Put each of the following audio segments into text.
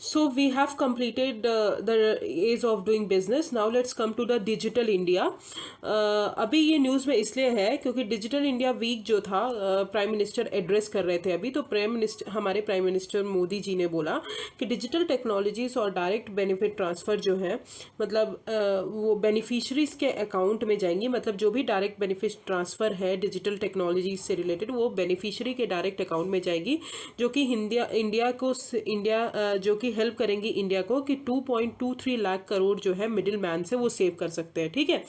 So we have completed the ease of doing business. Now let's come to the digital India. अभी ये news में इसलिए है क्योंकि डिजिटल इंडिया वीक जो था प्राइम मिनिस्टर एड्रेस कर रहे थे अभी, तो हमारे प्राइम मिनिस्टर मोदी जी ने बोला कि डिजिटल टेक्नोलॉजीज और डायरेक्ट बेनिफिट ट्रांसफ़र जो है, मतलब वो बेनिफिशरीज के अकाउंट में जाएंगी। मतलब जो भी डायरेक्ट बेनिफिट ट्रांसफ़र है डिजिटल टेक्नोलॉजी से रिलेटेड, वो बेनिफिशरी के डायरेक्ट अकाउंट में जाएगी, जो कि इंडिया जो कि हेल्प करेंगी इंडिया को कि 2.23 लाख करोड़ जो है मिडिल मैन से वो सेव कर सकते हैं। ठीक है,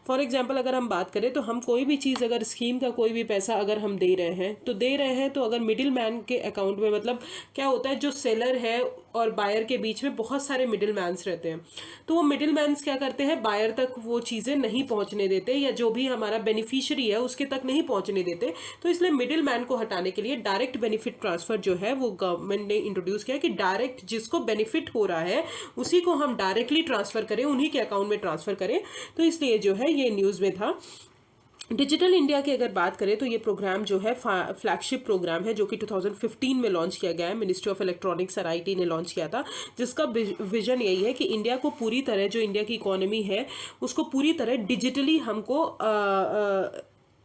फॉर एग्जांपल अगर हम बात करें तो हम कोई भी चीज़, अगर स्कीम का कोई भी पैसा अगर हम दे रहे हैं तो अगर मिडिल मैन के अकाउंट में, मतलब क्या होता है, जो सेलर है और बायर के बीच में बहुत सारे मिडिल मैन्स रहते हैं, तो वो मिडिल मैन्स क्या करते हैं, बायर तक वो चीज़ें नहीं पहुंचने देते, या जो भी हमारा बेनिफिशियरी है उसके तक नहीं पहुंचने देते। तो इसलिए मिडिल मैन को हटाने के लिए डायरेक्ट बेनिफिट ट्रांसफ़र जो है वो गवर्नमेंट ने इंट्रोड्यूस किया कि डायरेक्ट जिसको बेनिफिट हो रहा है उसी को हम डायरेक्टली ट्रांसफ़र करें, उन्हीं के अकाउंट में ट्रांसफ़र करें। तो इसलिए जो है ये न्यूज़ में था। डिजिटल इंडिया की अगर बात करें तो ये प्रोग्राम जो है फ्लैगशिप प्रोग्राम है, जो कि 2015 में लॉन्च किया गया है। मिनिस्ट्री ऑफ इलेक्ट्रॉनिक्स और आईटी ने लॉन्च किया था, जिसका विजन यही है कि इंडिया को पूरी तरह, जो इंडिया की इकोनॉमी है उसको पूरी तरह डिजिटली हमको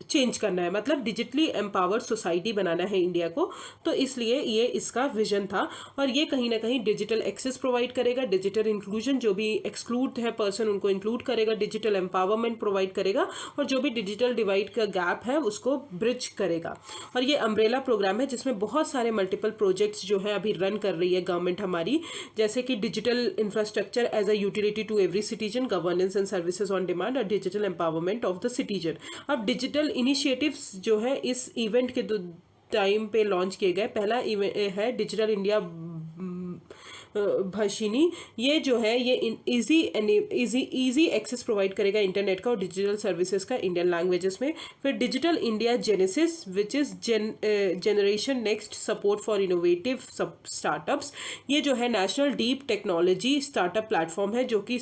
चेंज करना है, मतलब डिजिटली एम्पावर्ड सोसाइटी बनाना है इंडिया को। तो इसलिए ये इसका विजन था, और ये कहीं ना कहीं डिजिटल एक्सेस प्रोवाइड करेगा, डिजिटल इंक्लूजन, जो भी एक्सक्लूड है पर्सन उनको इंक्लूड करेगा, डिजिटल एम्पावरमेंट प्रोवाइड करेगा, और जो भी डिजिटल डिवाइड का गैप है उसको ब्रिज करेगा। और ये अम्ब्रेला प्रोग्राम है जिसमें बहुत सारे मल्टीपल प्रोजेक्ट्स जो है अभी रन कर रही है गवर्नमेंट हमारी, जैसे कि digital infrastructure as a utility to every citizen, governance and services on demand, और digital empowerment of the citizen. अब डिजिटल इनिशिएटिव्स जो है इस इवेंट के टाइम पे लॉन्च किए गए। पहला है डिजिटल इंडिया भाषिनी। ये जो है ये इजी एक्सेस प्रोवाइड करेगा इंटरनेट का और डिजिटल सर्विसेज का इंडियन लैंग्वेजेस में। फिर digital India genesis, which is generation next support for innovative startups. ये जो है national deep technology startup platform है, जो कि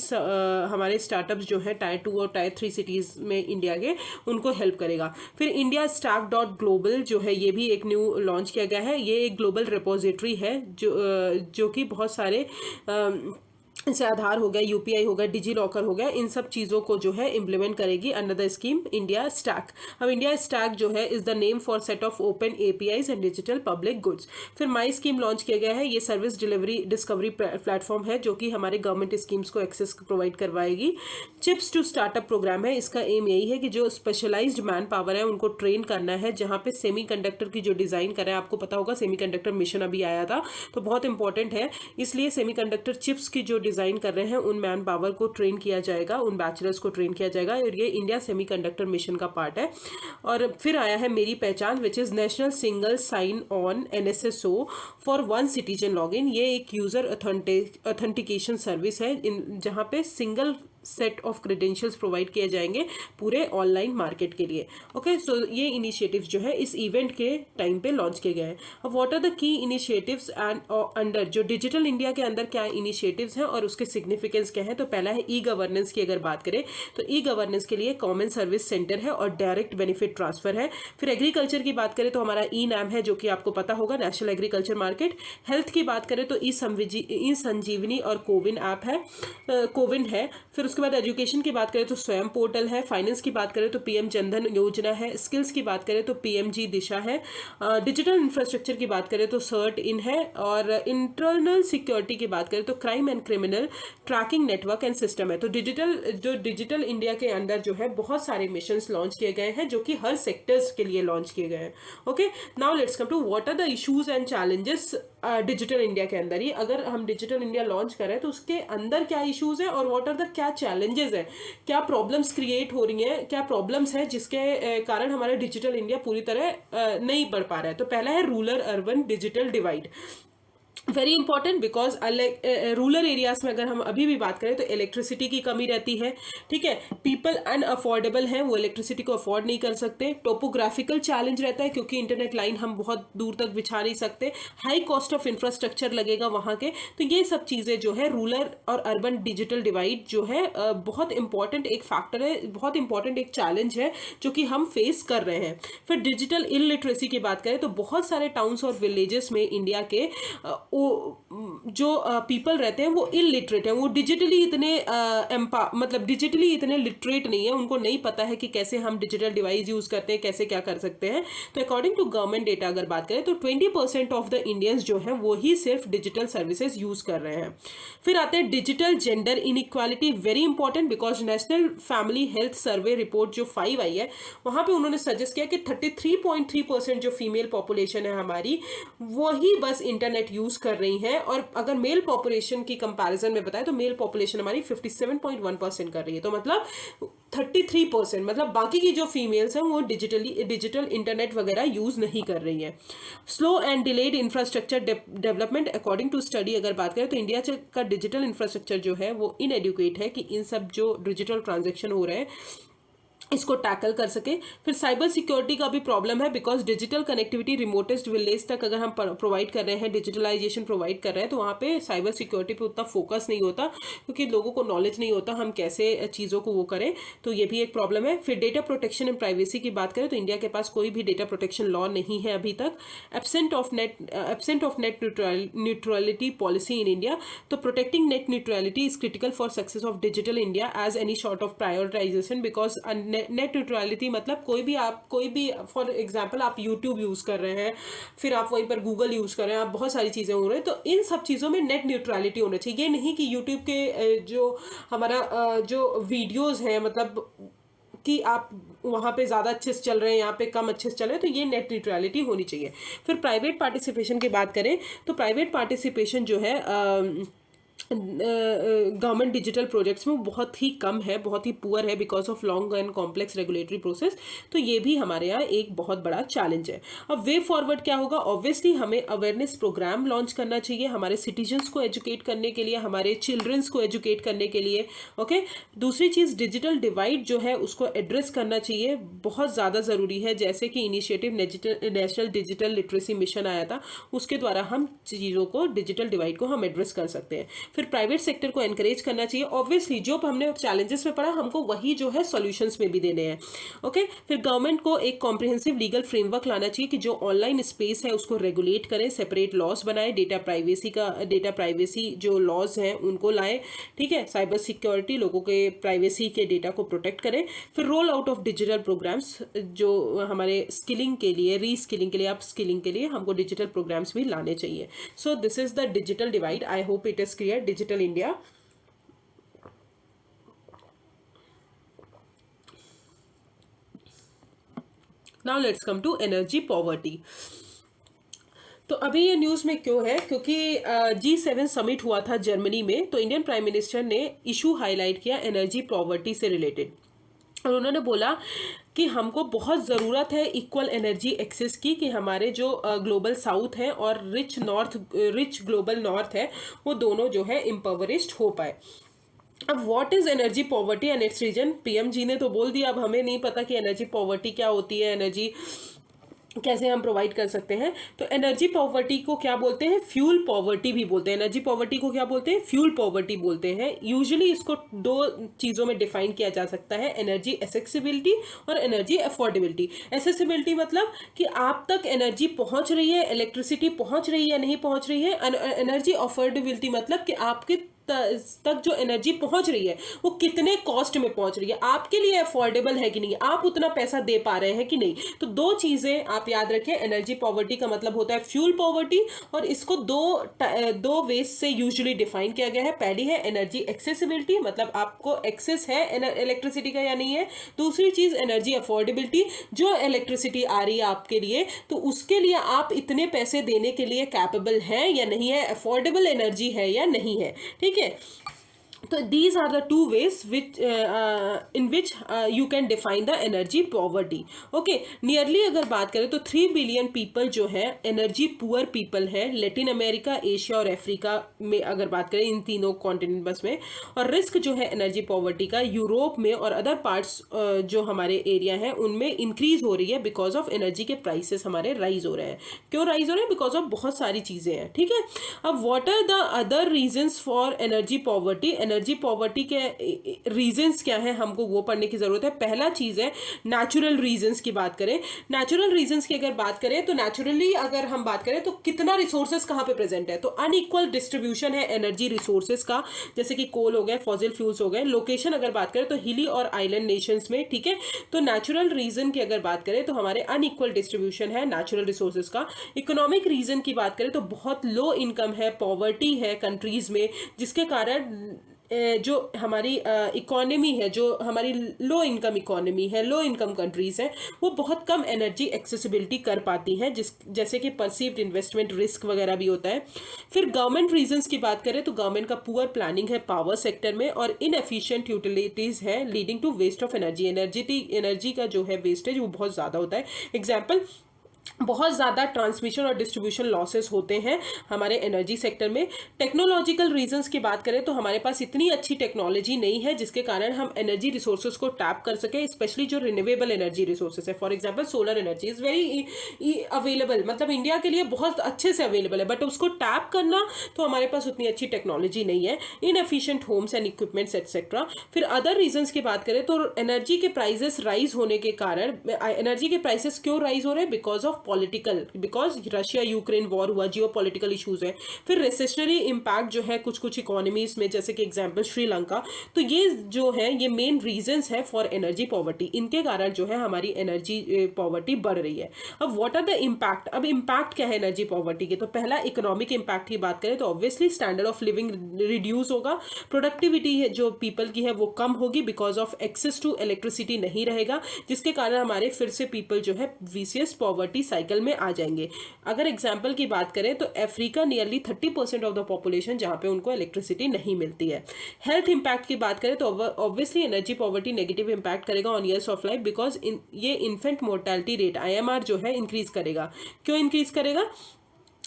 हमारे स्टार्टअप्स जो है टायर 2 और टायर 3 सिटीज़ में इंडिया के, उनको हेल्प करेगा। फिर इंडिया stack.global जो है ये भी एक न्यू लॉन्च किया गया है। ये एक ग्लोबल रिपोजिटरी है जो कि बहुत सारे जैसे आधार हो गया, यूपीआई हो गया, डिजी लॉकर हो गया, इन सब चीज़ों को जो है इम्प्लीमेंट करेगी under the scheme India stack. अब इंडिया स्टैक जो है is the name for set of open APIs and digital public goods. फिर माई स्कीम लॉन्च किया गया है। ये सर्विस डिस्कवरी प्लेटफॉर्म है जो कि हमारे गवर्नमेंट स्कीम्स को एक्सेस प्रोवाइड करवाएगी। चिप्स टू स्टार्टअप प्रोग्राम है। इसका एम यही है कि जो स्पेशलाइज्ड मैन पावर है उनको ट्रेन करना है, जहाँ पे सेमीकंडक्टर की जो डिज़ाइन कर रहा है, आपको पता होगा सेमीकंडक्टर मिशन अभी आया था, तो बहुत इंपॉर्टेंट है। इसलिए सेमीकंडक्टर चिप्स की जो डिज़ाइन कर रहे हैं उन मैन पावर को ट्रेन किया जाएगा, उन बैचलर्स को ट्रेन किया जाएगा, और ये इंडिया सेमीकंडक्टर मिशन का पार्ट है। और फिर आया है मेरी पहचान, which is national single sign on NSSO for one citizen login. ये एक यूज़र ऑथेंटिकेशन सर्विस है जहाँ पे single set of credentials provide किए जाएंगे पूरे ऑनलाइन मार्केट के लिए। ओके, सो ये इनिशिएटिव्स जो है इस इवेंट के टाइम पे लॉन्च किए गए हैं। अब what are the key initiatives and under, जो डिजिटल इंडिया के अंदर क्या इनिशिएटिव्स हैं और उसके सिग्निफिकेंस क्या है। तो पहला है ई गवर्नेंस की अगर बात करें तो ई गवर्नेंस के लिए कॉमन सर्विस सेंटर है और डायरेक्ट बेनिफिट ट्रांसफर है। फिर एग्रीकल्चर की बात करें तो हमारा ई नाम है, जो कि आपको पता होगा, नेशनल एग्रीकल्चर मार्केट। हेल्थ की बात करें तो ई संजीवनी और कोविन ऐप है, कोविन है। फिर उसके बाद एजुकेशन की बात करें तो स्वयं पोर्टल है। फाइनेंस की बात करें तो पीएम जनधन योजना है। स्किल्स की बात करें तो पीएमजी दिशा है। डिजिटल इंफ्रास्ट्रक्चर की बात करें तो सर्ट इन है। और इंटरनल सिक्योरिटी की बात करें तो crime and criminal tracking network and system है। तो डिजिटल इंडिया के अंदर जो है बहुत सारे मिशंस लॉन्च किए गए हैं, जो कि हर सेक्टर्स के लिए लॉन्च किए गए हैं। Okay, now let's come to what are the issues and challenges digital India के अंदर ही। अगर हम डिजिटल इंडिया लॉन्च करें तो उसके अंदर क्या इश्यूज है और व्हाट आर द क्या चैलेंजेस है, क्या प्रॉब्लम्स क्रिएट हो रही हैं, क्या प्रॉब्लम्स है जिसके कारण हमारा डिजिटल इंडिया पूरी तरह नहीं बढ़ पा रहा है। तो पहला है rural urban digital divide. Very important because rural areas में अगर हम अभी भी बात करें तो इलेक्ट्रिसिटी की कमी रहती है। ठीक है, पीपल अनअफोर्डेबल हैं, वो इलेक्ट्रिसिटी को अफोर्ड नहीं कर सकते। टोपोग्राफिकल चैलेंज रहता है क्योंकि इंटरनेट लाइन हम बहुत दूर तक बिछा नहीं सकते। हाई कॉस्ट ऑफ इंफ्रास्ट्रक्चर लगेगा वहाँ के। तो ये सब चीज़ें जो है रूरल और अर्बन डिजिटल डिवाइड जो है बहुत इंपॉर्टेंट एक फैक्टर है, बहुत इंपॉर्टेंट एक चैलेंज है जो कि हम फेस कर रहे हैं। फिर डिजिटल इलिटरेसी की बात करें तो बहुत सारे टाउन्स और विलेजेस में इंडिया के जो पीपल रहते हैं वो इलिटरेट हैं, वो डिजिटली इतने मतलब डिजिटली इतने लिटरेट नहीं है, उनको नहीं पता है कि कैसे हम डिजिटल डिवाइस यूज़ करते हैं, कैसे क्या कर सकते हैं। तो अकॉर्डिंग टू गवर्नमेंट डेटा अगर बात करें तो 20% ऑफ द इंडियंस जो हैं वो ही सिर्फ डिजिटल सर्विसेज यूज़ कर रहे हैं। फिर आते हैं digital gender inequality, very important, because national family health survey report जो 5 आई है वहाँ पे उन्होंने सजेस्ट किया कि 33.3% जो फीमेल पॉपुलेशन है हमारी वही बस इंटरनेट यूज़ कर रही हैं, और अगर मेल पॉपुलेशन की कंपैरिजन में बताएं तो मेल पॉपुलेशन हमारी 57.1% कर रही है। तो मतलब 33%, मतलब बाकी की जो फीमेल्स हैं वो डिजिटल इंटरनेट वगैरह यूज़ नहीं कर रही है। Slow and delayed infrastructure development, according to study अगर बात करें तो इंडिया का डिजिटल इंफ्रास्ट्रक्चर जो है वो इनएडुकेट है कि इन सब जो डिजिटल ट्रांजेक्शन हो रहे हैं इसको टैकल कर सके। फिर साइबर सिक्योरिटी का भी प्रॉब्लम है, because digital connectivity remotest village तक अगर हम प्रोवाइड कर रहे हैं, डिजिटलाइजेशन प्रोवाइड कर रहे हैं, तो वहाँ पे साइबर सिक्योरिटी पे उतना फोकस नहीं होता क्योंकि लोगों को नॉलेज नहीं होता हम कैसे चीज़ों को वो करें, तो ये भी एक प्रॉब्लम है। फिर डेटा प्रोटेक्शन एंड प्राइवेसी की बात करें तो इंडिया के पास कोई भी डेटा प्रोटेक्शन लॉ नहीं है अभी तक। Absent of net neutrality policy in India, तो protecting net neutrality is critical for success of digital India as any sort of prioritization, because net neutrality मतलब कोई भी फॉर एग्जांपल आप यूट्यूब यूज़ कर रहे हैं, फिर आप वहीं पर गूगल यूज़ कर रहे हैं, आप बहुत सारी चीज़ें हो रही हैं, तो इन सब चीज़ों में नेट न्यूट्रलिटी होना चाहिए। ये नहीं कि यूट्यूब के जो हमारा जो वीडियोज़ हैं मतलब कि आप वहाँ पे ज़्यादा अच्छे से चल रहे हैं, यहाँ पे कम अच्छे से चल रहे हैं, तो ये नेट न्यूट्रलिटी होनी चाहिए। फिर प्राइवेट पार्टिसिपेशन की बात करें तो प्राइवेट पार्टिसिपेशन जो है गवर्नमेंट डिजिटल प्रोजेक्ट्स में बहुत ही कम है, बहुत ही पुअर है because of long and complex regulatory process, तो ये भी हमारे यहाँ एक बहुत बड़ा चैलेंज है। अब वे फॉरवर्ड क्या होगा, ऑब्वियसली हमें अवेयरनेस प्रोग्राम लॉन्च करना चाहिए हमारे सिटीजन्स को एजुकेट करने के लिए, हमारे चिल्ड्रंस को एजुकेट करने के लिए। ओके, दूसरी चीज़ डिजिटल डिवाइड जो है उसको एड्रेस करना चाहिए, बहुत ज़्यादा ज़रूरी है। जैसे कि initiative national digital literacy mission आया था, उसके द्वारा हम चीज़ों को डिजिटल डिवाइड को हम एड्रेस कर सकते हैं। फिर प्राइवेट सेक्टर को एनकरेज करना चाहिए, ऑब्वियसली जो हमने चैलेंजेस में पढ़ा हमको वही जो है सॉल्यूशंस में भी देने हैं। ओके, फिर गवर्नमेंट को एक कॉम्प्रिहेंसिव लीगल फ्रेमवर्क लाना चाहिए कि जो ऑनलाइन स्पेस है उसको रेगुलेट करें, सेपरेट लॉज बनाए, डेटा प्राइवेसी जो लॉज हैं उनको लाएं, ठीक है, साइबर सिक्योरिटी लोगों के प्राइवेसी के डेटा को प्रोटेक्ट करें। फिर roll out of digital programmes जो हमारे स्किलिंग के लिए, रीस्किलिंग के लिए, अप स्किलिंग के लिए हमको डिजिटल प्रोग्राम्स भी लाने चाहिए। So this is the digital divide, I hope it is clear. Digital India, now let's come to energy poverty. तो अभी ये न्यूज़ में क्यों है, क्योंकि G7 समिट हुआ था जर्मनी में, तो इंडियन प्राइम मिनिस्टर ने इशू हाईलाइट किया एनर्जी पॉवर्टी से रिलेटेड, और उन्होंने बोला कि हमको बहुत ज़रूरत है इक्वल एनर्जी एक्सेस की, कि हमारे जो ग्लोबल साउथ है और रिच ग्लोबल नॉर्थ है वो दोनों जो है इम्पवरिश्ड हो पाए। अब what is energy poverty and its reason, PM ji ने तो बोल दिया, अब हमें नहीं पता कि एनर्जी पॉवर्टी क्या होती है, एनर्जी कैसे हम प्रोवाइड कर सकते हैं। तो एनर्जी पॉवर्टी को क्या बोलते हैं, फ्यूल पॉवर्टी भी बोलते हैं। एनर्जी पॉवर्टी को क्या बोलते हैं, फ्यूल पॉवर्टी बोलते हैं। यूजुअली इसको दो चीज़ों में डिफाइन किया जा सकता है, एनर्जी एक्सेसिबिलिटी और एनर्जी अफोर्डेबिलिटी। एक्सेसिबिलिटी मतलब कि आप तक एनर्जी पहुंच रही है, इलेक्ट्रिसिटी पहुंच रही है, नहीं पहुंच रही है। एनर्जी अफोर्डेबिलिटी मतलब कि आपके तक जो एनर्जी पहुंच रही है वो कितने कॉस्ट में पहुंच रही है, आपके लिए अफोर्डेबल है कि नहीं, आप उतना पैसा दे पा रहे हैं कि नहीं। तो दो चीजें आप याद रखें, एनर्जी पॉवर्टी का मतलब होता है फ्यूल पॉवर्टी, और इसको दो वेज से यूजुअली डिफाइन किया गया है। पहली है एनर्जी एक्सेसिबिलिटी, मतलब आपको एक्सेस है इलेक्ट्रिसिटी का या नहीं है। दूसरी चीज एनर्जी अफोर्डेबिलिटी, जो इलेक्ट्रिसिटी आ रही है आपके लिए तो उसके लिए आप इतने पैसे देने के लिए कैपेबल हैं या नहीं है, अफोर्डेबल एनर्जी है या नहीं है, ठीक है। तो these are the two ways in which you can define the energy poverty. Okay, nearly अगर बात करें तो 3 बिलियन पीपल जो है एनर्जी पुअर पीपल है, लैटिन अमेरिका, एशिया और अफ्रीका में अगर बात करें, इन तीनों कॉन्टिनेंट बस में। और रिस्क जो है एनर्जी पॉवर्टी का यूरोप में और अदर पार्ट्स जो हमारे एरिया हैं उनमें इंक्रीज हो रही है बिकॉज ऑफ एनर्जी के प्राइसेस हमारे राइज हो रहे हैं। क्यों राइज हो रहे हैं, बिकॉज ऑफ बहुत सारी चीज़ें हैं, ठीक है। अब what are the other reasons for energy poverty, energy poverty के रीजंस क्या है हमको वो पढ़ने की ज़रूरत है। पहला चीज़ है नेचुरल रीजंस की बात करें। नेचुरल रीजंस की अगर बात करें तो नेचुरली अगर हम बात करें तो कितना रिसोर्सेज कहाँ पे प्रेजेंट है, तो अनइक्वल डिस्ट्रीब्यूशन है एनर्जी रिसोर्सेज का, जैसे कि कोल हो गए, फॉसिल फ्यूल्स हो गए। लोकेशन अगर बात करें तो हिली और आइलैंड नेशंस में, ठीक है। तो नेचुरल रीजन की अगर बात करें तो हमारे अनइक्वल डिस्ट्रीब्यूशन है नेचुरल रिसोर्सेज का। इकोनॉमिक रीजन की बात करें तो बहुत लो इनकम है, पॉवर्टी है कंट्रीज में, जिसके कारण जो हमारी इकोनॉमी है, जो हमारी लो इनकम इकोनॉमी है, लो इनकम कंट्रीज है, वो बहुत कम एनर्जी एक्सेसिबिलिटी कर पाती हैं, जैसे कि परसीव्ड इन्वेस्टमेंट रिस्क वगैरह भी होता है। फिर गवर्नमेंट रीजंस की बात करें तो गवर्नमेंट का पुअर प्लानिंग है पावर सेक्टर में, और इनएफिशिएंट यूटिलिटीज है leading to waste of energy. Energy का जो है वेस्टेज वो बहुत ज़्यादा होता है। एग्जाम्पल, बहुत ज़्यादा ट्रांसमिशन और डिस्ट्रीब्यूशन लॉसेस होते हैं हमारे एनर्जी सेक्टर में। टेक्नोलॉजिकल रीजंस की बात करें तो हमारे पास इतनी अच्छी टेक्नोलॉजी नहीं है जिसके कारण हम एनर्जी रिसोर्सेज को टैप कर सकें, स्पेशली जो रिन्यूएबल एनर्जी रिसोर्सेज है। For example solar energy is very available, मतलब इंडिया के लिए बहुत अच्छे से अवेलेबल है, बट उसको टैप करना तो हमारे पास उतनी अच्छी टेक्नोलॉजी नहीं है। Inefficient homes and equipments etcetera. फिर अदर रीजंस की बात करें तो एनर्जी के प्राइजेस राइज होने के कारण, एनर्जी के प्राइसेस क्यों राइज हो रहे हैं, because of political, because Russia Ukraine war हुआ, जियो पॉलिटिकल इशूज है। फिर रिसेशनरी इम्पैक्ट जो है कुछ कुछ इकोनॉमीज में, जैसे कि एग्जांपल श्रीलंका। तो ये जो है ये मेन रीजंस है फॉर एनर्जी पॉवर्टी, इनके कारण जो है हमारी एनर्जी पॉवर्टी बढ़ रही है। अब व्हाट आर द इम्पैक्ट, अब इम्पैक्ट क्या है एनर्जी पॉवर्टी के, तो पहला इकोनॉमिक इम्पैक्ट की बात करें तो obviously standard of living reduce होगा, प्रोडक्टिविटी है जो पीपल की है वो कम होगी, because of access to electricity नहीं रहेगा, जिसके कारण हमारे फिर से पीपल जो है विशियस पॉवर्टी साइकिल में आ जाएंगे। अगर एग्जाम्पल की बात करें तो Africa nearly 30% of the population जहां पे उनको इलेक्ट्रिसिटी नहीं मिलती है। हेल्थ इंपैक्ट की बात करें तो obviously energy poverty negative impact करेगा on years of life, because ये इन्फेंट मोर्टेलिटी रेट IMR जो है इंक्रीज करेगा। क्यों इंक्रीज करेगा,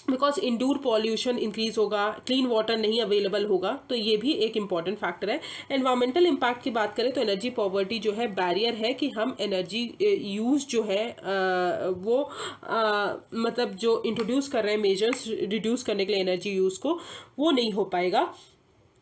बिकॉज इंडोर पॉल्यूशन इंक्रीज होगा, क्लीन वाटर नहीं अवेलेबल होगा, तो ये भी एक इंपॉर्टेंट फैक्टर है। एनवायरमेंटल इम्पैक्ट की बात करें तो एनर्जी पॉवर्टी जो है बैरियर है कि हम एनर्जी यूज जो है वो मतलब जो इंट्रोड्यूस कर रहे हैं मेजर्स रिड्यूस करने के लिए एनर्जी यूज को, वो नहीं हो पाएगा।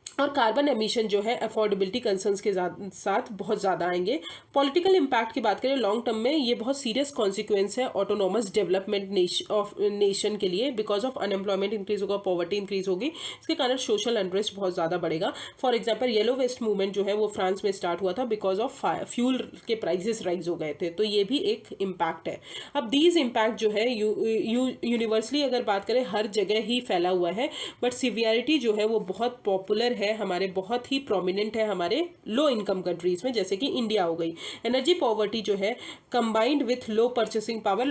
और कार्बन एमिशन जो है अफोर्डेबिलिटी कंसर्न्स के साथ बहुत ज़्यादा आएंगे। पॉलिटिकल इम्पैक्ट की बात करें लॉन्ग टर्म में ये बहुत सीरियस कॉन्सिक्वेंस है ऑटोनोमस डेवलपमेंट ऑफ नेशन के लिए, बिकॉज ऑफ अनएम्प्लॉयमेंट इंक्रीज होगा, पॉवर्टी इंक्रीज होगी, इसके कारण सोशल अनरेस्ट बहुत ज़्यादा बढ़ेगा। For example yellow vest movement जो है वो फ्रांस में स्टार्ट हुआ था बिकॉज ऑफ फ्यूल के प्राइजेस राइज हो गए थे, तो ये भी एक इम्पैक्ट है। अब दीज इम्पैक्ट जो है यूनिवर्सली अगर बात करें हर जगह ही फैला हुआ है, बट सिवियरिटी जो है वो बहुत पॉपुलर है हमारे, बहुत ही प्रोमिनेंट है हमारे लो इनकम कंट्रीज में, जैसे कि इंडिया हो गई। एनर्जी पॉवर्टी जो है combined with low purchasing power,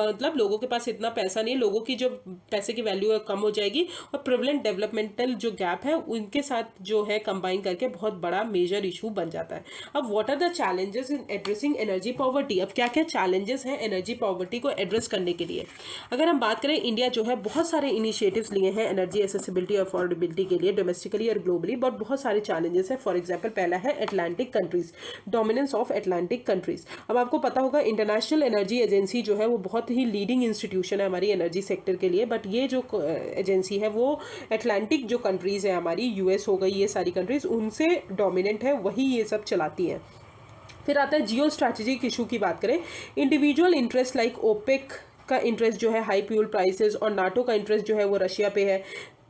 मतलब लोगों के पास इतना पैसा नहीं है, लोगों की जो पैसे की वैल्यू है कम हो जाएगी, और प्रिवलेंट डेवलपमेंटल जो गैप है उनके साथ जो है कंबाइन करके बहुत बड़ा मेजर इशू बन जाता है। अब what are the challenges in addressing energy poverty, अब क्या क्या चैलेंजेस हैं एनर्जी पॉवर्टी को एड्रेस करने के लिए। अगर हम बात करें, इंडिया जो है बहुत सारे इनिशिएटिव्स लिए हैं एनर्जी एक्सेसिबिलिटी और अफोर्डेबिलिटी के लिए डोमेस्टिकली और ग्लोबली, बट बहुत सारे चैलेंजेस है। फॉर एग्जांपल पहला है Atlantic countries, dominance of Atlantic countries. अब आपको पता होगा इंटरनेशनल एनर्जी एजेंसी जो है वो बहुत ही लीडिंग इंस्टीट्यूशन है हमारी एनर्जी सेक्टर के लिए, बट ये जो एजेंसी है वो एटलांटिक जो कंट्रीज है हमारी, US हो गई, ये सारी कंट्रीज उनसे डोमिनेंट है, वही ये सब चलाती हैं। फिर आता है जियो स्ट्रैटेजिक इशू की बात करें, इंडिविजुअल इंटरेस्ट लाइक ओपेक का इंटरेस्ट जो है हाई फ्यूल प्राइसेस, और नाटो का इंटरेस्ट जो है वो रशिया पे है,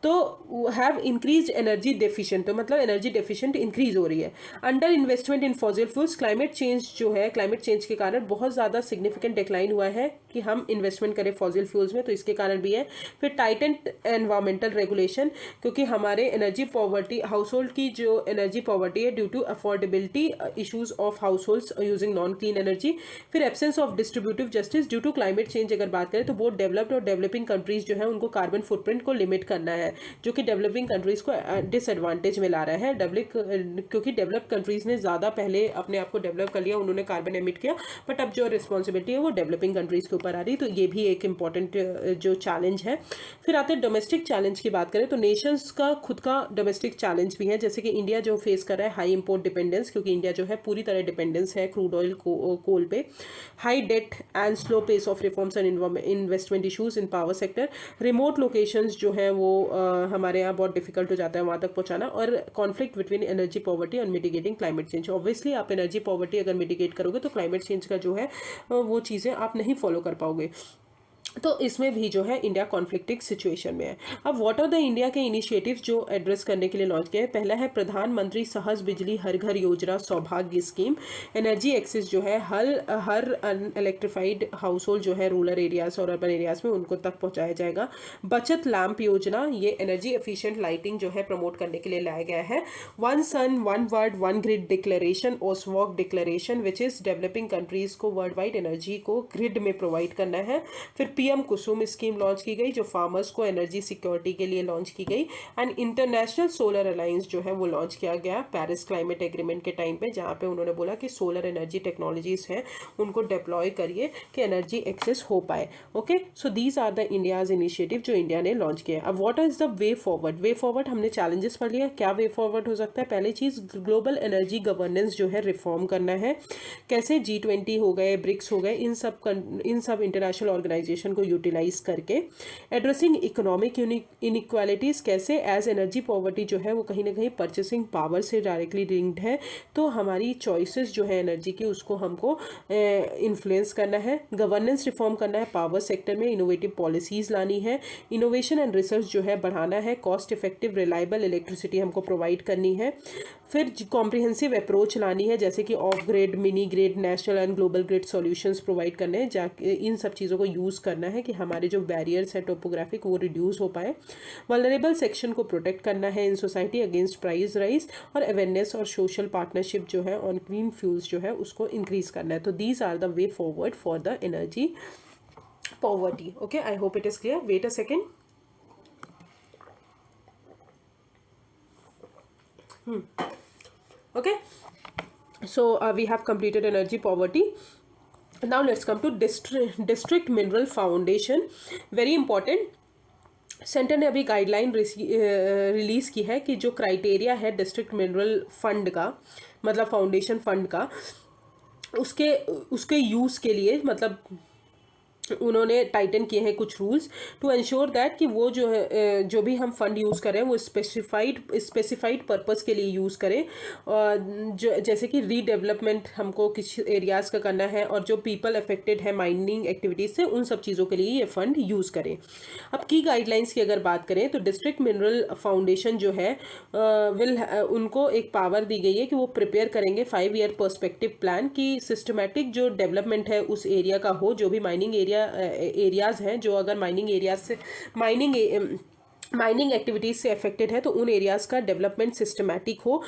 तो हैव इंक्रीज एनर्जी डेफिशिएंट, तो मतलब एनर्जी डेफिशिएंट इंक्रीज हो रही है। अंडर इन्वेस्टमेंट इन फॉसिल फ्यूल्स, क्लाइमेट चेंज जो है, क्लाइमेट चेंज के कारण बहुत ज़्यादा सिग्निफिकेंट डिक्लाइन हुआ है कि हम इन्वेस्टमेंट करें फॉसिल फ्यूल्स में, तो इसके कारण भी है। फिर टाइटेंड एनवायरमेंटल रेगुलेशन, क्योंकि हमारे एनर्जी पॉवर्टी, हाउस होल्ड की जो एनर्जी पॉवर्टी है due to affordability issues of households using non clean energy. फिर absence of distributive justice due to climate change अगर बात करें तो बोथ डेवलप्ड और डेवलपिंग कंट्रीज जो है उनको कार्बन फुटप्रिंट को लिमिट करना है, जो कि डेवलपिंग कंट्रीज को डिसएडवांटेज में ला रहा है। क्योंकि डेवलप्ड कंट्रीज ने ज़्यादा पहले अपने आप को डेवलप कर लिया, उन्होंने कार्बन एमिट किया, बट अब जो रिस्पॉन्सिबिलिटी है वो डेवलपिंग कंट्रीज के ऊपर आ रही, तो ये भी एक इंपॉर्टेंट जो चैलेंज है। फिर आते हैं डोमेस्टिक चैलेंज की बात करें तो नेशंस का खुद का डोमेस्टिक चैलेंज भी है, जैसे कि इंडिया जो फेस कर रहा है हाई इंपोर्ट डिपेंडेंस, क्योंकि इंडिया जो है पूरी तरह डिपेंडेंस है क्रूड ऑयल कोल पे। High debt and slow pace of reforms and investment issues in power sector. Remote locations जो है वो हमारे यहाँ बहुत डिफिकल्ट हो जाता है वहाँ तक पहुँचाना। और कॉन्फ्लिक्ट बिटवीन एनर्जी पॉवर्टी और मिटिगेटिंग क्लाइमेट चेंज। ऑब्वियसली आप एनर्जी पॉवर्टी अगर मिटिगेट करोगे तो क्लाइमेट चेंज का जो है वो चीज़ें आप नहीं फॉलो कर पाओगे। तो इसमें भी जो है इंडिया कॉन्फ्लिक्टिंग सिचुएशन में है। अब व्हाट आर द इंडिया के इनिशिएटिव्स जो एड्रेस करने के लिए लॉन्च किए हैं। पहला है प्रधानमंत्री सहज बिजली हर घर योजना सौभाग्य स्कीम। एनर्जी एक्सेस जो है हर इलेक्ट्रिफाइड हाउस होल्ड जो है रूरल एरियाज और अर्बन एरियाज में उनको तक पहुंचाया जाएगा। बचत लैंप योजना, ये एनर्जी एफिशिएंट लाइटिंग जो है प्रमोट करने के लिए लाया गया है। One sun one world one grid declaration, ओसवॉक declaration, which is developing countries को वर्ल्ड वाइड एनर्जी को ग्रिड में प्रोवाइड करना है। फिर पीएम कुसुम स्कीम लॉन्च की गई जो फार्मर्स को एनर्जी सिक्योरिटी के लिए लॉन्च की गई। एंड इंटरनेशनल सोलर अलायंस जो है वो लॉन्च किया गया पेरिस क्लाइमेट एग्रीमेंट के टाइम पे, जहाँ पे उन्होंने बोला कि सोलर एनर्जी टेक्नोलॉजीज हैं उनको डिप्लॉय करिए कि एनर्जी एक्सेस हो पाए। Okay, so these are the India's initiative जो इंडिया ने लॉन्च किया। अब what is the way forward. Way forward हमने चैलेंजेस पढ़ लिया, क्या वे फॉरवर्ड हो सकता है। पहली चीज ग्लोबल एनर्जी गवर्नेंस जो है रिफॉर्म करना है। कैसे, G20 हो गए, ब्रिक्स हो गए, इन सब इंटरनेशनल ऑर्गेनाइजेशन को यूटिलाइज करके। एड्रेसिंग इकोनॉमिक इनइक्वालिटीज, कैसे, एज एनर्जी पॉवर्टी जो है वो कहीं ना कहीं परचेसिंग पावर से डायरेक्टली लिंक्ड है, तो हमारी चॉइसेस जो है एनर्जी की उसको हमको इन्फ्लुएंस करना है। गवर्नेंस रिफॉर्म करना है पावर सेक्टर में, इनोवेटिव पॉलिसीज लानी है। इनोवेशन एंड रिसर्च जो है बढ़ाना है। कॉस्ट इफेक्टिव रिलायबल इलेक्ट्रिसिटी हमको प्रोवाइड करनी है। फिर कॉम्प्रिहेंसिव अप्रोच लानी है, जैसे कि of grid, mini grid, national and global grid solutions provide करने हैं। जाके इन सब चीज़ों को यूज़ करना है कि हमारे जो बैरियर्स है टोपोग्राफिक वो रिड्यूस हो पाए। वल्नरेबल सेक्शन को प्रोटेक्ट करना है in society against price rise. और अवेयरनेस और सोशल पार्टनरशिप जो है ऑन ग्रीन फ्यूल्स जो है उसको इंक्रीज करना है। तो these are the way forward for the energy poverty. Okay, I hope it is clear. Wait a second. Okay, so we have completed energy poverty. Now let's come to district mineral foundation. Very important, centre ने अभी guideline release की है कि जो criteria है district mineral fund का, मतलब foundation fund का, उसके यूज़ के लिए, मतलब उन्होंने टाइटन किए हैं कुछ रूल्स टू एंश्योर दैट कि वो जो है जो भी हम फंड यूज़ करें वो स्पेसिफाइड पर्पस के लिए यूज़ करें। और जो जैसे कि रीडेवलपमेंट हमको किस एरियाज़ का करना है और जो पीपल अफेक्टेड है माइनिंग एक्टिविटीज़ से, उन सब चीज़ों के लिए ये फंड यूज़ करें। अब की गाइडलाइंस की अगर बात करें तो डिस्ट्रिक्ट मिनरल फाउंडेशन जो है उनको एक पावर दी गई है कि वो प्रिपेयर करेंगे 5 ईयर पर्सपेक्टिव प्लान की सिस्टमैटिक जो डेवलपमेंट है उस एरिया का हो, जो भी माइनिंग एरियाज हैं, जो अगर माइनिंग एरियाज से माइनिंग एक्टिविटीज़ से अफेक्टेड है तो उन एरियाज़ का डेवलपमेंट सिस्टमैटिक हो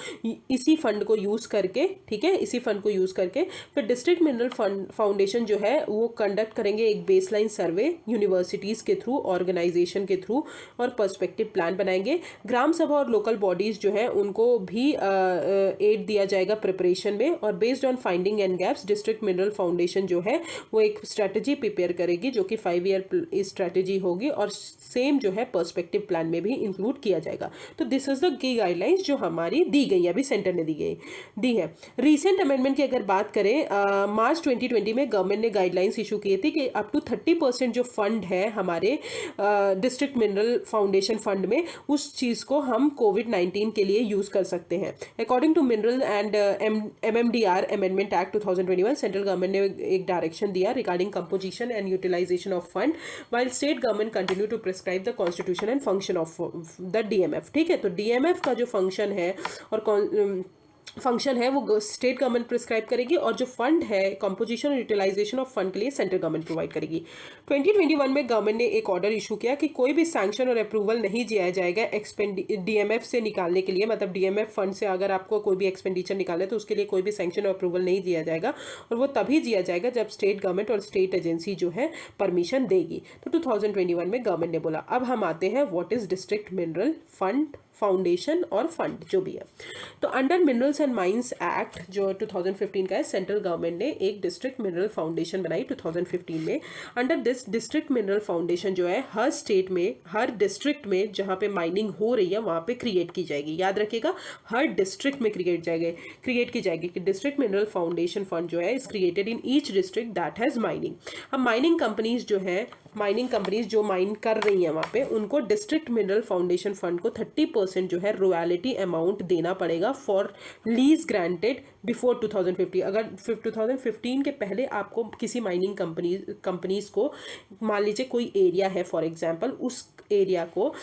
इसी फंड को यूज़ करके। ठीक है, इसी फंड को यूज़ करके फिर डिस्ट्रिक्ट मिनरल फाउंडेशन जो है वो कंडक्ट करेंगे एक बेसलाइन सर्वे यूनिवर्सिटीज़ के थ्रू, ऑर्गेनाइजेशन के थ्रू, और पर्सपेक्टिव प्लान बनाएंगे। ग्राम सभा और लोकल बॉडीज़ जो है उनको भी एड दिया जाएगा प्रिपरेशन में। और based on finding and gaps district mineral foundation जो है वो एक स्ट्रैटेजी प्रिपेयर करेगी जो कि 5 ईयर स्ट्रैटेजी होगी और सेम जो है पर्सपेक्टिव प्लान में भी इंक्लूड किया जाएगा। तो this is the key guidelines जो हमारी दी गई है, अभी सेंटर ने दी है। रीसेंट अमेंडमेंट की अगर बात करें, मार्च 2020 में गवर्नमेंट ने गाइडलाइंस इशू किए थे कि अप टू 30% जो फंड है हमारे डिस्ट्रिक्ट मिनरल फाउंडेशन फंड में, उस चीज़ को हम कोविड-19 के लिए यूज़ कर सकते हैं। According to mineral and MMDR amendment act 2021, central government ने एक डायरेक्शन दिया regarding composition and utilisation of fund, while state government continue to prescribe the constitution and function of the DMF। ठीक है, तो DMF का जो फंक्शन है और फंक्शन है वो स्टेट गवर्नमेंट प्रिस्क्राइब करेगी और जो फंड है कंपोजिशन और यूटिलाइजेशन ऑफ फंड के लिए सेंट्रल गवर्नमेंट प्रोवाइड करेगी। 2021 में गवर्नमेंट ने एक ऑर्डर इशू किया कि कोई भी सैंक्शन और अप्रूवल नहीं दिया जाएगा DMF से निकालने के लिए, मतलब DMF फंड से अगर आपको कोई भी एक्सपेंडिचर निकालना है तो उसके लिए कोई भी सैंक्शन और अप्रूवल नहीं दिया जाएगा, और वो तभी दिया जाएगा जब स्टेट गवर्नमेंट और स्टेट एजेंसी जो है परमिशन देगी। तो 2021 में गवर्नमेंट ने बोला। अब हम आते हैं what is district mineral fund, foundation और फंड जो भी है। तो under minerals and mines act जो 2015 का है, सेंट्रल गवर्नमेंट ने एक डिस्ट्रिक्ट मिनरल फाउंडेशन बनाई 2015 में। Under this district mineral foundation जो है हर स्टेट में, हर डिस्ट्रिक्ट में जहाँ पे माइनिंग हो रही है वहाँ पे क्रिएट की जाएगी। याद रखिएगा, हर डिस्ट्रिक्ट में क्रिएट की जाएगी कि डिस्ट्रिक्ट मिनरल फाउंडेशन फंड जो है is created in each district that has mining. अब माइनिंग कंपनीज जो है माइनिंग कंपनीज जो माइन कर रही हैं वहाँ पे, उनको डिस्ट्रिक्ट मिनरल फाउंडेशन फंड को 30% जो है रॉयल्टी अमाउंट देना पड़ेगा फॉर लीज ग्रांटेड बिफोर 2050। अगर 2015 के पहले आपको किसी माइनिंग कंपनीज को, मान लीजिए कोई एरिया है फॉर एग्जांपल, उस एरिया को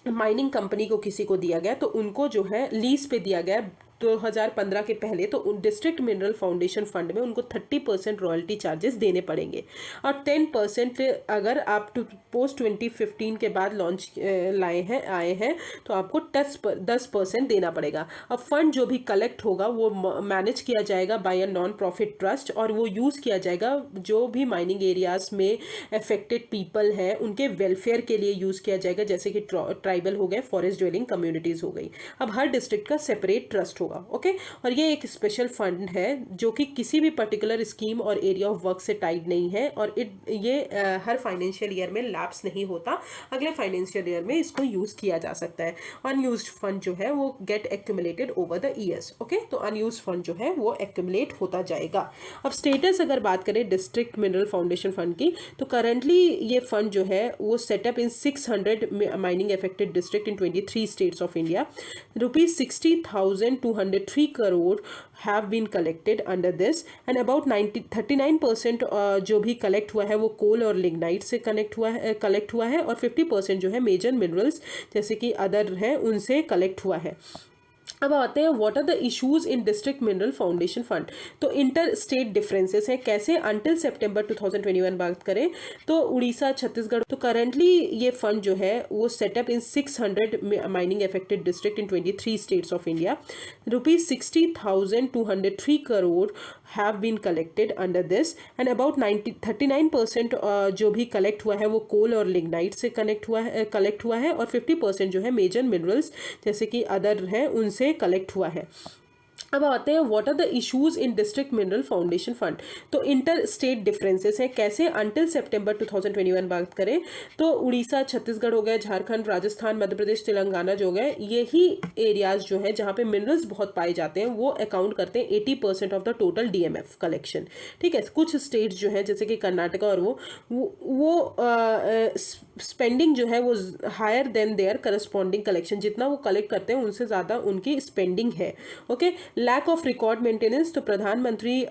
माइनिंग कंपनी को किसी को दिया गया, तो उनको जो है लीज पे दिया गया 2015 के पहले, तो उन डिस्ट्रिक्ट मिनरल फाउंडेशन फंड में उनको 30% रॉयल्टी चार्जेस देने पड़ेंगे। और 10% अगर आप पोस्ट 2015 के बाद लॉन्च आए हैं तो आपको 10% देना पड़ेगा। अब फंड जो भी कलेक्ट होगा वो मैनेज किया जाएगा by a non profit trust, और वो यूज़ किया जाएगा जो भी माइनिंग एरियाज में अफेक्टेड पीपल हैं उनके वेलफेयर के लिए यूज़ किया जाएगा, जैसे कि ट्राइबल हो गए, फॉरेस्ट ड्वेलिंग कम्युनिटीज़ हो गई। अब हर डिस्ट्रिक्ट का सेपरेट ट्रस्ट होगा, ओके। और ये एक स्पेशल फंड है जो कि किसी भी पर्टिकुलर स्कीम और एरिया ऑफ वर्क से टाइड नहीं है, और ये हर फाइनेंशियल ईयर में लैप्स नहीं होता, अगले फाइनेंशियल ईयर में इसको यूज किया जा सकता है। अनयूज्ड फंड जो है वो get accumulated over the years, okay. तो अनयूज्ड फंड जो है वो एक्यूमुलेट होता जाएगा। अब स्टेटस अगर बात करें डिस्ट्रिक्ट मिनरल फाउंडेशन फंड की, तो करंटली ये फंड जो है वो setup in 600 mining affected district in 23 states of India. ₹60,203 crore have been collected under this, and about 39% जो भी कलेक्ट हुआ है वो कोल और लिग्नाइट से कलेक्ट हुआ है, और 50% जो है मेजर मिनरल्स जैसे कि अदर हैं उनसे कलेक्ट हुआ है। अब आते हैं what are the issues in district mineral foundation fund. तो इंटर स्टेट डिफरेंसेस हैं कैसे, अंटिल सितंबर 2021 बात करें तो उड़ीसा, छत्तीसगढ़, तो करंटली ये फंड जो है वो setup in 600 mining affected district in 23 states of India. ₹60,203 crore have been collected under this, and about 39% जो भी कलेक्ट हुआ है वो कोल और लिग्नाइट से कलेक्ट हुआ है, और 50% जो है मेजर मिनरल्स जैसे कि अदर हैं उनसे कलेक्ट हुआ है। अब आते हैं what are the issues in district mineral foundation fund. तो इंटर स्टेट डिफरेंसेस हैं कैसे, अंटिल सितंबर 2021 बात करें तो उड़ीसा, छत्तीसगढ़ हो गए, झारखंड, राजस्थान, मध्य प्रदेश, तेलंगाना जो हो गए, यही एरियाज जो है जहाँ पे मिनरल्स बहुत पाए जाते हैं वो अकाउंट करते हैं 80% of the total DMF collection. ठीक है, कुछ स्टेट्स जो है जैसे कि कर्नाटका और वो स्पेंडिंग जो है वो higher than their corresponding collection, जितना वो कलेक्ट करते हैं उनसे ज़्यादा उनकी स्पेंडिंग है, okay. Lack of record maintenance, तो प्रधानमंत्री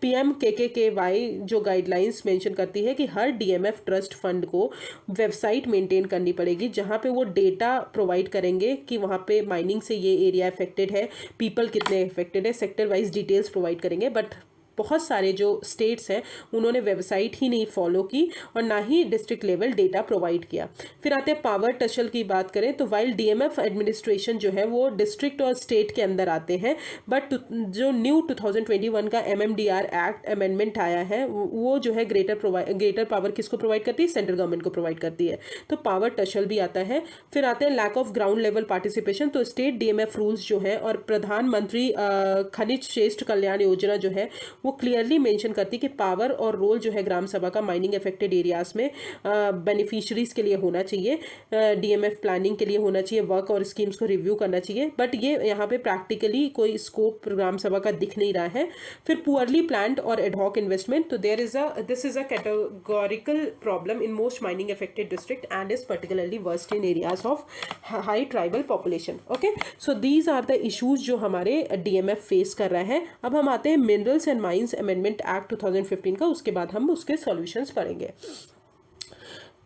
PMKKY जो गाइडलाइंस मेंशन करती है कि हर DMF ट्रस्ट फंड को वेबसाइट मेंटेन करनी पड़ेगी जहां पे वो डेटा प्रोवाइड करेंगे कि वहां पे माइनिंग से ये एरिया अफेक्टेड है, पीपल कितने अफेक्टेड है, सेक्टर वाइज डिटेल्स प्रोवाइड करेंगे। बट बहुत सारे जो स्टेट्स हैं उन्होंने वेबसाइट ही नहीं फॉलो की और ना ही डिस्ट्रिक्ट लेवल डेटा प्रोवाइड किया। फिर आते हैं पावर टशल की बात करें तो वाइल DMF एडमिनिस्ट्रेशन जो है वो डिस्ट्रिक्ट और स्टेट के अंदर आते हैं, बट जो न्यू 2021 का MMDR एक्ट अमेंडमेंट आया है वो जो है ग्रेटर पावर किसको प्रोवाइड करती है, सेंट्रल गवर्नमेंट को प्रोवाइड करती है, तो पावर टशल भी आता है। फिर आते हैं lack of ground level participation, तो स्टेट DMF रूल्स जो है और प्रधानमंत्री खनिज श्रेष्ठ कल्याण योजना जो है वो क्लियरली मेंशन करती है कि पावर और रोल जो है ग्राम सभा का माइनिंग अफेक्टेड एरियाज में बेनिफिशियरीज के लिए होना चाहिए, DMF प्लानिंग के लिए होना चाहिए, वर्क और स्कीम्स को रिव्यू करना चाहिए, बट ये यहाँ पे प्रैक्टिकली कोई स्कोप ग्राम सभा का दिख नहीं रहा है। फिर पुअरली प्लान्ड और एडहॉक इन्वेस्टमेंट, तो this is a categorical problem in most mining affected district and is particularly worst in areas of high tribal population, okay. So these are the issues जो हमारे DMF फेस कर रहा है। अब हम आते हैं minerals and mines amendment act 2015 का, उसके बाद हम उसके सॉल्यूशंस पढ़ेंगे।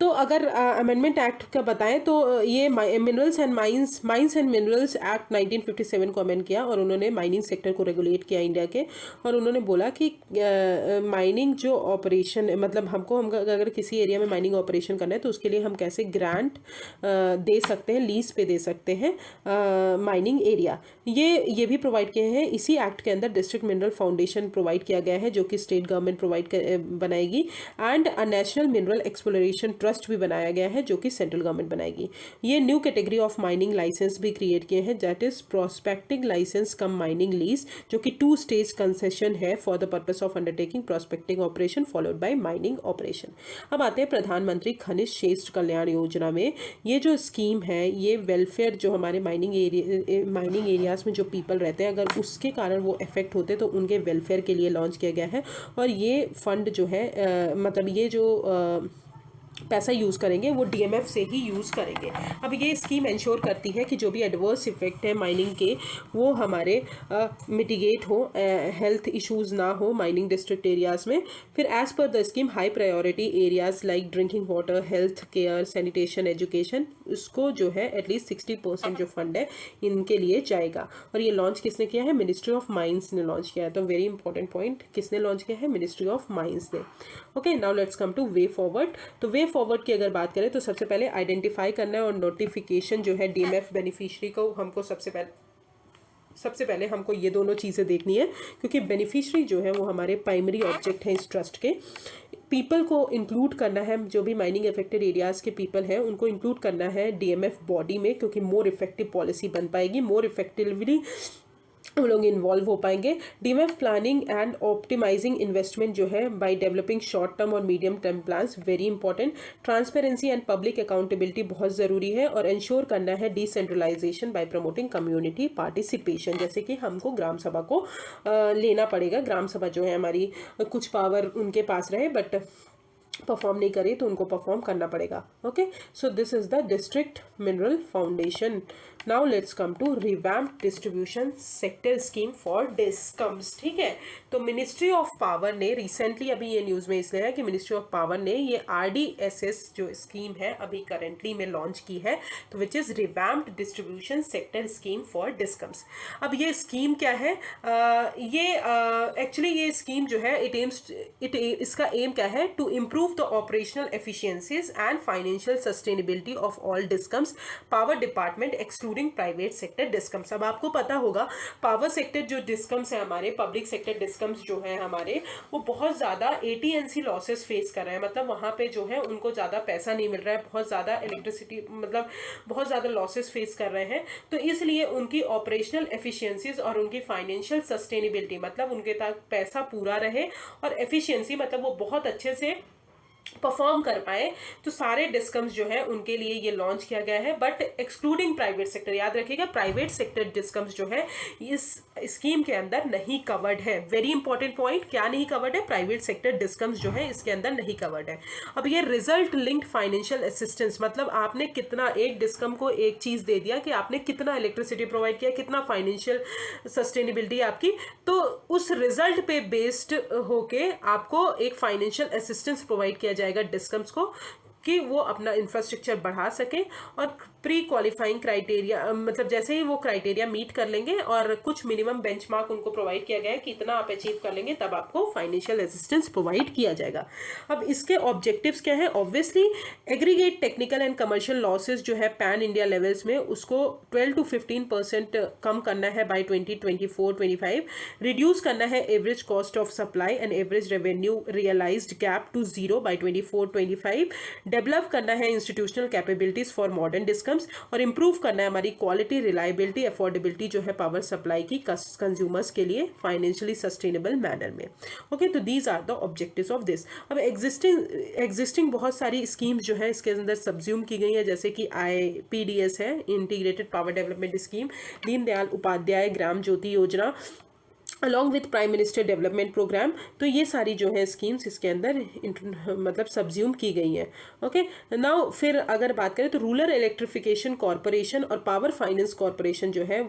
तो अगर अमेंडमेंट एक्ट का बताएं तो ये minerals and mines and minerals act 1957 को अमेंड किया और उन्होंने माइनिंग सेक्टर को रेगुलेट किया इंडिया के, और उन्होंने बोला कि माइनिंग जो ऑपरेशन मतलब हम अगर किसी एरिया में माइनिंग ऑपरेशन करना है तो उसके लिए हम कैसे ग्रांट दे सकते हैं, लीज पे दे सकते हैं माइनिंग एरिया, ये भी प्रोवाइड किए हैं इसी एक्ट के अंदर। डिस्ट्रिक्ट मिनरल फाउंडेशन प्रोवाइड किया गया है जो कि स्टेट गवर्नमेंट बनाएगी, and a national mineral exploration trust भी बनाया गया है जो कि सेंट्रल गवर्नमेंट बनाएगी। ये new category of mining licence भी क्रिएट किए हैं, that is prospecting licence cum mining lease, जो कि 2 स्टेज कंसेशन है for the purpose of undertaking prospecting operation followed by mining operation. अब आते हैं प्रधानमंत्री खनिज क्षेत्र कल्याण योजना में। ये जो स्कीम है ये वेलफेयर, जो हमारे माइनिंग एरियाज में जो पीपल रहते हैं अगर उसके कारण वो इफेक्ट होते हैं तो उनके वेलफेयर के लिए लॉन्च किया गया है। और ये फंड जो है मतलब ये जो पैसा यूज़ करेंगे वो डीएमएफ से ही यूज़ करेंगे। अब ये स्कीम इंश्योर करती है कि जो भी एडवर्स इफेक्ट है माइनिंग के वो हमारे मिटिगेट हो, हेल्थ इश्यूज़ ना हो माइनिंग डिस्ट्रिक्ट एरियाज़ में। फिर as per the scheme high priority areas like drinking water, health care, sanitation, education, उसको जो है एटलीस्ट 60% जो फंड है इनके लिए जाएगा। और ये लॉन्च किसने किया है? मिनिस्ट्री ऑफ माइंस ने लॉन्च किया है। तो वेरी इंपॉर्टेंट पॉइंट, किसने लॉन्च किया है? मिनिस्ट्री ऑफ माइंस ने। Okay, now let's come two way forward. तो वे फॉरवर्ड की अगर बात करें तो सबसे पहले आइडेंटिफाई करना है और नोटिफिकेशन जो है डीएमएफ बेनिफिशियरी को हमको सबसे पहले हमको ये दोनों चीज़ें देखनी है, क्योंकि बेनिफिशियरी जो है वो हमारे प्राइमरी ऑब्जेक्ट हैं इस ट्रस्ट के। पीपल को इंक्लूड करना है, जो भी माइनिंग अफेक्टेड एरियाज़ के पीपल हैं उनको इंक्लूड करना है डीएमएफ बॉडी में, क्योंकि मोर इफेक्टिव पॉलिसी बन पाएगी, मोर इफेक्टिवली हम लोग इन्वॉल्व हो पाएंगे। DMF planning and optimising investment जो है बाय डेवलपिंग शॉर्ट टर्म और medium term plans, very important. Transparency and public accountability बहुत ज़रूरी है। और इंश्योर करना है decentralisation by promoting community participation, जैसे कि हमको ग्राम सभा को लेना पड़ेगा। ग्राम सभा जो है हमारी कुछ पावर उनके पास रहे बट परफॉर्म नहीं करे तो उनको परफॉर्म करना पड़ेगा। Okay, so this is the district mineral foundation. Now let's come to revamp distribution sector scheme for discoms. ठीक है, तो मिनिस्ट्री ऑफ पावर ने रिसेंटली, अभी ये न्यूज़ में इसलिए है कि मिनिस्ट्री ऑफ पावर ने ये आरडीएसएस जो स्कीम है अभी करेंटली में लॉन्च की है, तो which is revamped distribution sector scheme for discoms. अब ये स्कीम क्या है? एक्चुअली ये स्कीम जो है इसका एम क्या है? To improve the operational efficiencies and financial sustainability of all discoms power department excluding private sector discoms. अब आपको पता होगा पावर सेक्टर जो डिस्कम्स है हमारे, पब्लिक सेक्टर डिस्कम्स जो है हमारे, वो बहुत ज़्यादा एटीएनसी लॉसेस फेस कर रहे हैं। मतलब वहाँ पे जो है उनको ज़्यादा पैसा नहीं मिल रहा है, बहुत ज़्यादा इलेक्ट्रिसिटी, मतलब बहुत ज़्यादा लॉसेस फेस कर रहे हैं। तो इसलिए उनकी ऑपरेशनल एफिशिएंसीज और उनकी फाइनेंशियल सस्टेनेबिलिटी, मतलब उनके तक पैसा पूरा रहे, और एफिशिएंसी मतलब वो बहुत अच्छे से परफॉर्म कर पाए, तो सारे डिस्कम्स जो है उनके लिए ये लॉन्च किया गया है, बट एक्सक्लूडिंग प्राइवेट सेक्टर। याद रखिएगा, प्राइवेट सेक्टर डिस्कम्स जो है इस स्कीम के अंदर नहीं कवर्ड है। वेरी इंपॉर्टेंट पॉइंट, क्या नहीं कवर्ड है? प्राइवेट सेक्टर डिस्कम्स जो है इसके अंदर नहीं कवर्ड है। अब ये रिजल्ट लिंक्ड फाइनेंशियल असिस्टेंस, मतलब आपने कितना, एक डिस्कम को एक चीज़ दे दिया कि आपने कितना इलेक्ट्रिसिटी प्रोवाइड किया, कितना फाइनेंशियल सस्टेनेबिलिटी आपकी, तो उस रिजल्ट पे बेस्ड होके आपको एक फाइनेंशियल असिस्टेंस प्रोवाइड किया जाएगा डिस्कम्स को, कि वो अपना इंफ्रास्ट्रक्चर बढ़ा सके। और प्री क्वालिफाइंग क्राइटेरिया, मतलब जैसे ही वो क्राइटेरिया मीट कर लेंगे और कुछ मिनिमम बेंचमार्क उनको प्रोवाइड किया गया है कि इतना आप अचीव कर लेंगे, तब आपको फाइनेंशियल असिस्टेंस प्रोवाइड किया जाएगा। अब इसके ऑब्जेक्टिव्स क्या है? Obviously aggregate technical and commercial losses जो है पैन इंडिया लेवल्स में, उसको 12 to 15% कम करना है बाय 2024-25। रिड्यूस करना है average cost of supply and average revenue realised gap to 0 by 24-25। Develop करना है institutional capabilities for modern discoms, और इंप्रूव करना है हमारी क्वालिटी, रिलायबिलिटी, अफोर्डेबिलिटी जो है पावर सप्लाई की कंज्यूमर्स के लिए फाइनेंशियली सस्टेनेबल मैनर में। ओके, तो these are the objectives of this. अब एग्जिस्टिंग बहुत सारी स्कीम्स जो है इसके अंदर सब्ज्यूम की गई है, जैसे कि IPDS है, integrated power development scheme, Deendayal Upadhyaya Gram Jyoti Yojana, along with prime minister development program. तो ये सारी जो है स्कीम्स इसके अंदर मतलब सब्ज्यूम की गई हैं। ओके, नाउ फिर अगर बात करें तो रूरल इलेक्ट्रिफिकेशन कॉरपोरेशन और पावर फाइनेंस कॉरपोरेशन जो है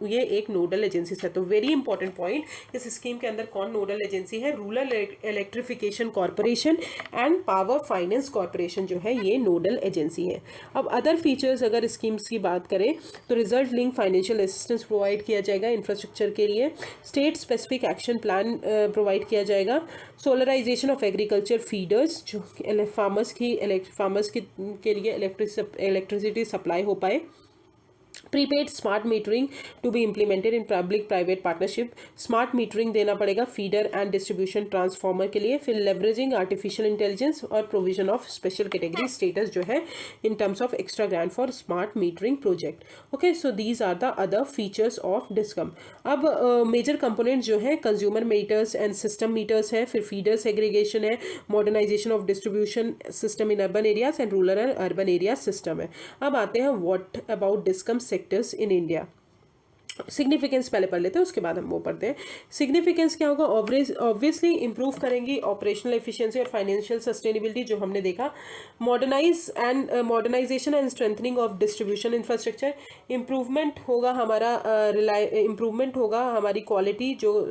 ये एक नोडल एजेंसी है। तो वेरी इंपॉर्टेंट पॉइंट, इस स्कीम के अंदर कौन नोडल एजेंसी है? Rural electrification corporation and power finance corporation जो है ये नोडल एजेंसी है। अब अदर फीचर्स अगर स्कीम्स की बात करें तो result link financial assistance provide किया जाएगा इंफ्रास्ट्रक्चर के लिए, state specific action plan provide किया जाएगा, सोलराइजेशन ऑफ एग्रीकल्चर फीडर्स जो फार्मर्स के लिए इलेक्ट्रिसिटी सप्लाई हो पाए, prepaid smart metering to be implemented in public private partnership. Smart metering देना पड़ेगा फीडर एंड डिस्ट्रीब्यूशन ट्रांसफार्मर के लिए। फिर लेवरेजिंग आर्टिफिशियल इंटेलिजेंस और provision of special category status जो है in terms of extra grant for smart metering project. Okay, so these are the other features of discom. अब major component जो है consumer meters and system meters है, फिर feeder segregation है, modernisation of distribution system in urban areas and rural and urban area system है। अब आते हैं what about discom sectors in India. Significance पहले पढ़ लेते हैं, उसके बाद हम वो पढ़ते हैं। सिग्निफिकेंस क्या होगा? ऑब्वियसली इंप्रूव करेंगी ऑपरेशनल एफिशिएंसी और फाइनेंशियल सस्टेनेबिलिटी, जो हमने देखा। Modernisation and strengthening of distribution infrastructure, improvement होगा हमारा इम्प्रूवमेंट होगा हमारी क्वालिटी जो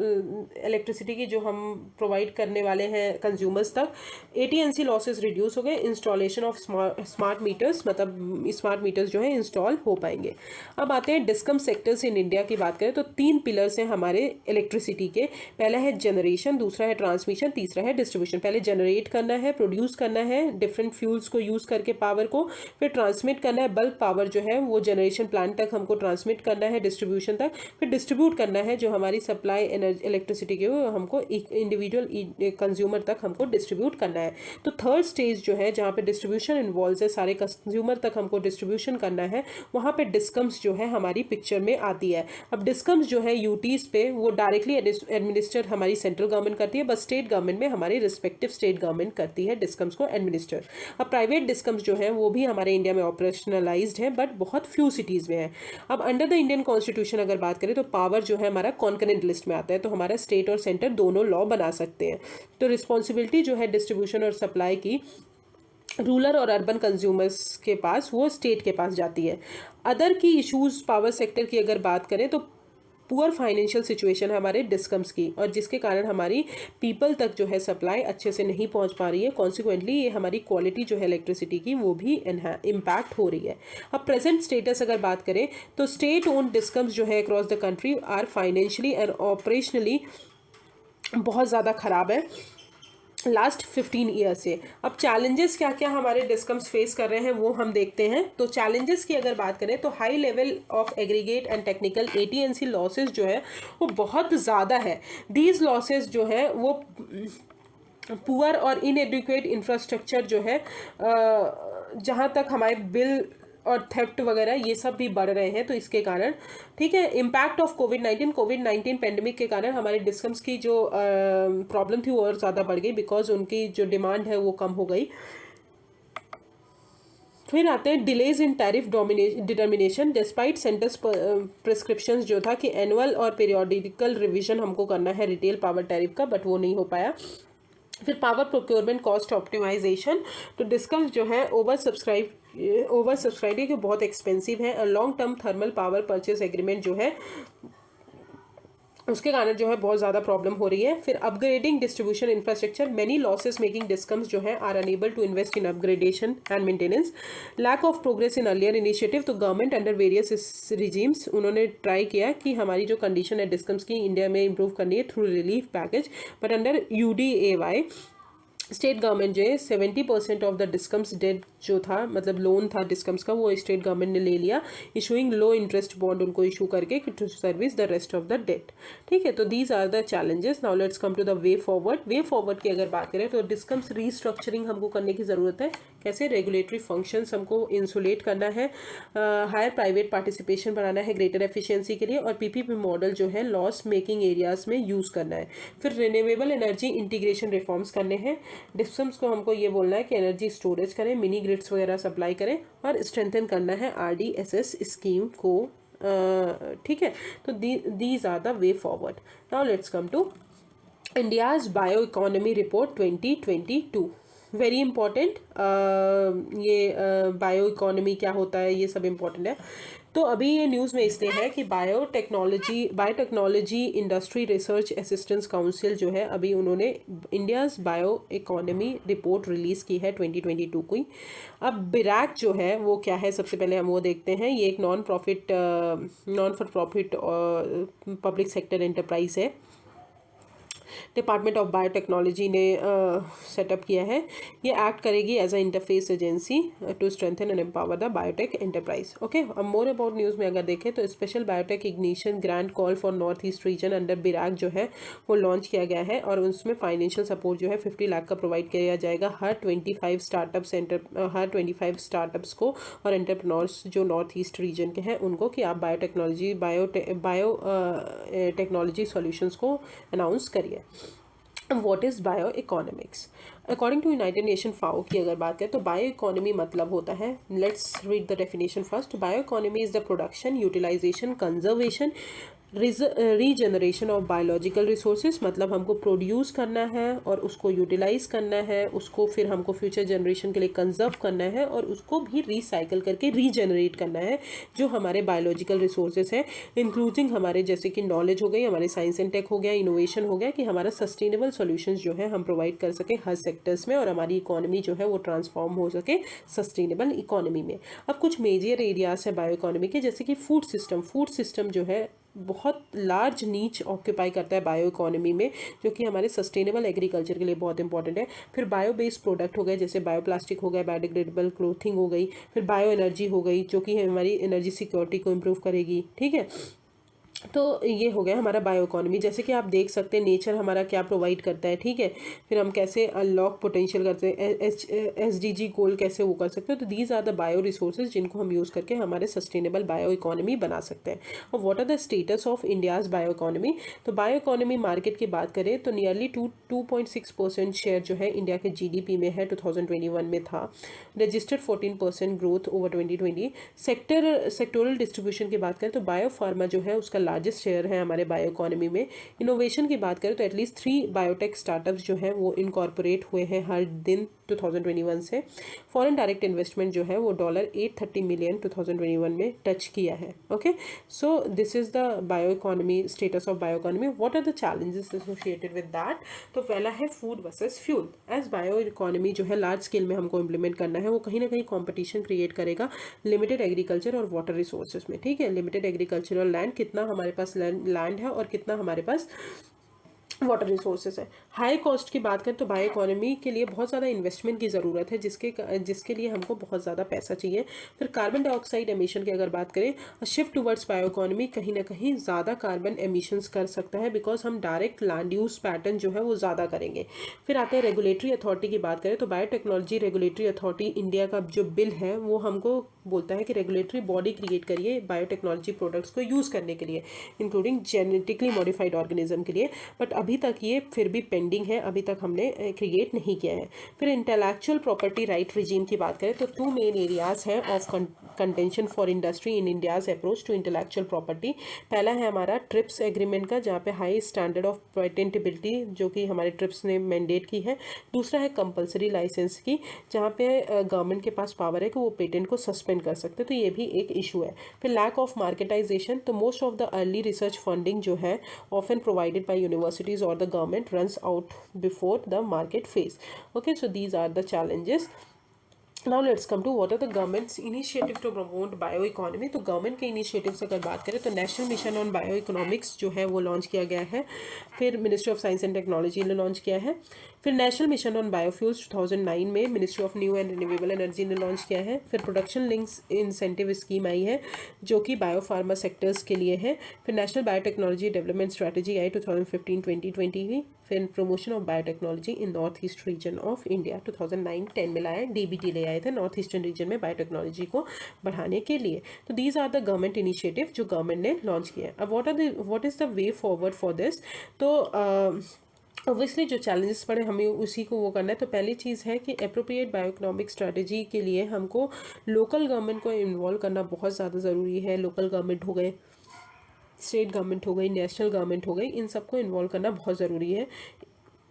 इलेक्ट्रिसिटी की जो हम प्रोवाइड करने वाले हैं कंज्यूमर्स तक। AT&C लॉसेज रिड्यूस हो गए। इंस्टॉलेशन ऑफ स्मार्ट मीटर्स, मतलब स्मार्ट मीटर्स जो है इंस्टॉल हो पाएंगे। अब आते हैं डिस्कम सेक्टर्स इन इंडिया की बात करें तो 3 पिलर्स हैं हमारे इलेक्ट्रिसिटी के। पहला है जनरेशन, दूसरा है ट्रांसमिशन, तीसरा है डिस्ट्रीब्यूशन। पहले जनरेट करना है, प्रोड्यूस करना है डिफरेंट फ्यूल्स को यूज करके पावर को, फिर ट्रांसमिट करना है बल्क पावर जो है वो जनरेशन प्लांट तक हमको ट्रांसमिट करना है, डिस्ट्रीब्यूशन तक, फिर डिस्ट्रीब्यूट करना है जो हमारी सप्लाई एनर्जी इलेक्ट्रिसिटी की वो हमको इंडिविजुअल कंज्यूमर तक हमको डिस्ट्रीब्यूट करना है। तो थर्ड स्टेज जो है जहाँ पे डिस्ट्रीब्यूशन इन्वॉल्व है, सारे कंज्यूमर तक हमको डिस्ट्रीब्यूशन करना है, वहाँ पे डिस्कम्स जो है हमारी पिक्चर में आती है। अब डिस्कम्स जो है यूटीज पे वो डायरेक्टली एडमिनिस्टर हमारी सेंट्रल गवर्नमेंट करती है, बस स्टेट गवर्नमेंट में हमारी रिस्पेक्टिव स्टेट गवर्नमेंट करती है डिस्कम्स को एडमिनिस्टर। अब प्राइवेट डिस्कम्स जो है वो भी हमारे इंडिया में ऑपरेशनलाइज्ड है, बट बहुत फ्यू सिटीज़ में है। अब अंडर द इंडियन कॉन्स्टिट्यूशन अगर बात करें तो पावर जो है हमारा कॉन्करेंट लिस्ट में आता है, तो हमारा स्टेट और सेंटर दोनों लॉ बना सकते हैं। तो रिस्पॉन्सिबिलिटी जो है डिस्ट्रीब्यूशन और सप्लाई की रूरल और अर्बन कंज्यूमर्स के पास, वो स्टेट के पास जाती है। अदर की इश्यूज पावर सेक्टर की अगर बात करें तो पुअर फाइनेंशियल सिचुएशन है हमारे डिस्कम्स की, और जिसके कारण हमारी पीपल तक जो है सप्लाई अच्छे से नहीं पहुंच पा रही है। कॉन्सिक्वेंटली ये हमारी क्वालिटी जो है इलेक्ट्रिसिटी की वो भी इम्पैक्ट हो रही है। अब प्रेजेंट स्टेटस अगर बात करें तो स्टेट ओन डिस्कम्स जो है across the country are financially and operationally बहुत ज़्यादा ख़राब है लास्ट 15 ईयर से। अब चैलेंजेस क्या क्या हमारे डिस्कम्स फेस कर रहे हैं वो हम देखते हैं। तो चैलेंजेस की अगर बात करें तो high level of aggregate and technical AT&C losses जो है वो बहुत ज़्यादा है। दीज लॉसेज जो है वो पुअर और इनएडिक्वेट इंफ्रास्ट्रक्चर जो है जहाँ तक हमारे बिल और थेफ्ट वगैरह ये सब भी बढ़ रहे हैं, तो इसके कारण ठीक है। इम्पैक्ट ऑफ कोविड-19 पेंडेमिक के कारण हमारे डिस्कम्स की जो प्रॉब्लम थी वो और ज़्यादा बढ़ गई, बिकॉज उनकी जो डिमांड है वो कम हो गई। फिर आते हैं delays in tariff determination despite centres prescription जो था कि एनुअल और पीरियोडिकल रिविजन हमको करना है रिटेल पावर टैरिफ का, बट वो नहीं हो पाया। फिर पावर प्रोक्योरमेंट कॉस्ट ऑप्टिमाइजेशन, तो डिस्कम्स जो है ओवर सब्सक्राइब है कि बहुत एक्सपेंसिव है। और long term thermal power purchase agreement जो है उसके कारण जो है बहुत ज़्यादा प्रॉब्लम हो रही है। फिर upgrading distribution infrastructure, many losses making discoms जो है are unable to invest in upgradation and maintenance. Lack of progress in earlier initiative, तो गवर्नमेंट अंडर वेरियस रिजीम्स उन्होंने ट्राई किया कि हमारी जो कंडीशन है डिस्कम्स की इंडिया में इंप्रूव करनी है through relief package, but under UDAY state government जो है 70% ऑफ द डिस्कम्स डेट जो था, मतलब लोन था डिस्कम्स का, वो स्टेट गवर्नमेंट ने ले लिया, इशूइंग लो इंटरेस्ट बॉन्ड उनको इशू करके to service the rest of the debt. ठीक है, तो these are the challenges. Now let's come to the way forward की अगर बात करें तो डिस्कम्स रीस्ट्रक्चरिंग हमको करने की ज़रूरत है। कैसे? रेगुलेटरी फंक्शंस हमको इंसुलेट करना है, हायर प्राइवेट पार्टिसिपेशन बढ़ाना है ग्रेटर एफिशिएंसी के लिए, और PPP मॉडल जो है लॉस मेकिंग एरियाज में यूज़ करना है। फिर रिन्यूएबल एनर्जी इंटीग्रेशन रिफॉर्म्स करने हैं। डिस्कम्स को हमको ये बोलना है कि एनर्जी स्टोरेज करें, मिनी ग्रिड्स वगैरह सप्लाई करें, और स्ट्रेंथन करना है RDSS स्कीम को। ठीक है, तो these are the way forward. Now let's come to India's bio economy report 2022। Very important, ये बायो इकोनॉमी क्या होता है ये सब इम्पॉर्टेंट है। तो अभी ये न्यूज़ में इसलिए है कि biotechnology industry research assistance council जो है अभी उन्होंने India's bio economy report release की है 2022 की। अब बिरैक जो है वो क्या है, सबसे पहले हम वो देखते हैं। ये एक non for profit public sector enterprise है। डिपार्टमेंट ऑफ बायोटेक्नोलॉजी ने सेटअप किया है। ये एक्ट करेगी as a interface agency to strengthen and empower the biotech enterprise. Okay, अब मोर अबाउट न्यूज़ में अगर देखें तो special biotech ignition grant call for north east region under BIRAC जो है वो लॉन्च किया गया है, और उसमें फाइनेंशियल सपोर्ट जो है 50 लाख का प्रोवाइड किया जाएगा हर 25 स्टार्टअप्स को और एंटरप्रेन्योर्स जो नॉर्थ ईस्ट रीजन के हैं उनको, कि आप बायो टेक्नोलॉजी सॉल्यूशंस को अनाउंस करिए। What is bioeconomics? According to United Nation FAO की अगर बात करें तो बायो इकोनॉमी मतलब होता है, let's read the definition first. Bio economy is the production, utilisation, conservation, regeneration of biological resources, मतलब हमको प्रोड्यूस करना है और उसको यूटिलाइज करना है, उसको फिर हमको फ्यूचर जनरेशन के लिए कंजर्व करना है और उसको भी रिसाइकल करके रीजनरेट करना है जो हमारे बायोलॉजिकल रिसोर्सेज है, इंक्लूडिंग हमारे जैसे कि नॉलेज हो गई, हमारे साइंस एंड टेक हो गया, इनोवेशन हो गया, कि हमारा सस्टेनेबल सॉल्यूशंस जो है हम प्रोवाइड कर सके हर सेक्टर्स में और हमारी इकोनॉमी जो है वो ट्रांसफॉर्म हो सके सस्टेनेबल इकोनॉमी में। अब कुछ मेजर एरियाज है बायो इकोनॉमी के, जैसे कि फूड सिस्टम जो है बहुत लार्ज नीच ऑक्यूपाई करता है बायो इकोनॉमी में, जो कि हमारे सस्टेनेबल एग्रीकल्चर के लिए बहुत इंपॉर्टेंट है। फिर बायो बेस्ड प्रोडक्ट हो गए, जैसे बायो प्लास्टिक हो गया, बायोडिग्रेडेबल क्लोथिंग हो गई, फिर बायो एनर्जी हो गई जो कि हमारी एनर्जी सिक्योरिटी को इम्प्रूव करेगी। ठीक है, तो ये हो गया हमारा बायो इकोनॉमी। जैसे कि आप देख सकते हैं नेचर हमारा क्या प्रोवाइड करता है। ठीक है, फिर हम कैसे अनलॉक पोटेंशियल करते हैं, SDG गोल कैसे वो कर सकते हैं। तो these are the bio resources जिनको हम यूज़ करके हमारे सस्टेनेबल बायो इकोनॉमी बना सकते हैं। और what are the status of India's bio economy? तो बायो इकोनॉमी मार्केट की बात करें तो नियरली 2.6% शेयर जो है इंडिया के GDP में है, 2021 में था। Registered 14% growth over 2020। Sectoral distribution की बात करें तो बायो फार्मा जो है उसका लार्जेस्ट शेयर है हमारे बायो इकोनॉमी में। इनोवेशन की बात करें तो एटलीस्ट 3 बायोटेक स्टार्टअप्स जो हैं वो इनकॉर्पोरेट हुए हैं हर दिन 2021 से। फॉरेन डायरेक्ट इन्वेस्टमेंट जो है वो $830 मिलियन 2021 में टच किया है। Okay, so this is the bio economy, status of bio economy. What are the challenges associated with that? तो पहला है food versus fuel. As bio economy जो है लार्ज स्केल में हमको इम्प्लीमेंट करना है, वो कहीं ना कहीं कॉम्पिटिशन क्रिएट करेगा लिमिटेड एग्रीकल्चर और वाटर रिसोर्सेज में। ठीक है, लिमिटेड एग्रीकल्चरल लैंड, कितना हमारे पास लैंड है और कितना हमारे पास वाटर रिसोर्सेज है। हाई कॉस्ट की बात करें तो बायो इकोनॉमी के लिए बहुत ज़्यादा इन्वेस्टमेंट की ज़रूरत है, जिसके लिए हमको बहुत ज़्यादा पैसा चाहिए। फिर कार्बन डाइऑक्साइड एमिशन की अगर बात करें, शिफ्ट टुवर्ड्स बायो इकोनॉमी कहीं ना कहीं ज़्यादा कार्बन एमिशंस कर सकता है, बिकॉज हम डायरेक्ट लैंड यूज़ पैटर्न जो है वो ज़्यादा करेंगे। फिर आते हैं रेगुलेटरी अथॉरिटी की बात करें तो बायोटेक्नोलॉजी रेगुलेटरी अथॉरिटी इंडिया का जो बिल है वो हमको बोलता है कि रेगुलेटरी बॉडी क्रिएट करिए बायोटेक्नोलॉजी प्रोडक्ट्स को यूज़ करने के लिए, इंक्लूडिंग जेनेटिकली मॉडिफाइड ऑर्गेनिज्म के लिए। बट अभी तक ये फिर भी पेंडिंग है, अभी तक हमने क्रिएट नहीं किया है। फिर इंटेलेक्चुअल प्रॉपर्टी राइट रिजीम की बात करें तो 2 मेन एरियाज हैं of contention for industry in India's approach to intellectual property. पहला है हमारा ट्रिप्स एग्रीमेंट का, जहाँ पे हाई स्टैंडर्ड ऑफ पेटेंटेबिलिटी जो कि हमारे ट्रिप्स ने मैंडेट की है। दूसरा है कंपलसरी लाइसेंस की, जहाँ पे गवर्नमेंट के पास पावर है कि वो पेटेंट को सस्पेंड कर सकते हैं, तो ये भी एक इशू है। फिर लैक ऑफ मार्केटाइजेशन, तो most of the early research funding जो है ऑफन प्रोवाइडेड बाय यूनिवर्सिटीज और the government runs out before the market phase. Okay, so these are the challenges. Now let's come to what are the government's initiative to promote bioeconomy। तो government के initiative से अगर बात करें तो national mission on bio economics जो है वो लॉन्च किया गया है। फिर ministry of science and technology ने लॉन्च किया है। फिर नेशनल मिशन ऑन बायोफ्यूल्स 2009 में ministry of new and renewable energy ने लॉन्च किया है। फिर प्रोडक्शन लिंक्स इंसेंटिव स्कीम आई है जो कि बायो फार्मा सेक्टर्स के लिए है। फिर national biotechnology development strategy I 2015-2020 की। फिर promotion of biotechnology in north east region of India 2009-10 में लाया, DBT ले आए थे नॉर्थ ईस्टर्न रीजन में बायोटेक्नोलॉजी को बढ़ाने के लिए। तो these are the government initiative जो गवर्नमेंट ने लॉन्च किया है। अब what is the way forward for this? तो ऑब्वियसली जो चैलेंजेस पड़े हमें उसी को वो करना है। तो पहली चीज़ है कि अप्रोप्रिएट बायो इकोनॉमिक स्ट्रैटेजी के लिए हमको लोकल गवर्नमेंट को इन्वॉल्व करना बहुत ज़्यादा ज़रूरी है। लोकल गवर्नमेंट हो गए, स्टेट गवर्नमेंट हो गई, नेशनल गवर्नमेंट हो गई, इन सबको इन्वॉल्व करना बहुत ज़रूरी है।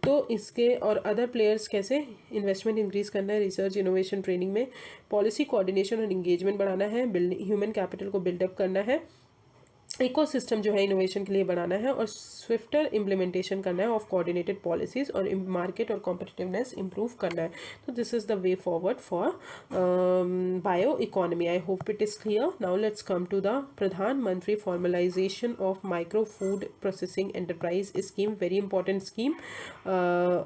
तो इसके और अदर प्लेयर्स कैसे इन्वेस्टमेंट इंक्रीज़ करना है, रिसर्च इनोवेशन ट्रेनिंग में, पॉलिसी कोऑर्डिनेशन और इंगेजमेंट बढ़ाना है, बिल्डिंग ह्यूमन कैपिटल को बिल्डअप करना है, इकोसिस्टम जो है इनोवेशन के लिए बनाना है और स्विफ्टर इम्प्लीमेंटेशन करना है ऑफ कोऑर्डिनेटेड पॉलिसीज और मार्केट और कॉम्पिटिटिवनेस इंप्रूव करना है. तो this is the way forward for bioeconomy. I hope it is clear. Now let's come to the Pradhan Mantri formalisation of micro food processing enterprise scheme. Very important scheme.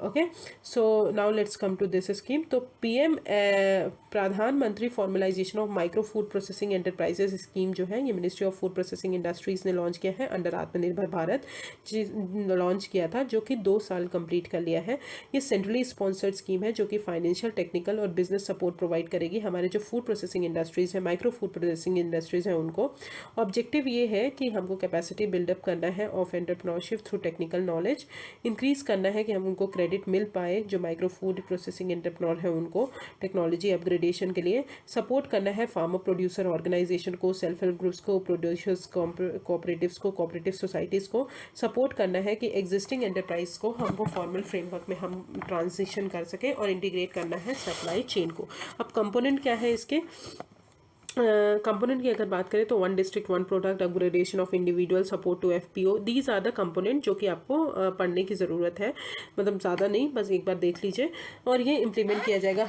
Okay, so now let's come to this scheme. तो PM Pradhan Mantri formalisation of micro food processing enterprises scheme जो है ये ministry of food processing industries ने launch किया है under आत्मनिर्भर Bharat. Launch किया था जो कि 2 साल कंप्लीट कर लिया है. ये सेंट्रली स्पॉन्सर्ड स्कीम है जो कि फाइनेंशियल, टेक्निकल और बिजनेस सपोर्ट प्रोवाइड करेगी हमारे जो फूड प्रोसेसिंग इंडस्ट्रीज है, माइक्रो फूड प्रोसेसिंग इंडस्ट्रीज हैं उनको. ऑब्जेक्टिव ये है कि हमको कैपेसिटी बिल्डअप करना है of entrepreneurship through technical knowledge. Increase करना है कि हम उनको क्रेडिट मिल पाए जो माइक्रो फूड प्रोसेसिंग एंटरप्रेन्योर है उनको टेक्नोलॉजी अपग्रेडेशन के लिए. सपोर्ट करना है फार्मर प्रोड्यूसर ऑर्गेनाइजेशन को, सेल्फ हेल्प ग्रुप्स को, प्रोड्यूसर्स कोऑपरेटिव्स को, कोऑपरेटिव सोसाइटीज़ को. सपोर्ट करना है कि एग्जिस्टिंग एंटरप्राइज को हमको फॉर्मल फ्रेमवर्क में हम ट्रांजिशन कर सकें और इंटीग्रेट करना है सप्लाई चेन को. अब कंपोनेंट क्या है इसके? कंपोनेंट की अगर बात करें तो 1 district 1 product, upgradation of individual, support to FPO. These are the component जो कि आपको पढ़ने की ज़रूरत है, मतलब ज़्यादा नहीं, बस एक बार देख लीजिए. और ये इम्प्लीमेंट किया जाएगा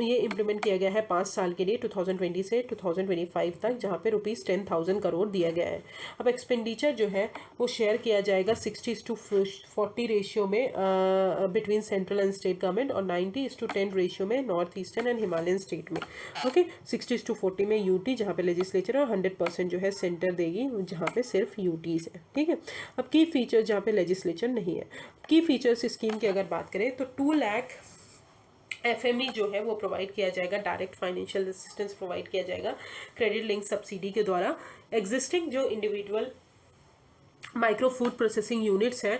ये इम्प्लीमेंट किया गया है 5 साल के लिए 2020 से 2025 तक, जहाँ पे ₹10,000 करोड़ दिया गया है. अब एक्सपेंडिचर जो है वो शेयर किया जाएगा 60:40 रेशियो में between central and state government और 90:10 रेशियो में north eastern and Himalayan state में. ओके, 60:40 में यूटी जहाँ पे लेजिस्लेचर और 100% जो है सेंटर देगी जहाँ पे सिर्फ यूटीज है. ठीक है. अब की फीचर जहाँ पे लेजिस्लेचर नहीं है. की फीचर्स स्कीम की अगर बात करें तो 2 लाख एफएमई जो है वो प्रोवाइड किया जाएगा, डायरेक्ट फाइनेंशियल असिस्टेंस प्रोवाइड किया जाएगा क्रेडिट लिंक सब्सिडी के द्वारा. एग्जिस्टिंग जो individual micro food processing units हैं,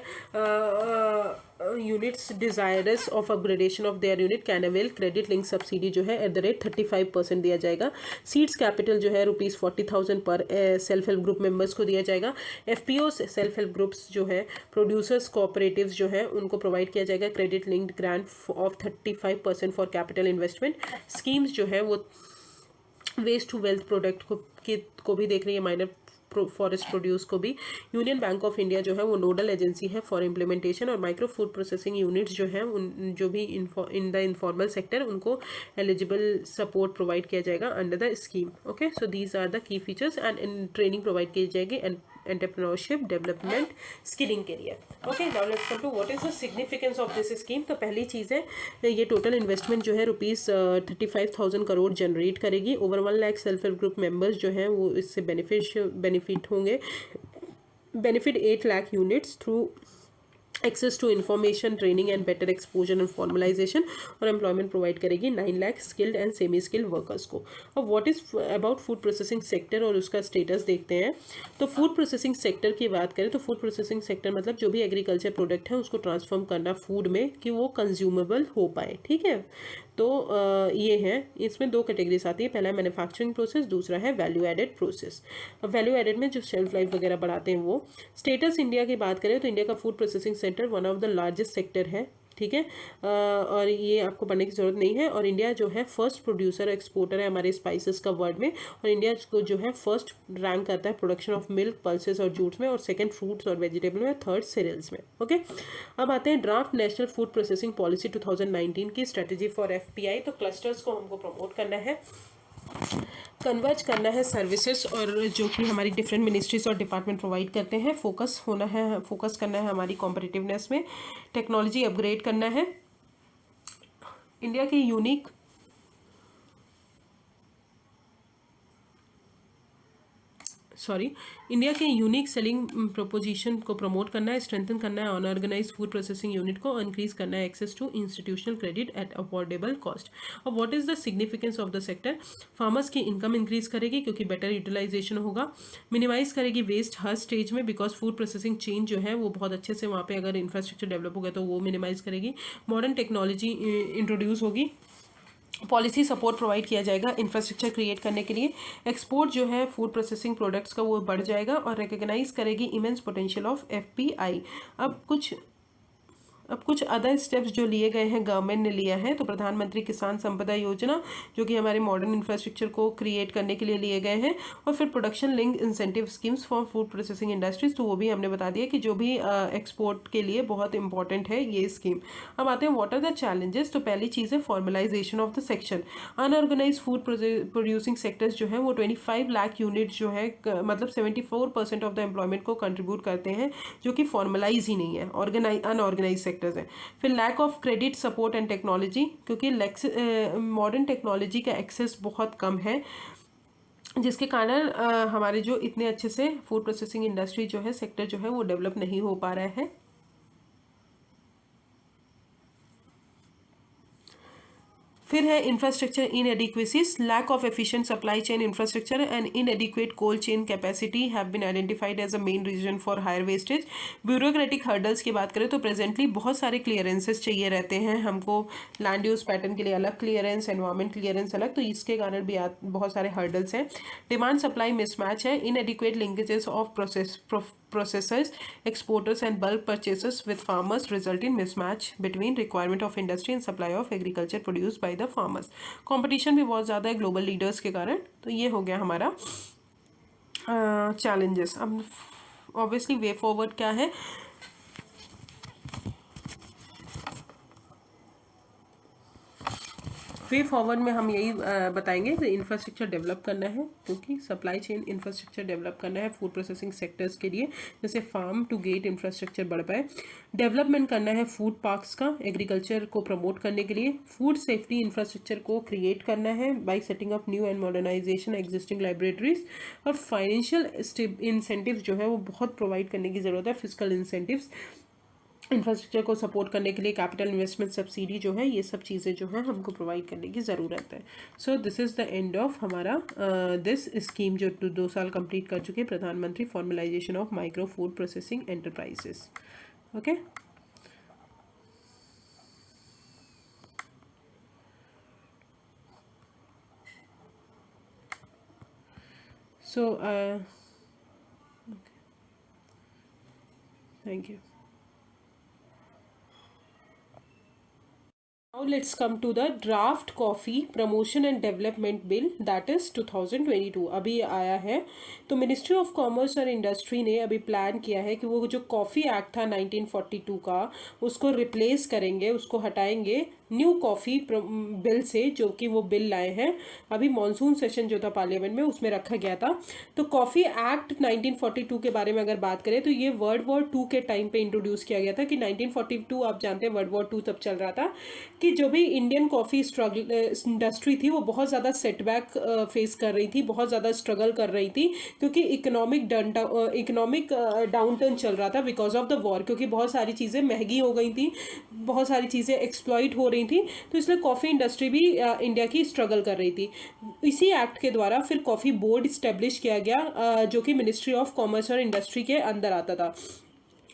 units desirous of upgradation of their unit can avail credit link subsidy जो है @ 35% दिया जाएगा. सीड्स कैपिटल जो है ₹40,000 पर सेल्फ हेल्प ग्रुप मेंबर्स को दिया जाएगा. एफपीओ सेल्फ हेल्प ग्रुप्स जो है, प्रोड्यूसर्स कोऑपरेटिव्स जो है उनको प्रोवाइड किया जाएगा credit linked grant of 35% for capital investment. Schemes जो है वो वेस्ट टू वेल्थ प्रोडक्ट को भी देख रही है, माइनर फॉरेस्ट प्रोड्यूस को भी. यूनियन बैंक ऑफ इंडिया जो है वो नोडल एजेंसी है फॉर इम्प्लीमेंटेशन. और माइक्रो फूड प्रोसेसिंग यूनिट्स जो है उन जो भी इन द इनफॉर्मल सेक्टर उनको एलिजिबल सपोर्ट प्रोवाइड किया जाएगा under the scheme. Okay, so these are the key features and training provide की जाएगी एंड एंटरप्रेन्योरशिप डेवलपमेंट स्किलिंग के लिए. Okay, now let's come to what is the significance of this scheme. तो पहली चीज़ है ये टोटल इन्वेस्टमेंट जो है ₹35,000 करोड़ जनरेट करेगी. Over 1 lakh self help group members जो हैं वो इससे बेनिफिट होंगे. Benefit 8 lakh units through access to information, training and better exposure and formalisation. और एम्प्लॉयमेंट प्रोवाइड करेगी 9 lakh skilled and semi skilled workers को. अब what is about food processing sector और उसका स्टेटस देखते हैं. तो फूड प्रोसेसिंग सेक्टर की बात करें तो फूड प्रोसेसिंग सेक्टर मतलब जो भी एग्रीकल्चर प्रोडक्ट है उसको ट्रांसफॉर्म करना फूड में कि वो कंज्यूमेबल हो पाए. ठीक है. तो ये है, इसमें 2 कैटेगरीज आती है. पहला है मैन्युफैक्चरिंग प्रोसेस, दूसरा है वैल्यू एडेड प्रोसेस. अब वैल्यू एडेड में जो शेल्फ लाइफ वगैरह बढ़ाते हैं वो. स्टेटस इंडिया की बात करें तो इंडिया का food processing sector one of the largest sector है. ठीक है. और ये आपको पढ़ने की ज़रूरत नहीं है. और इंडिया जो है फर्स्ट प्रोड्यूसर एक्सपोर्टर है हमारे स्पाइसेस का वर्ल्ड में. और इंडिया को जो है फर्स्ट रैंक करता है प्रोडक्शन ऑफ मिल्क, पल्सेस और जूट्स में, और सेकंड फ्रूट्स और वेजिटेबल में, थर्ड सीरियल्स में. ओके. अब आते हैं draft national food processing policy 2019 की स्ट्रेटेजी फॉर एफपीआई. तो क्लस्टर्स को हमको प्रमोट करना है, कन्वर्ज करना है सर्विसेज और जो कि हमारी डिफरेंट मिनिस्ट्रीज और डिपार्टमेंट प्रोवाइड करते हैं. फोकस करना है हमारी कॉम्पिटिटिवनेस में. टेक्नोलॉजी अपग्रेड करना है. इंडिया की यूनिक सेलिंग प्रोपोजिशन को प्रमोट करना है, स्ट्रेंथन करना है अनऑर्गेनाइज फूड प्रोसेसिंग यूनिट को, इंक्रीज करना है access to institutional credit at affordable cost. और what is the significance of the sector. Farmers की इनकम इंक्रीज करेगी क्योंकि बेटर यूटिलाइजेशन होगा. मिनिमाइज करेगी वेस्ट हर स्टेज में बिकॉज फूड प्रोसेसिंग चेन जो है वो बहुत अच्छे से वहाँ पे अगर इंफ्रास्ट्रक्चर डेवलप हो गया तो वो मिनिमाइज करेगी. मॉडर्न टेक्नोलॉजी इंट्रोड्यूस होगी. पॉलिसी सपोर्ट प्रोवाइड किया जाएगा इंफ्रास्ट्रक्चर क्रिएट करने के लिए. एक्सपोर्ट जो है फूड प्रोसेसिंग प्रोडक्ट्स का वो बढ़ जाएगा और रिकॉग्नाइज करेगी इमेंस पोटेंशियल ऑफ एफपीआई. अब कुछ अब कुछ अदर स्टेप्स जो लिए गए हैं गवर्नमेंट ने लिया है, तो प्रधानमंत्री किसान संपदा योजना जो कि हमारे मॉडर्न इंफ्रास्ट्रक्चर को क्रिएट करने के लिए लिए गए हैं, और फिर production link incentive schemes for food processing industries, तो वो भी हमने बता दिया कि जो भी एक्सपोर्ट के लिए बहुत इंपॉर्टेंट है ये स्कीम। अब आते हैं व्हाट आर द चैलेंजेस। तो पहली चीज़ है formalisation of the section. Unorganised food producing sectors जो है वो 25 लाख यूनिट जो है मतलब 74% ऑफ द एम्प्लॉयमेंट को कंट्रीब्यूट करते हैं, जो कि फॉर्मलाइज ही नहीं है, अनऑर्गेनाइज सेक्टर्स हैं। फिर lack of credit support and technology, क्योंकि मॉडर्न टेक्नोलॉजी का एक्सेस बहुत कम है, जिसके कारण हमारे जो इतने अच्छे से फूड प्रोसेसिंग इंडस्ट्री जो है सेक्टर जो है वो डेवलप नहीं हो पा रहा है। फिर है infrastructure inadequacies, lack of efficient supply chain infrastructure and inadequate cold chain capacity have been identified as a main reason for higher wastage. Bureaucratic hurdles की बात करें तो प्रेजेंटली बहुत सारे क्लियरेंसेस चाहिए रहते हैं हमको, लैंड यूज पैटर्न के लिए अलग क्लियरेंस, एनवायरमेंट क्लियरेंस अलग, तो इसके कारण भी बहुत सारे हर्डल्स हैं। डिमांड सप्लाई मिसमैच है, इनएडिक्वेट linkages of processors, exporters and bulk purchasers with farmers result in mismatch between requirement of industry and supply of agriculture produced by the farmers। Competition भी बहुत ज़्यादा है ग्लोबल लीडर्स के कारण, तो ये हो गया हमारा चैलेंजेस। अब ऑब्वियसली वे फॉरवर्ड क्या है, वे फॉरवर्ड में हम यही बताएंगे कि इंफ्रास्ट्रक्चर डेवलप करना है, क्योंकि सप्लाई चेन इंफ्रास्ट्रक्चर डेवलप करना है फूड प्रोसेसिंग सेक्टर्स के लिए, जैसे फार्म टू गेट इंफ्रास्ट्रक्चर बढ़ पाए। डेवलपमेंट करना है फूड पार्क्स का एग्रीकल्चर को प्रमोट करने के लिए। फूड सेफ्टी इंफ्रास्ट्रक्चर को क्रिएट करना है by setting up new and modernisation existing laboratories. और फाइनेंशियल इंसेंटिव्स जो है वो बहुत प्रोवाइड करने की ज़रूरत है, फिजिकल इंसेंटिव्स इंफ्रास्ट्रक्चर को सपोर्ट करने के लिए, कैपिटल इन्वेस्टमेंट सब्सिडी जो है, ये सब चीज़ें जो है हमको प्रोवाइड करने की ज़रूरत है। So this is the end of हमारा दिस स्कीम जो 2 साल कंप्लीट कर चुके हैं, प्रधानमंत्री formalisation of micro food processing enterprises. Okay, so thank you. Now let's come to the draft coffee promotion and development bill, that is 2022 अभी ये आया है। तो मिनिस्ट्री ऑफ कॉमर्स और इंडस्ट्री ने अभी प्लान किया है कि वो जो कॉफ़ी एक्ट था 1942 का उसको रिप्लेस करेंगे, उसको हटाएंगे न्यू कॉफ़ी बिल से, जो कि वो बिल लाए हैं अभी मॉनसून सेशन जो था पार्लियामेंट में उसमें रखा गया था। तो कॉफ़ी एक्ट 1942 के बारे में अगर बात करें तो ये वर्ल्ड वॉर 2 के टाइम पे इंट्रोड्यूस किया गया था, कि 1942 आप जानते हैं वर्ल्ड वॉर 2 तब चल रहा था, कि जो भी इंडियन कॉफ़ी इंडस्ट्री थी वो बहुत ज़्यादा सेटबैक फेस कर रही थी, बहुत ज़्यादा स्ट्रगल कर रही थी, क्योंकि इकोनॉमिक डाउनटर्न चल रहा था बिकॉज ऑफ द वॉर, क्योंकि बहुत सारी चीज़ें महंगी हो गई थी, बहुत सारी चीज़ें एक्सप्लॉइट हो रही थी, तो इसलिए कॉफ़ी इंडस्ट्री भी इंडिया की स्ट्रगल कर रही थी। इसी एक्ट के द्वारा फिर कॉफ़ी बोर्ड इस्टेब्लिश किया गया, जो कि मिनिस्ट्री ऑफ कॉमर्स और इंडस्ट्री के अंदर आता था।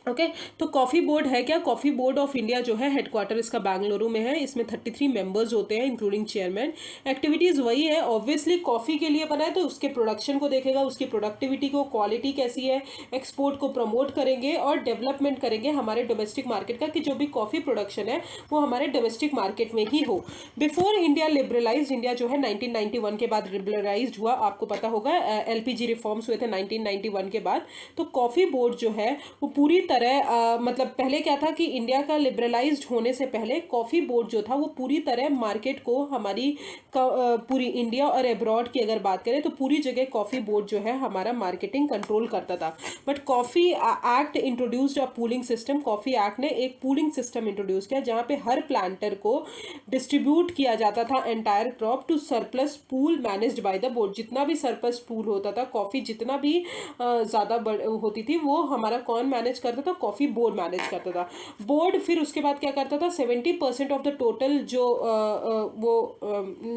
ओके तो कॉफ़ी बोर्ड है क्या, कॉफ़ी बोर्ड ऑफ इंडिया जो है हेडक्वार्टर इसका बेंगलुरु में है, इसमें 33 मेंबर्स होते हैं इंक्लूडिंग चेयरमैन। एक्टिविटीज़ वही है, ऑब्वियसली कॉफ़ी के लिए बना है तो उसके प्रोडक्शन को देखेगा, उसकी प्रोडक्टिविटी को, क्वालिटी कैसी है, एक्सपोर्ट को प्रमोट करेंगे और डेवलपमेंट करेंगे हमारे डोमेस्टिक मार्केट का, कि जो भी कॉफ़ी प्रोडक्शन है वो हमारे डोमेस्टिक मार्केट में ही हो। बिफोर इंडिया लिबरलाइज, इंडिया जो है 1991 के बाद लिबरलाइज हुआ, आपको पता होगा LPG रिफॉर्म्स हुए थे 1991 के बाद। तो कॉफ़ी बोर्ड जो है वो पूरी तरह मतलब पहले क्या था कि इंडिया का लिबरलाइज्ड होने से पहले कॉफ़ी बोर्ड जो था वो पूरी तरह मार्केट को हमारी पूरी इंडिया और अब्रॉड की अगर बात करें तो पूरी जगह कॉफ़ी बोर्ड जो है हमारा मार्केटिंग कंट्रोल करता था। But coffee act introduced a pooling system, coffee act ने एक पूलिंग सिस्टम इंट्रोड्यूस किया जहाँ पे हर प्लांटर को डिस्ट्रीब्यूट किया जाता था entire crop to surplus pool managed by the board. जितना भी सरप्लस पूल होता था, कॉफ़ी जितना भी ज़्यादा होती थी वो हमारा कौन मैनेज करता था, कॉफ़ी बोर्ड मैनेज करता था। बोर्ड फिर उसके बाद क्या करता था, 70% ऑफ द टोटल जो वो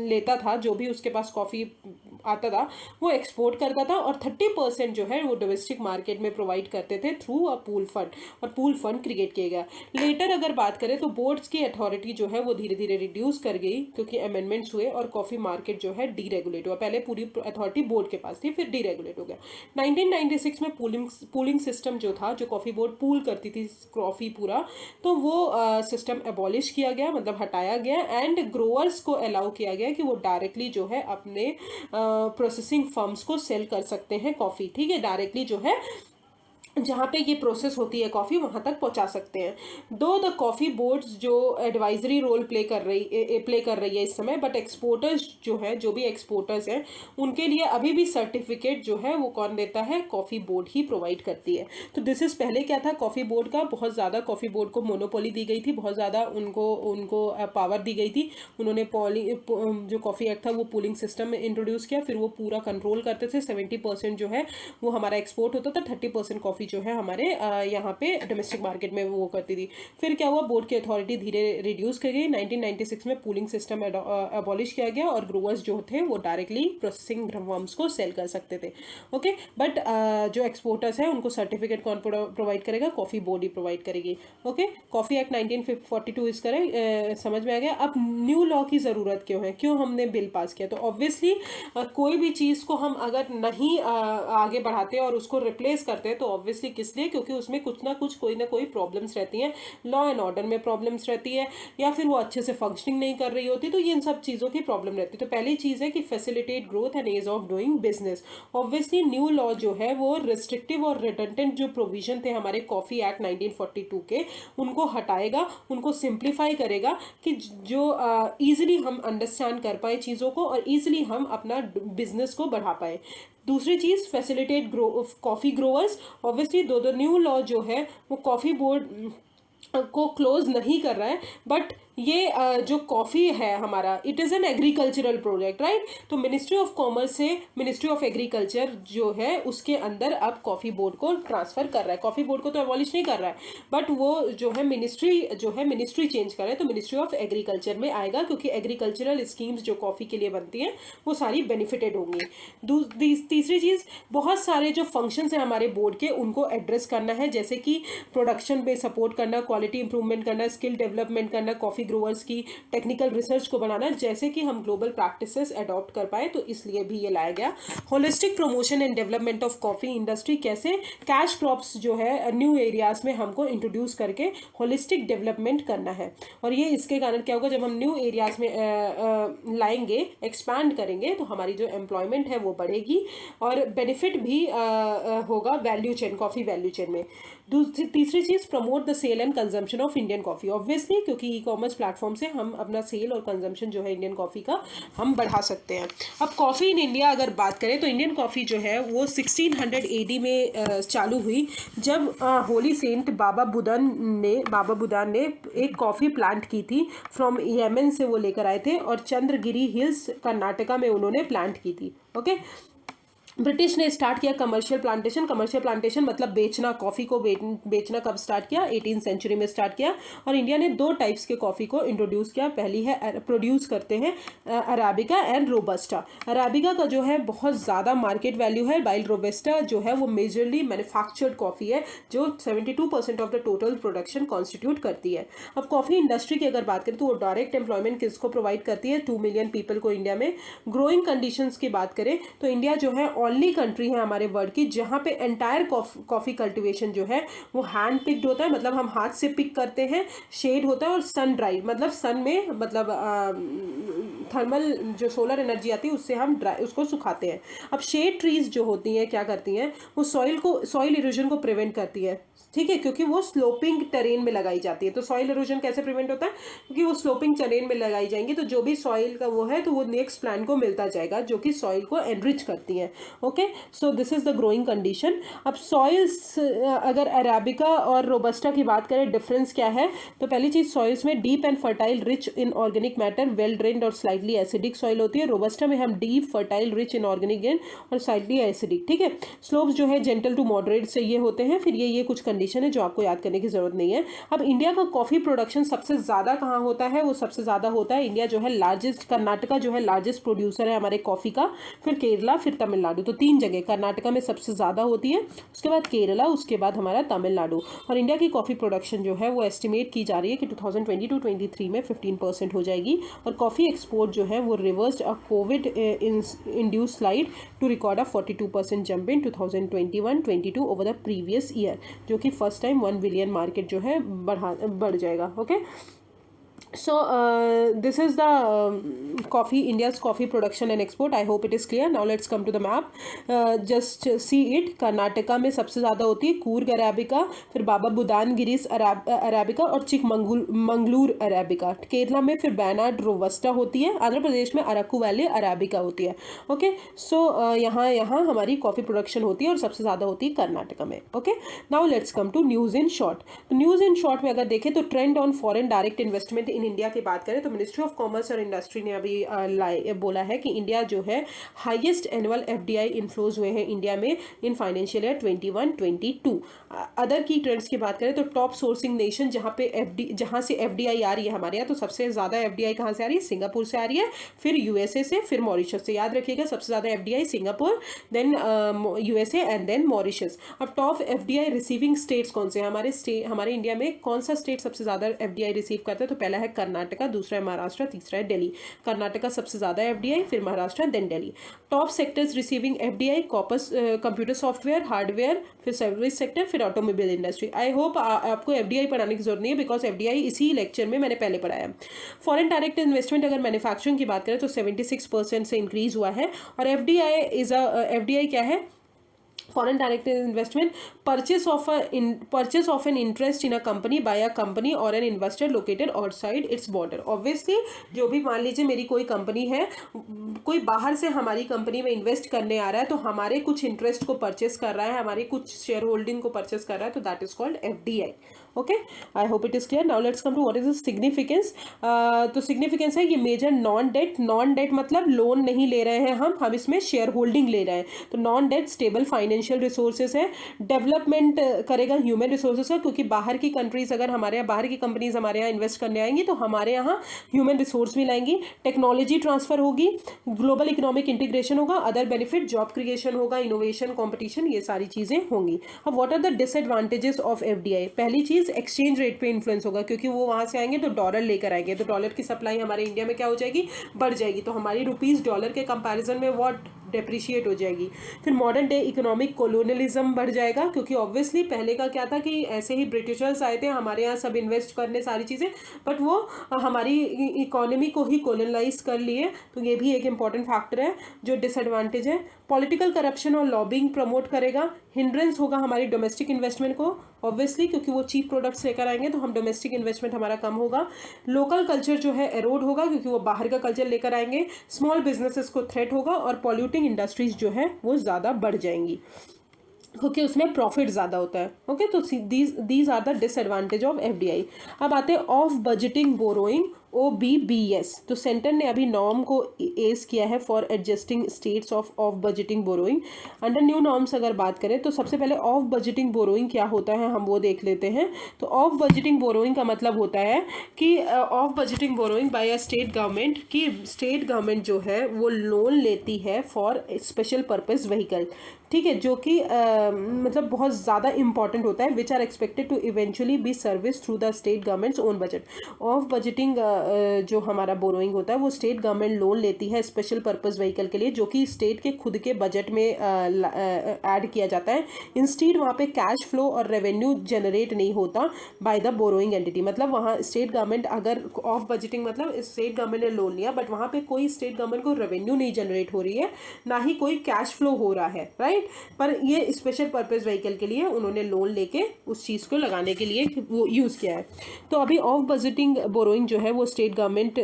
लेता था, जो भी उसके पास कॉफ़ी आता था वो एक्सपोर्ट करता था, और 30% जो है वो डोमेस्टिक मार्केट में प्रोवाइड करते थे थ्रू अ पूल फंड, और पूल फंड क्रिएट किया गया। लेटर अगर बात करें तो बोर्ड्स की अथॉरिटी जो है वो धीरे धीरे रिड्यूस कर गई क्योंकि अमेंडमेंट्स हुए और कॉफ़ी मार्केट जो है डीरेगुलेट हुआ। पहले पूरी अथॉरिटी बोर्ड के पास थी, फिर डीरेगुलेट हो गया। 1996 में पूलिंग सिस्टम जो था, जो कॉफ़ी बोर्ड पूल करती थी कॉफ़ी पूरा, तो वो सिस्टम एबॉलिश किया गया, मतलब हटाया गया, एंड ग्रोअर्स को अलाउ किया गया कि वो डायरेक्टली जो है अपने प्रोसेसिंग फर्म्स को सेल कर सकते हैं कॉफ़ी, ठीक है, डायरेक्टली जो है जहाँ पे ये प्रोसेस होती है कॉफ़ी वहाँ तक पहुँचा सकते हैं। दो द कॉफ़ी बोर्ड्स जो एडवाइजरी रोल प्ले कर रही है इस समय, बट एक्सपोर्टर्स जो है, जो भी एक्सपोर्टर्स हैं, उनके लिए अभी भी सर्टिफिकेट जो है वो कौन देता है, कॉफ़ी बोर्ड ही प्रोवाइड करती है। तो दिस इज़ पहले क्या था, कॉफ़ी बोर्ड का बहुत ज़्यादा, कॉफ़ी बोर्ड को मोनोपोली दी गई थी, बहुत ज़्यादा उनको पावर दी गई थी। उन्होंने जो कॉफ़ी एक्ट था वो पूलिंग सिस्टम में इंट्रोड्यूस किया, फिर वो पूरा कंट्रोल करते थे। 70% जो है वो हमारा एक्सपोर्ट होता था, 30% कॉफ़ी जो है हमारे यहाँ पे डोमेस्टिक मार्केट में वो करती थी। फिर क्या हुआ, बोर्ड की अथॉरिटी धीरे रिड्यूस कर गई। 1996 में पूलिंग सिस्टम एबॉलिश किया गया और ग्रोवर्स जो थे वो डायरेक्टली प्रोसेसिंग फर्म्स को सेल कर सकते थे। ओके, बट जो एक्सपोर्टर्स हैं उनको सर्टिफिकेट कौन प्रोवाइड करेगा, कॉफ़ी बोर्ड ही प्रोवाइड करेगी। ओके, कॉफ़ी एक्ट 1942 इस करें, समझ में आ गया। अब न्यू लॉ की ज़रूरत क्यों है, क्यों हमने बिल पास किया? तो ऑब्वियसली कोई भी चीज़ को हम अगर नहीं आगे बढ़ाते और उसको रिप्लेस करते हैं तो ऑब्वियसली किस लिए, क्योंकि उसमें कुछ ना कुछ, कोई ना कोई प्रॉब्लम्स रहती हैं, लॉ एंड ऑर्डर में प्रॉब्लम्स रहती है, या फिर वो अच्छे से फंक्शनिंग नहीं कर रही होती, तो ये इन सब चीज़ों की प्रॉब्लम रहती है। तो पहली चीज़ है कि facilitate growth and ease of doing business. Obviously new law जो है वो रिस्ट्रिक्टिव और रिडंडेंट जो प्रोविजन थे हमारे कॉफ़ी एक्ट 1942 के, उनको हटाएगा, उनको सिंप्लीफाई करेगा कि जो ईजिली हम अंडरस्टैंड कर पाए चीज़ों को और ईजिली हम अपना बिजनेस को बढ़ा पाए। दूसरी चीज़, फैसिलिटेट कॉफ़ी ग्रोअर्स। ऑब्वियसली दो न्यू लॉ जो है वो कॉफ़ी बोर्ड को क्लोज नहीं कर रहा है, बट ये जो कॉफ़ी है हमारा, it is an agricultural project, right. तो मिनिस्ट्री ऑफ कॉमर्स से मिनिस्ट्री ऑफ एग्रीकल्चर जो है उसके अंदर अब कॉफ़ी बोर्ड को ट्रांसफ़र कर रहा है। कॉफ़ी बोर्ड को तो एबॉलिश नहीं कर रहा है, बट वो जो है मिनिस्ट्री चेंज कर रहा है, तो मिनिस्ट्री ऑफ एग्रीकल्चर में आएगा, क्योंकि एग्रीकल्चरल स्कीम्स जो कॉफ़ी के लिए बनती हैं वो सारी बेनिफिटेड होंगी। तीसरी चीज़, बहुत सारे जो फंक्शंस हैं हमारे बोर्ड के, उनको एड्रेस करना है, जैसे कि प्रोडक्शन पे सपोर्ट करना, क्वालिटी इंप्रूवमेंट करना, स्किल डेवलपमेंट करना, कॉफ़ी ग्रोअर्स की टेक्निकल रिसर्च को बनाना, जैसे कि हम ग्लोबल प्रैक्टिसेस अडॉप्ट कर पाए, तो इसलिए भी ये लाया गया। Holistic promotion and development of coffee industry, कैसे कैश क्रॉप्स जो है न्यू एरियाज में हमको इंट्रोड्यूस करके होलिस्टिक डेवलपमेंट करना है। और ये इसके कारण क्या होगा, जब हम न्यू एरियाज में लाएंगे, एक्सपैंड करेंगे, तो हमारी जो एम्प्लॉयमेंट है वो बढ़ेगी और बेनिफिट भी होगा value chain, coffee value chain में। तीसरी चीज़, promote the sale and consumption of Indian coffee. Obviously क्योंकि ई कॉमर्स प्लेटफॉर्म से हम अपना सेल और कंजम्पशन जो है इंडियन कॉफ़ी का हम बढ़ा सकते हैं। अब कॉफ़ी इन इंडिया अगर बात करें तो इंडियन कॉफ़ी जो है वो 1600 AD में चालू हुई, जब होली सेंट बाबा बुदान ने एक कॉफ़ी प्लांट की थी। फ्रॉम यमन से वो लेकर आए थे और चंद्रगिरी हिल्स कर्नाटका में उन्होंने प्लांट की थी। ओके, ब्रिटिश ने स्टार्ट किया कमर्शियल प्लांटेशन मतलब बेचना, कॉफ़ी को बेचना कब स्टार्ट किया, 18th सेंचुरी में स्टार्ट किया। और इंडिया ने 2 टाइप्स के कॉफ़ी को इंट्रोड्यूस किया। पहली है प्रोड्यूस करते हैं अराबिका एंड रोबस्टा। अराबिका का जो है बहुत ज़्यादा मार्केट वैल्यू है, वाइल रोबस्टा जो है वो मेजरली मैन्युफैक्चर्ड कॉफ़ी है, जो 72% of the total production constitute करती है। अब कॉफ़ी इंडस्ट्री की अगर बात करें तो वो डायरेक्ट एम्प्लॉयमेंट किसको प्रोवाइड करती है, 2 मिलियन पीपल को इंडिया में। ग्रोइंग कंडीशंस की बात करें तो इंडिया जो है ओनली कंट्री है हमारे वर्ल्ड की जहाँ पे एंटायर कॉफ़ी कल्टीवेशन जो है वो हैंड पिक्ड होता है, मतलब हम हाथ से पिक करते हैं, शेड होता है, और सन ड्राई मतलब सन में मतलब थर्मल जो सोलर एनर्जी आती है उससे हम उसको सुखाते हैं। अब शेड ट्रीज जो होती हैं क्या करती हैं, वो सॉइल इरोजन को प्रिवेंट करती है, ठीक है, क्योंकि वो स्लोपिंग टेरेन में लगाई जाती है। तो सॉइल इरोजन कैसे प्रिवेंट होता है, क्योंकि वो स्लोपिंग टेरेन में लगाई जाएंगी तो जो भी सॉइल का वो है तो वो नेक्स्ट प्लांट को मिलता जाएगा, जो कि सॉइल को एनरिच करती हैं। Okay, so this is the growing condition. अब सॉइल्स अगर अराबिका और रोबस्टा की बात करें, डिफरेंस क्या है, तो पहली चीज, सॉइल्स में deep and fertile, rich in organic matter, well drained और स्लाइटली स्लाइटली एसिडिक सॉइल होती है। रोबस्टा में हम deep, fertile, rich in organic gain और स्लाइटली एसिडिक, ठीक है। स्लोप्स जो है जेंटल टू मॉडरेट से ये होते हैं। फिर ये कुछ कंडीशन है जो आपको याद करने की जरूरत नहीं है। अब इंडिया का कॉफी प्रोडक्शन सबसे ज्यादा कहाँ होता है? वो सबसे ज्यादा होता है इंडिया जो है लार्जेस्ट, कर्नाटका जो है लार्जेस्ट प्रोड्यूसर है हमारे कॉफी का, फिर केरला, फिर तमिलनाडु। तो 3 जगह कर्नाटका में सबसे ज्यादा होती है, उसके बाद केरला, उसके बाद हमारा तमिलनाडु। और इंडिया की कॉफी प्रोडक्शन जो है वो एस्टिमेट की जा रही है कि 2022-23 में 15% हो जाएगी। और कॉफी एक्सपोर्ट जो है वो reversed a covid induced slide to record a 42% jump in 2021-22 over the previous year, जो कि फर्स्ट टाइम 1 बिलियन मार्केट जो है बढ़ जाएगा। Okay, so this is the India's coffee production and export. I hope it is clear. Now let's come to the map. Just see it. Karnataka में सबसे ज़्यादा होती है कूर्ग अरेबिका, फिर बाबा बुदान गिरीस अरेबिका और चिकमंगलूर अरेबिका। केरला में फिर बैनाड रोबस्टा होती है। आंध्र प्रदेश में अराकू वैली अरेबिका होती है। ओके, सो यहाँ हमारी कॉफ़ी प्रोडक्शन होती है और सबसे ज़्यादा होती है कर्नाटका में। Okay, now let's come to news in short. तो न्यूज़ इन शॉर्ट में अगर देखें तो trend on foreign direct investment in India की बात करें तो मिनिस्ट्री ऑफ कॉमर्स और इंडस्ट्री ने अभी बोला है कि इंडिया जो है हाईएस्ट एनुअल एफडीआई इनफ्लोज हुए हैं इंडिया में इन फाइनेंशियल ईयर 21-22। अदर की ट्रेंड्स की बात करें तो टॉप सोर्सिंग नेशन जहां से एफडीआई आ रही है हमारे यहाँ, तो सबसे ज़्यादा एफडीआई कहाँ से आ रही है? सिंगापुर से आ रही है, फिर यूएसए से, फिर मॉरिशस से। याद रखिएगा, सबसे ज़्यादा FDI Singapore, then USA and then Mauritius. अब टॉप एफडीआई रिसीविंग स्टेट्स कौन से हैं? हमारे इंडिया में कौन सा स्टेट सबसे ज़्यादा एफडीआई रिसीव करता है? तो पहला है कर्नाटका, दूसरा है महाराष्ट्र, तीसरा है दिल्ली। कर्नाटका सबसे ज्यादा एफडीआई, फिर Maharashtra, then Delhi. Top sectors receiving FDI: coppers, computer software, hardware, फिर सर्विस सेक्टर, फिर ऑटोमोबाइल इंडस्ट्री। आई होप आपको एफडीआई पढ़ाने की जरूरत नहीं है, बिकॉज एफडीआई इसी लेक्चर में मैंने पहले पढ़ाया। फॉरेन डायरेक्ट इन्वेस्टमेंट अगर मैन्युफैक्चरिंग की बात करें तो 76% से इंक्रीज हुआ है। और एफडीआई क्या है? Foreign direct investment, purchase of an interest in a company by a company और an investor located outside its border. Obviously जो भी मान लीजिए मेरी कोई कंपनी है, कोई बाहर से हमारी कंपनी में इन्वेस्ट करने आ रहा है, तो हमारे कुछ इंटरेस्ट को परचेस कर रहा है, हमारे कुछ शेयर होल्डिंग को परचेस कर रहा है, तो that is called FDI. Okay, I hope it is clear. Now let's come to what is the significance. तो सिग्निफिकेंस है ये मेजर नॉन डेट मतलब लोन नहीं ले रहे हैं हम इसमें शेयर होल्डिंग ले रहे हैं। तो non debt stable financial resources है। डेवलपमेंट करेगा ह्यूमन रिसोर्सेज का, क्योंकि बाहर की कंट्रीज अगर हमारे यहाँ, बाहर की कंपनीज हमारे यहाँ इन्वेस्ट करने आएंगी तो हमारे यहाँ ह्यूमन रिसोर्स भी लाएंगी। टेक्नोलॉजी ट्रांसफर होगी, ग्लोबल इकोनॉमिक इंटीग्रेशन होगा, अदर बेनिफिट, जॉब क्रिएशन होगा, इनोवेशन, कॉम्पिटिशन, ये सारी चीजें होंगी। अब what are the disadvantages of FDI? पहली चीज एक्सचेंज रेट पे इन्फ्लुएंस होगा, क्योंकि वो वहां से आएंगे तो डॉलर लेकर आएंगे, तो डॉलर की सप्लाई हमारे इंडिया में क्या हो जाएगी? बढ़ जाएगी, तो हमारी रुपीस डॉलर के कंपैरिजन में व्हाट डेप्रिशिएट हो जाएगी। फिर मॉडर्न डे इकोनॉमिक कोलोनियलिज्म बढ़ जाएगा, क्योंकि ऑब्वियसली पहले का क्या था कि ऐसे ही ब्रिटिशर्स आए थे हमारे यहाँ सब इन्वेस्ट करने सारी चीज़ें, बट वो हमारी इकोनॉमी को ही कोलोनलाइज कर लिए, तो ये भी एक इंपॉर्टेंट फैक्टर है जो डिसएडवांटेज है। पॉलिटिकल करप्शन और लॉबिंग प्रमोट करेगा, हिंड्रेंस होगा हमारी डोमेस्टिक इन्वेस्टमेंट को, ऑब्वियसली क्योंकि वो चीप प्रोडक्ट्स लेकर आएंगे तो हम डोमेस्टिक इन्वेस्टमेंट हमारा कम होगा। लोकल कल्चर जो है एरोड होगा, क्योंकि वो बाहर का कल्चर लेकर आएंगे। स्मॉल बिजनेसेस को थ्रेट होगा, और पॉल्यूटिंग इंडस्ट्रीज जो है वो ज़्यादा बढ़ जाएंगी, क्योंकि उसमें प्रॉफिट ज़्यादा होता है। ओके, तो these are the disadvantage of FDI. अब आते हैं ऑफ बजटिंग बोरोइंग, OBBS। तो सेंटर ने अभी नॉर्म को एज किया है for adjusting states off budgeting borrowing. Under new norms अगर बात करें तो सबसे पहले ऑफ बजटिंग बोरोइंग क्या होता है हम वो देख लेते हैं। तो ऑफ बजटिंग बोरोइंग का मतलब होता है कि of budgeting borrowing bye a state government, कि स्टेट गवर्नमेंट जो है वो लोन लेती है फॉर स्पेशल पर्पस व्हीकल, ठीक है, जो कि मतलब बहुत ज़्यादा इंपॉर्टेंट होता है, which are expected to eventually be service through the state governments own budget. Off budgeting जो हमारा बोरोइंग होता है वो स्टेट गवर्नमेंट लोन लेती है स्पेशल पर्पस व्हीकल के लिए, जो कि स्टेट के खुद के बजट में ऐड किया जाता है। इंस्टीड वहाँ पे कैश फ्लो और रेवेन्यू जनरेट नहीं होता बाय द बोरोइंग एंटिटी। मतलब वहाँ स्टेट गवर्नमेंट अगर ऑफ बजटिंग मतलब स्टेट गवर्नमेंट ने लोन लिया, बट वहाँ पे कोई स्टेट गवर्नमेंट को रेवेन्यू नहीं जनरेट हो रही है, ना ही कोई कैश फ्लो हो रहा है, राइट। पर ये स्पेशल पर्पस व्हीकल के लिए उन्होंने लोन लेके उस चीज़ को लगाने के लिए वो यूज़ किया है। तो अभी ऑफ बजटिंग बोरोइंग जो है वो स्टेट गवर्नमेंट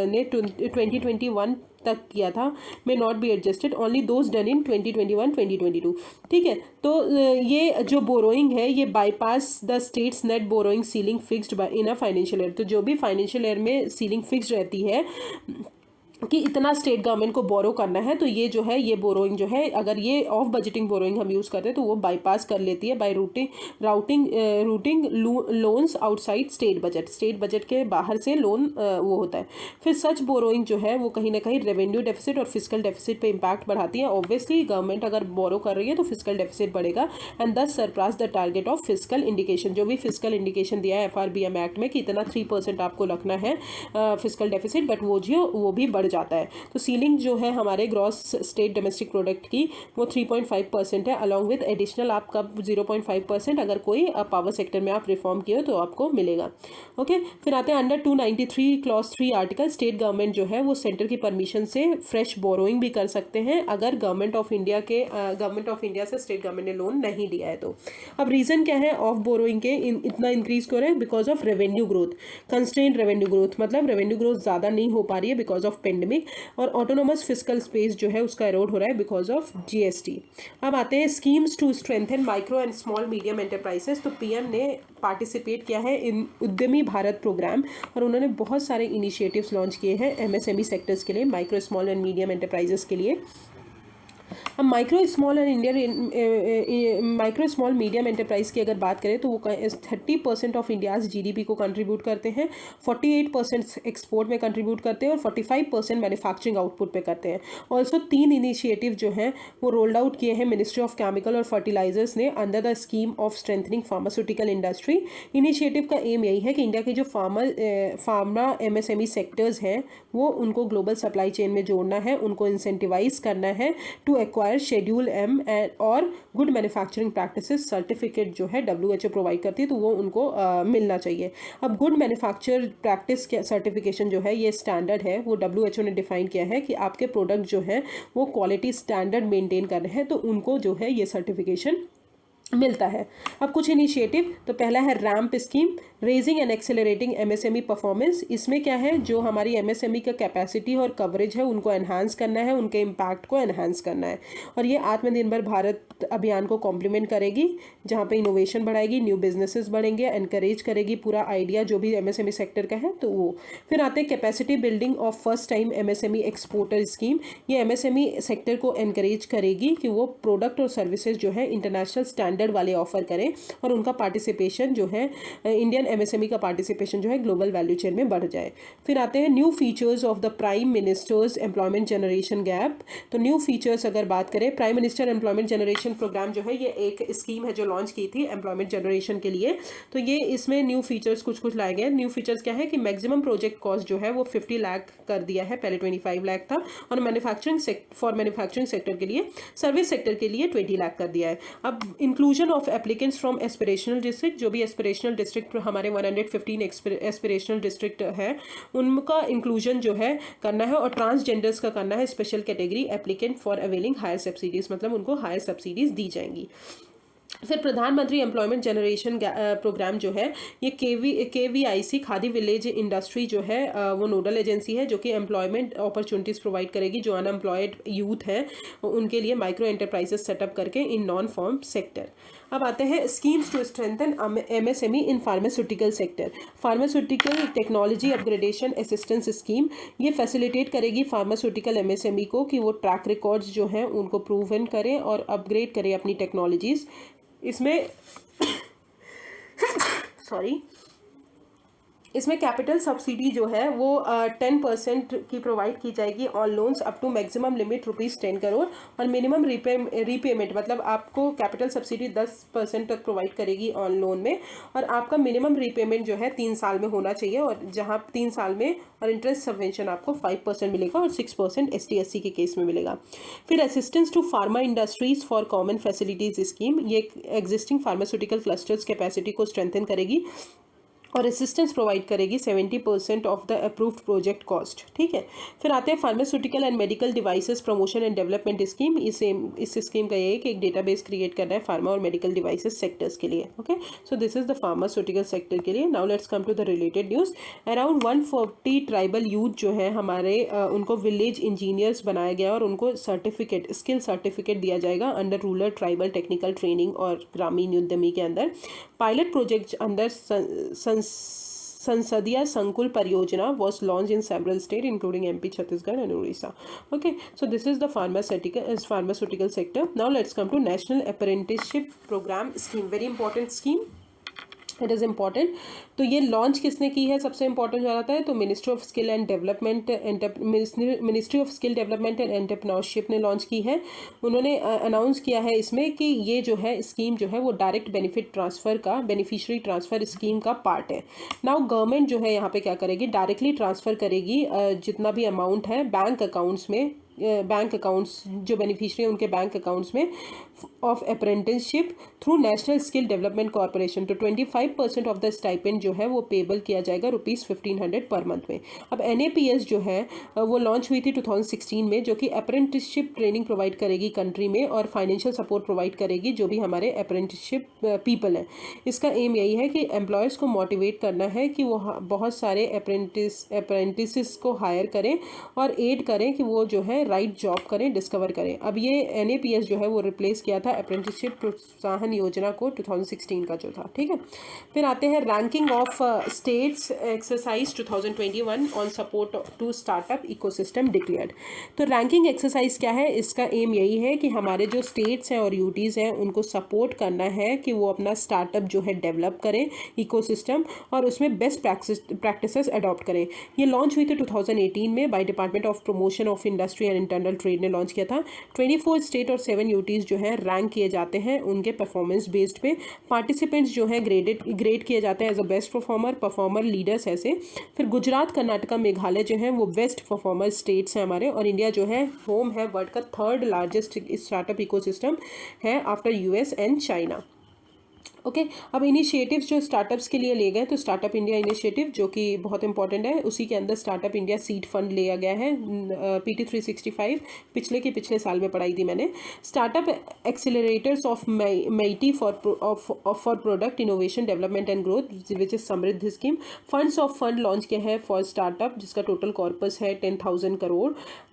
ने 2021 तक किया था, may not be adjusted, only those done in 2021-2022, ठीक है। तो ये जो बोरोइंग है ये bypass the states net borrowing ceiling fixed in a financial year. तो जो भी फाइनेंशियल ईयर में सीलिंग फिक्स्ड रहती है कि इतना स्टेट गवर्नमेंट को बोरो करना है, तो ये जो है ये बोरोइंग जो है, अगर ये ऑफ बजटिंग बोरोइंग हम यूज़ करते हैं तो वो बाईपास कर लेती है by routing loans outside state budget के बाहर से लोन वो होता है। फिर सच बोरोइंग जो है वो कहीं ना कहीं रेवेन्यू डेफिसिट और फिजिकल डेफिसिट पे इम्पैक्ट बढ़ाती है। ऑब्वियसली गवर्नमेंट अगर बोरो कर रही है तो फिजिकल डेफिसिट बढ़ेगा and thus surpass the target of physical indication, जो भी फिजिकल इंडिकेशन दिया है FRBM एक्ट में कि इतना 3% आपको रखना है फिजिकल डेफिसिट, बट वो भी बढ़ जाता है। तो सीलिंग जो है हमारे ग्रॉस स्टेट डोमेस्टिक प्रोडक्ट की वो 3.5% है, अलॉन्ग विद एडिशनल आपका 0.5% अगर कोई पावर सेक्टर में आप रिफॉर्म किए हो तो आपको मिलेगा। ओके, फिर आते हैं under 293 clause 3 article, state government जो है वो सेंटर की परमिशन से फ्रेश बोरोइंग भी कर सकते हैं अगर गवर्नमेंट ऑफ इंडिया से स्टेट गवर्नमेंट ने लोन नहीं दिया है तो। अब रीज़न क्या है ऑफ बोरोइंग के इतना इंक्रीज हो रहा है? Because of revenue growth, constraint revenue growth, मतलब रेवेन्यू ग्रोथ ज़्यादा नहीं हो पा रही है बिकॉज ऑफ पेंडेमिक, और ऑटोनोमस फिजिकल स्पेस जो है उसका एरोड हो रहा है बिकॉज ऑफ GST। अब आते हैं schemes to strengthen micro and small medium enterprises. तो PM ने पार्टिसिपेट किया है इन उद्यमी भारत प्रोग्राम और उन्होंने बहुत सारे इनिशिएटिव्स लॉन्च किए हैं MSME सेक्टर्स के लिए, micro small and medium enterprises के लिए। अब माइक्रो स्मॉल मीडियम एंटरप्राइज की अगर बात करें तो वो 30% ऑफ इंडियाज़ GDP को कंट्रीब्यूट करते हैं, 48% एक्सपोर्ट में कंट्रीब्यूट करते हैं और 45% मैन्युफैक्चरिंग आउटपुट पे करते हैं। ऑल्सो 3 इनिशिएटिव जो हैं वो रोल्ड आउट किए हैं मिनिस्ट्री ऑफ केमिकल और फर्टिलाइजर्स ने under the scheme of strengthening pharmaceutical industry. Initiative का एम यही है कि इंडिया के जो फार्मा MSME सेक्टर्स हैं वो उनको ग्लोबल सप्लाई चेन में जोड़ना है, उनको इंसेंटिवाइज करना है टू एक्वायर शेड्यूल M और गुड मैन्युफैक्चरिंग प्रैक्टिसेस सर्टिफिकेट जो है WHO प्रोवाइड करती है, तो वो उनको मिलना चाहिए। अब गुड मैन्युफैक्चर प्रैक्टिस सर्टिफिकेशन जो है ये स्टैंडर्ड है, वो WHO ने डिफाइन किया है कि आपके प्रोडक्ट जो है वो क्वालिटी स्टैंडर्ड मेंटेन कर रहे हैं तो उनको जो है ये सर्टिफिकेशन मिलता है। अब कुछ इनिशिएटिव, तो पहला है ramp scheme, raising and accelerating MSME performance. इसमें क्या है, जो हमारी MSME का कैपेसिटी और कवरेज है उनको एनहांस करना है, उनके इम्पैक्ट को एनहांस करना है, और ये आत्मनिर्भर भारत अभियान को कॉम्प्लीमेंट करेगी जहाँ पे इनोवेशन बढ़ाएगी, न्यू बिजनेसेस बढ़ेंगे, एनकरेज करेगी पूरा आइडिया जो भी MSME सेक्टर का है तो वो। फिर आते हैं capacity building of first time MSME exporter scheme. ये MSME सेक्टर को एनकरेज करेगी कि वो प्रोडक्ट और सर्विसेज जो है इंटरनेशनल स्टैंडर्ड वाले ऑफर करें और उनका पार्टिसिपेशन जो है इंडियन MSME का पार्टिसिपेशन जो है ग्लोबल वैल्यू चेन में बढ़ जाए। फिर आते हैं new features of the prime minister's employment generation gap. तो न्यू फीचर्स अगर बात करें, prime minister employment generation programme जो है ये एक स्कीम है जो लॉन्च की थी एम्प्लॉयमेंट जनरेशन के लिए। तो ये इसमें न्यू फीचर्स कुछ लाए गए। न्यू फीचर्स क्या है कि मैक्सिमम प्रोजेक्ट कॉस्ट जो है वो 50 लाख कर दिया है, पहले 25 लाख था, और मैन्युफैक्चरिंग सेक्टर के लिए, सर्विस सेक्टर के लिए 20 लाख कर दिया है। अब inclusion of applicants from aspirational district, जो भी एस्पिरेशनल डिस्ट्रिक्ट हमारे 115 एस्पिरेशनल डिस्ट्रिक्ट है उनका इंक्लूजन जो है करना है, और ट्रांसजेंडर्स का करना है special category applicant for availing higher subsidies, मतलब उनको हायर सब्सिडीज दी जाएंगी। फिर प्रधानमंत्री एम्प्लॉयमेंट जनरेशन प्रोग्राम जो है ये KVIC खादी विलेज इंडस्ट्री जो है वो नोडल एजेंसी है जो कि एम्प्लॉयमेंट अपॉर्चुनिटीज़ प्रोवाइड करेगी जो अनएम्प्लॉयड यूथ हैं उनके लिए माइक्रो एंटरप्राइजेस सेटअप करके इन नॉन फॉर्म सेक्टर। अब आते हैं schemes to strengthen MSME in pharmaceutical sector. Pharmaceutical technology upgradation assistance scheme, ये फैसिलिटेट करेगी फार्मास्यूटिकल MSME को कि वो ट्रैक रिकॉर्ड्स जो हैं उनको प्रूवन करें और अपग्रेड करें अपनी टेक्नोलॉजीज़। इसमें इसमें कैपिटल सब्सिडी जो है वो 10% की प्रोवाइड की जाएगी on loans up to maximum limit ₹10 crore, और मिनिमम रीपेमेंट मतलब आपको कैपिटल सब्सिडी 10% तक प्रोवाइड करेगी ऑन लोन में, और आपका मिनिमम रीपेमेंट जो है 3 साल में होना चाहिए, और जहां 3 साल में, और इंटरेस्ट सबवेंशन आपको 5% मिलेगा और 6% ST/SC के केस में मिलेगा। फिर assistance to pharma industries for common facilities scheme, ये एग्जिस्टिंग फार्मास्यूटिकल क्लस्टर्स कैपेसिटी को स्ट्रेंथन करेगी और असिस्टेंस प्रोवाइड करेगी 70% of the approved project cost. ठीक है, फिर आते हैं pharmaceutical and medical devices promotion and development scheme. इस स्कीम का ये है कि एक डेटाबेस क्रिएट करना है फार्मा और मेडिकल डिवाइसेस सेक्टर्स के लिए। Okay, so this is the pharmaceutical sector के लिए। Now let's come to the related news. Around 140 tribal youth जो है हमारे उनको विलेज इंजीनियर्स बनाया गया और उनको स्किल सर्टिफिकेट दिया जाएगा under rural tribal technical training और ग्रामीण उद्यमी के अंदर। पायलट प्रोजेक्ट अंदर संसदीय संकुल परियोजना was launched in several states including MP, Chhattisgarh and Orissa. Okay, so this is the pharmaceutical sector. Now let's come to National Apprenticeship Program scheme. Very important scheme. It is important. तो ये launch किसने की है, सबसे important जो आता है तो ministry of skill and development and entrepreneurship ने लॉन्च की है. उन्होंने अनाउंस किया है इसमें कि ये जो है स्कीम जो है वो डायरेक्ट बेनिफिट ट्रांसफ़र का बेनिफिशियरी ट्रांसफ़र स्कीम का पार्ट है. नाउ गवर्नमेंट जो है यहाँ पे क्या करेगी, डायरेक्टली ट्रांसफ़र करेगी जितना भी अमाउंट है बैंक अकाउंट्स में, बैंक अकाउंट्स जो बेनिफिशियरी हैं उनके बैंक अकाउंट्स में of apprenticeship through national skill development corporation. तो 25% ऑफ द स्टाइपेंड जो है वो पेबल किया जाएगा ₹1500 पर मंथ में. अब NAPS जो है वो लॉन्च हुई थी 2016 में, जो कि अप्रेंटिसशिप ट्रेनिंग प्रोवाइड करेगी कंट्री में और फाइनेंशियल सपोर्ट प्रोवाइड करेगी जो भी हमारे अप्रेंटिसशिप पीपल हैं. इसका एम यही है कि एम्प्लॉयर्स को मोटिवेट करना है कि वो बहुत सारे अप्रेंटिस को हायर करें और एड करें कि वो जो है राइट जॉब करें, डिस्कवर करें. अब ये NAPS जो है वो रिप्लेस किया था अप्रेंटिसशिप प्रोत्साहन योजना को 2016 का जो था. ठीक है, फिर आते हैं ranking of states exercise 2021 on support to startup ecosystem declared. तो रैंकिंग एक्सरसाइज क्या है, इसका एम यही है कि हमारे जो स्टेट्स हैं और यूटीज़ हैं उनको सपोर्ट करना है कि वो अपना स्टार्टअप जो है डेवलप करें इकोसिस्टम और उसमें बेस्ट प्रैक्टिसेस अडॉप्ट करें. ये लॉन्च हुई थी 2018 में by department of promotion of industry and internal trade ने लॉन्च किया था. 24 स्टेट और 7 यूटीज़ जो है रैंक किए जाते हैं उनके परफॉर्मेंस बेस्ड पे. पार्टिसिपेंट्स जो है ग्रेड किए जाते हैं as a best performer leaders ऐसे. फिर गुजरात, कर्नाटका, मेघालय जो है वो बेस्ट परफॉर्मर स्टेट्स हैं हमारे. और इंडिया जो है होम है वर्ल्ड का 3rd लार्जेस्ट स्टार्टअप इकोसिस्टम है after US and China. Okay, अब इनिशिएटिव्स जो स्टार्टअप्स के लिए ले गए तो स्टार्टअप इंडिया इनिशिएटिव जो कि बहुत इंपॉर्टेंट है, उसी के अंदर स्टार्टअप इंडिया सीड फंड लिया गया है. PT 365 पिछले साल में पढ़ाई थी मैंने. Startup accelerators of MEIT for product innovation development and growth which is Samriddhi scheme. Funds of fund launch किया है फॉर स्टार्टअप जिसका टोटल कॉर्पस है 10,000 करोड़.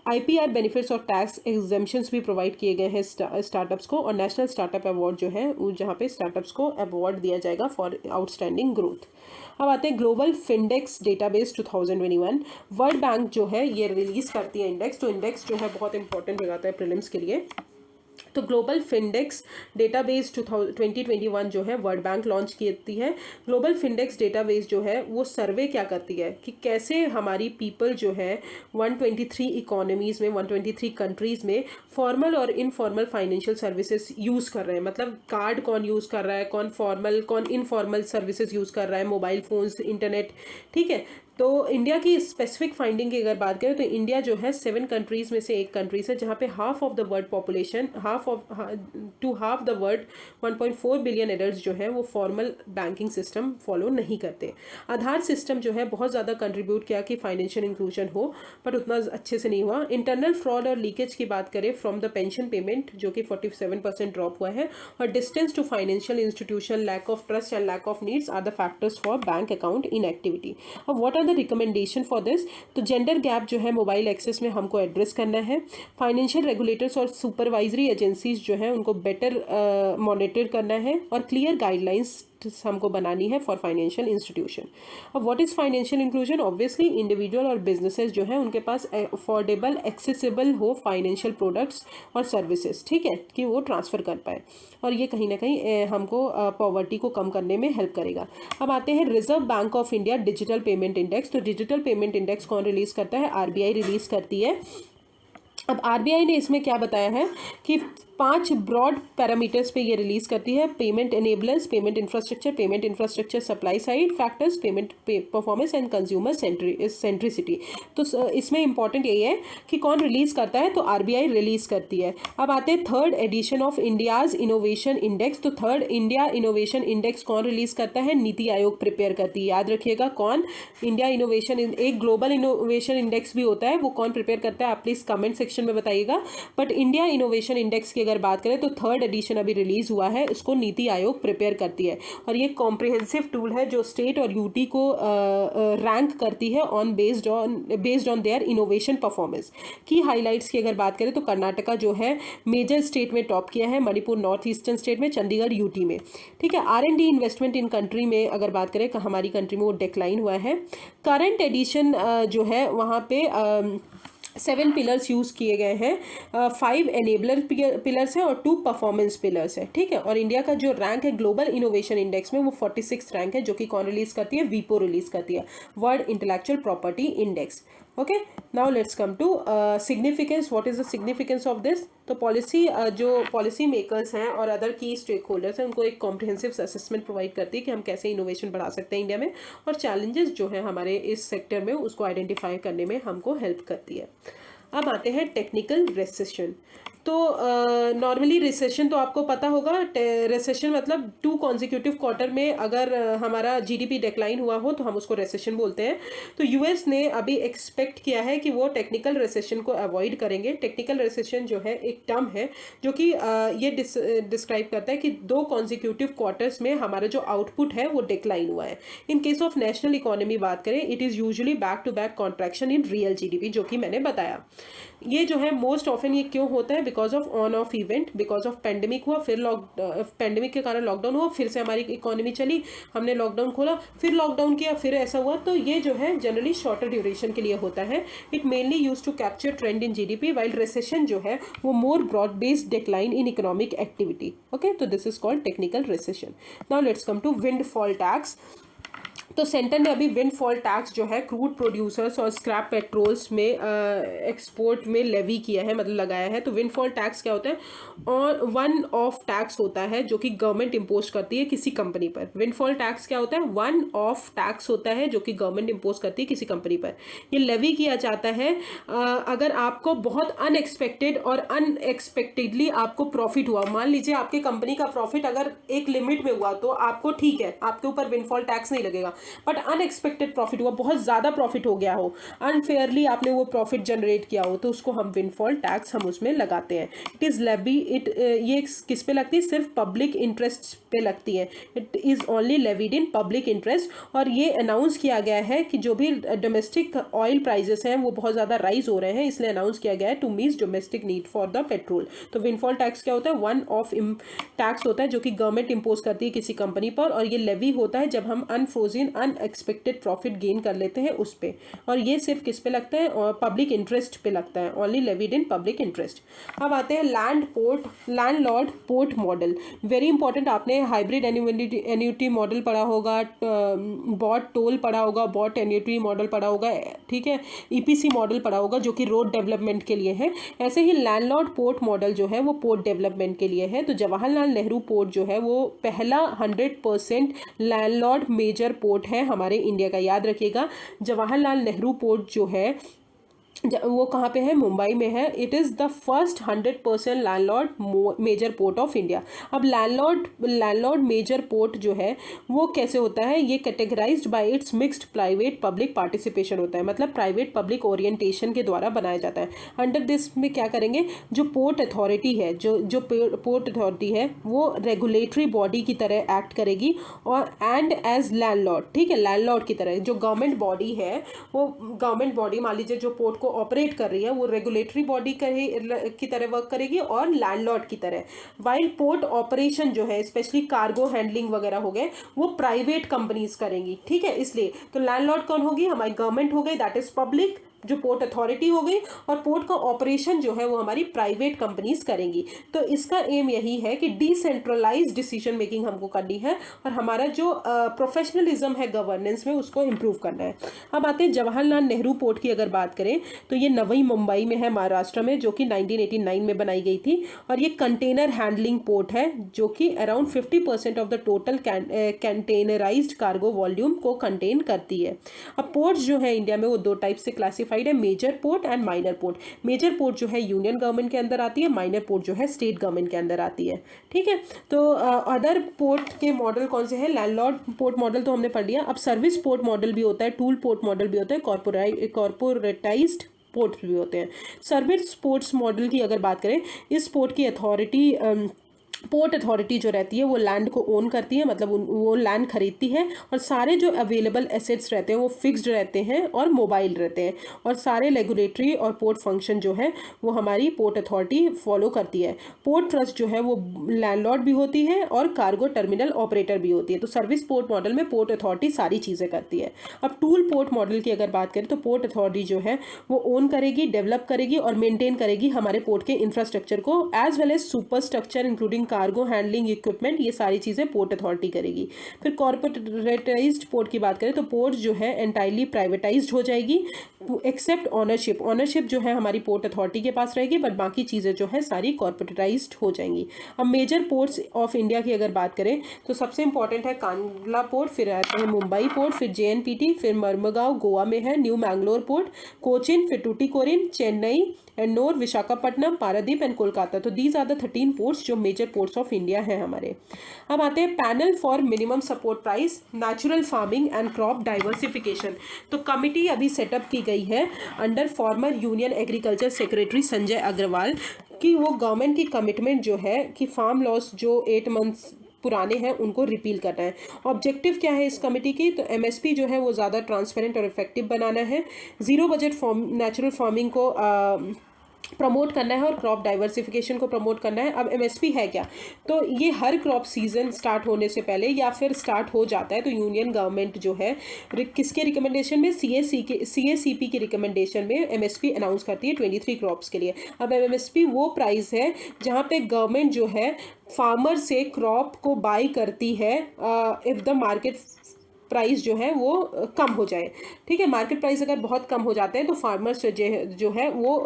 IPR बेनिफिट्स और टैक्स एग्जेम्पशंस भी प्रोवाइड किए गए हैं स्टार्टअप्स को. और नेशनल स्टार्टअप अवार्ड जो है जहाँ पे स्टार्टअप्स को अवार्ड दिया जाएगा फॉर आउटस्टैंडिंग ग्रोथ. अब आते हैं ग्लोबल फिंडेक्स डेटाबेस 2021. वर्ल्ड बैंक जो है ये रिलीज करती है इंडेक्स. तो इंडेक्स जो है बहुत इंपॉर्टेंट हो जाता है प्रीलिम्स के लिए. तो ग्लोबल फिंडेक्स डेटाबेस 2021 जो है वर्ल्ड बैंक लॉन्च करती है. ग्लोबल फिंडेक्स डेटाबेस जो है वो सर्वे क्या करती है कि कैसे हमारी पीपल जो है 123 इकोनॉमीज़ में 123 कंट्रीज़ में फॉर्मल और इनफॉर्मल फाइनेंशियल सर्विसेज यूज़ कर रहे हैं. मतलब कार्ड कौन यूज़ कर रहा है, कौन फॉर्मल कौन इनफॉर्मल सर्विसेज यूज़ कर रहा है, मोबाइल फ़ोन्स, इंटरनेट. ठीक है, तो इंडिया की स्पेसिफिक फाइंडिंग की अगर बात करें तो इंडिया जो है 7 कंट्रीज़ में से एक कंट्रीज़ है जहाँ पे half of the world population half the world 1.4 billion adults जो है वो फॉर्मल बैंकिंग सिस्टम फॉलो नहीं करते. आधार सिस्टम जो है बहुत ज़्यादा कंट्रीब्यूट किया कि फाइनेंशियल इंक्लूजन हो, बट उतना अच्छे से नहीं हुआ. इंटरनल फ्रॉड और लीकेज की बात करें फ्रॉम द पेंशन पेमेंट जो कि 47% ड्रॉप हुआ है. और distance to financial institution, lack of trust and lack of needs are the factors for bank account inactivity. अब what the recommendation for this. तो जेंडर गैप जो है मोबाइल एक्सेस में हमको एड्रेस करना है. फाइनेंशियल रेगुलेटर्स और सुपरवाइजरी एजेंसीज जो है उनको बेटर मॉनिटर करना है और क्लियर गाइडलाइंस हमको बनानी है फॉर फाइनेंशियल इंस्टीट्यूशन. अब what is financial inclusion. Obviously individual और बिजनेसेस जो है उनके पास अफोर्डेबल एक्सेसिबल हो फाइनेंशियल प्रोडक्ट्स और सर्विसेज. ठीक है, कि वो ट्रांसफ़र कर पाए और ये कहीं ना कहीं हमको पॉवर्टी को कम करने में हेल्प करेगा. अब आते हैं reserve bank of India digital payment index. तो डिजिटल पेमेंट इंडेक्स कौन रिलीज़ करता है, RBI रिलीज़ करती है. अब RBI ने इसमें क्या बताया है कि 5 ब्रॉड पैरामीटर्स पे ये रिलीज़ करती है. Payment enablers, payment infrastructure supply side factors, payment performance and consumer centricity. तो इसमें इंपॉर्टेंट यही है कि कौन रिलीज़ करता है, तो RBI रिलीज़ करती है. अब आते हैं 3rd edition of India's innovation index. तो 3rd इंडिया इनोवेशन इंडेक्स कौन रिलीज़ करता है, नीति आयोग प्रिपेयर करती है. याद रखिएगा कौन इंडिया इनोवेशन, एक ग्लोबल इनोवेशन इंडेक्स भी होता है, वो कौन प्रिपेयर करता है आप प्लीज़ कमेंट सेक्शन सेक्शन में बताइएगा। बट इंडिया इनोवेशन इंडेक्स की अगर बात करें तो 3rd एडिशन अभी रिलीज हुआ है, इसको नीति आयोग प्रिपेयर करती है और ये कॉम्प्रिहेंसिव टूल है जो स्टेट और यूटी को रैंक करती है based on their innovation performance. की हाईलाइट्स की अगर बात करें तो कर्नाटका जो है मेजर स्टेट में टॉप किया है, मणिपुर नॉर्थ ईस्टर्न स्टेट में, चंडीगढ़ यूटी में। ठीक है, R&D इन्वेस्टमेंट इन कंट्री में अगर बात करें हमारी कंट्री में वो डिक्लाइन हुआ है। करंट एडिशन जो है वहाँ पे 7 पिलर्स यूज़ किए गए हैं, 5 एनेबलर पिलर्स हैं और 2 परफॉर्मेंस पिलर्स हैं। ठीक है, और इंडिया का जो रैंक है ग्लोबल इनोवेशन इंडेक्स में वो 46 रैंक है, जो कि कौन रिलीज करती है, वीपो रिलीज करती है, world intellectual property index. Okay, now let's come to significance. What is the significance of this? तो पॉलिसी जो पॉलिसी मेकर्स हैं और अदर की स्टेक होल्डर्स हैं उनको एक कॉम्प्रिहेंसिव असेसमेंट प्रोवाइड करती है कि हम कैसे इनोवेशन बढ़ा सकते हैं इंडिया में, और चैलेंजेस जो है हमारे इस सेक्टर में उसको आइडेंटिफाई करने में हमको हेल्प करती है। अब आते हैं टेक्निकल रिसेशन। तो नॉर्मली रिसेशन तो आपको पता होगा, रिसेशन मतलब 2 कॉन्जिक्यूटिव क्वार्टर में अगर हमारा जीडीपी डिक्लाइन हुआ हो तो हम उसको रिसेशन बोलते हैं। तो यूएस ने अभी एक्सपेक्ट किया है कि वो टेक्निकल रिसेशन को अवॉइड करेंगे। टेक्निकल रिसेशन जो है एक टर्म है जो कि ये डिस्क्राइब करता है कि 2 कॉन्जिक्यूटिव क्वार्टर्स में हमारा जो आउटपुट है वो डिक्लाइन हुआ है। In case of national economy बात करें, it is usually back to back contraction in real GDP, जो कि मैंने बताया। ये जो है मोस्ट ऑफन ये क्यों होता है? Because of on off event, because of pandemic हुआ, फिर पेंडेमिक के कारण लॉकडाउन हुआ, फिर से हमारी इकोनॉमी चली, हमने लॉकडाउन खोला, फिर लॉकडाउन किया, फिर ऐसा हुआ। तो ये जो है जनरली शॉर्टर ड्यूरेशन के लिए होता है। It mainly use to capture trend in GDP, while recession जो है वो more broad based decline in economic activity. Okay, तो this is called technical recession. Now let's come to windfall tax. तो centre ने अभी विंडफॉल टैक्स जो है crude producers और स्क्रैप पेट्रोल्स में एक्सपोर्ट में लेवी किया है, मतलब लगाया है। तो विंडफॉल टैक्स क्या होता है? और वन ऑफ टैक्स होता है जो कि गवर्नमेंट इम्पोज करती है किसी कंपनी पर। विंडफॉल टैक्स क्या होता है? वन ऑफ टैक्स होता है जो कि गवर्नमेंट इम्पोज करती है किसी कंपनी पर। ये लेवी किया जाता है अगर आपको बहुत अनएक्सपेक्टेड और अनएक्सपेक्टेडली आपको प्रॉफिट हुआ। मान लीजिए आपके कंपनी का प्रॉफिट अगर एक लिमिट में हुआ तो आपको ठीक है, आपके ऊपर विंडफॉल टैक्स नहीं लगेगा। बट अनएक्सपेक्टेड प्रॉफिट हुआ, बहुत ज़्यादा प्रॉफिट हो गया हो, अनफेयरली आपने वो प्रॉफिट जनरेट किया हो, तो उसको हम विंडफॉल टैक्स हम उसमें लगाते हैं। इट इज़ लेवी, ये किस पे लगती है? सिर्फ पब्लिक इंटरेस्ट पे लगती है। It is only levied in public interest. और ये अनाउंस किया गया है कि जो भी डोमेस्टिक ऑयल प्राइजेस हैं वो बहुत ज़्यादा राइज हो रहे हैं, इसलिए अनाउंस किया गया है to meet domestic need for the petrol. तो विंडफॉल टैक्स क्या होता है? वन ऑफ टैक्स होता है जो कि गवर्नमेंट इम्पोज करती है किसी कंपनी पर, और ये लेवी होता है जब हम अनफ्रोजन अनएक्सपेक्टेड प्रॉफिट गेन कर लेते हैं उस पे। और ये सिर्फ किस पे लगता है? और पब्लिक इंटरेस्ट पे लगता है, only levied in public interest. अब आते हैं landlord port model. Very important, आपने हाइब्रिड एन्युटी मॉडल पढ़ा होगा, बॉट टोल पढ़ा होगा, बॉट एन्युटी मॉडल पढ़ा होगा, ठीक है, ईपीसी मॉडल पढ़ा होगा जो कि रोड डेवलपमेंट के लिए है। ऐसे ही लैंडलॉर्ड पोर्ट मॉडल जो है वो पोर्ट डेवलपमेंट के लिए है। तो जवाहरलाल नेहरू पोर्ट जो है वो पहला 100% लैंडलॉर्ड मेजर पोर्ट है हमारे इंडिया का। याद रखिएगा, जवाहरलाल नेहरू पोर्ट जो है वो कहाँ पे है? मुंबई में है। It is the first 100% landlord major port of India. अब लैंडलॉर्ड मेजर पोर्ट जो है वो कैसे होता है? ये categorised by its mixed private public participation होता है, मतलब प्राइवेट पब्लिक ओरिएंटेशन के द्वारा बनाया जाता है। अंडर दिस में क्या करेंगे? जो पोर्ट अथॉरिटी है, जो पोर्ट अथॉरिटी है वो रेगुलेटरी बॉडी की तरह एक्ट करेगी, और एंड एज लैंडलॉर्ड, ठीक है, लैंडलॉर्ड की तरह। जो गवर्नमेंट बॉडी है वो गवर्नमेंट बॉडी, मान लीजिए जो पोर्ट को ऑपरेट कर रही है वो रेगुलेटरी बॉडी की तरह वर्क करेगी और लैंडलॉर्ड की तरह। वाइल पोर्ट ऑपरेशन जो है स्पेशली कार्गो हैंडलिंग वगैरह हो गए वो प्राइवेट कंपनीज करेंगी, ठीक है। इसलिए तो लैंडलॉर्ड कौन होगी? हमारी गवर्नमेंट हो गई, दैट इज पब्लिक, जो पोर्ट अथॉरिटी हो गई, और पोर्ट का ऑपरेशन जो है वो हमारी प्राइवेट कंपनीज करेंगी। तो इसका एम यही है कि डिसेंट्रलाइज डिसीजन मेकिंग हमको करनी है और हमारा जो प्रोफेशनलिज्म है गवर्नेंस में उसको इम्प्रूव करना है। अब आते हैं जवाहरलाल नेहरू पोर्ट की अगर बात करें तो ये नवी मुंबई में है, महाराष्ट्र में, जो कि 1989 में बनाई गई थी। और ये कंटेनर हैंडलिंग पोर्ट है जो कि around 50% of the total containerised cargo volume को कंटेन करती है। अब पोर्ट्स जो है इंडिया में वो 2 टाइप से क्लासिफाइड है, major port and minor port. Major port जो है यूनियन गवर्नमेंट के अंदर आती है, माइनर पोर्ट जो है स्टेट गवर्नमेंट के अंदर आती है, ठीक है। तो अदर पोर्ट के मॉडल कौन से हैं? लैंडलॉर्ड पोर्ट मॉडल तो हमने पढ़ लिया। अब सर्विस पोर्ट मॉडल भी होता है, टूल पोर्ट मॉडल भी होता है, कॉर्पोरेटाइज्ड पोर्ट्स भी होते हैं। सर्विस पोर्ट्स मॉडल की अगर बात करें, इस पोर्ट की अथॉरिटी पोर्ट अथॉरिटी जो रहती है वो लैंड को ओन करती है, मतलब वो लैंड खरीदती है, और सारे जो अवेलेबल एसेट्स रहते हैं वो फिक्स्ड रहते हैं और मोबाइल रहते हैं, और सारे रेगुलेटरी और पोर्ट फंक्शन जो है वो हमारी पोर्ट अथॉरिटी फॉलो करती है। पोर्ट ट्रस्ट जो है वो लैंडलॉर्ड भी होती है और कार्गो टर्मिनल ऑपरेटर भी होती है। तो सर्विस पोर्ट मॉडल में पोर्ट अथॉरिटी सारी चीज़ें करती है। अब टूल पोर्ट मॉडल की अगर बात करें तो पोर्ट अथॉरिटी जो है वो ओन करेगी, डेवलप करेगी और मेंटेन करेगी हमारे पोर्ट के इंफ्रास्ट्रक्चर को, as well as superstructure including cargo handling equipment, ये सारी चीज़ें पोर्ट अथॉरिटी करेगी। फिर कॉर्पोरेटाइज्ड पोर्ट की बात करें तो पोर्ट जो है एंटायरली प्राइवेटाइज्ड हो जाएगी, एक्सेप्ट ऑनरशिप। ऑनरशिप जो है हमारी पोर्ट अथॉरिटी के पास रहेगी, बट बाकी चीज़ें जो है सारी कॉर्पोरेटाइज्ड हो जाएंगी। अब मेजर पोर्ट्स ऑफ इंडिया की अगर बात करें तो सबसे इंपॉर्टेंट है कांडला पोर्ट, फिर आते हैं मुंबई पोर्ट, फिर JNPT, फिर मर्मगांव गोवा में है, न्यू मैंगलोर पोर्ट, कोचिन, फिर टूटिकोरिन, चेन्नई, एन्नोर, विशाखापट्टनम, पारादीप एंड कोलकाता। तो दीज आर द 13 पोर्ट्स जो मेजर पोर्ट्स ऑफ इंडिया है हमारे। अब आते हैं panel for minimum support price, natural farming and crop diversification. तो कमिटी अभी सेटअप की गई है under former union agriculture secretary Sanjay Agrawal, कि वो गवर्नमेंट की कमिटमेंट जो है कि फार्म लॉस जो 8 मंथ्स पुराने हैं उनको रिपील करना है। ऑब्जेक्टिव क्या है इस कमेटी की, तो MSP जो है वो ज़्यादा ट्रांसपेरेंट और इफेक्टिव बनाना है, जीरो बजट नेचुरल फार्मिंग को प्रमोट करना है और क्रॉप डाइवर्सिफिकेशन को प्रमोट करना है। अब MSP है क्या, तो ये हर क्रॉप सीजन स्टार्ट होने से पहले या फिर स्टार्ट हो जाता है तो यूनियन गवर्नमेंट जो है किसके रिकमेंडेशन में, CACP की रिकमेंडेशन में MSP अनाउंस करती है 23 क्रॉप्स के लिए। अब MSP वो प्राइस है जहाँ पे गवर्नमेंट जो है फार्मर से क्रॉप को बाई करती है इफ़ द मार्केट प्राइस जो है वो कम हो जाए। ठीक है, मार्केट प्राइस अगर बहुत कम हो जाते हैं तो फार्मर्स जो है वो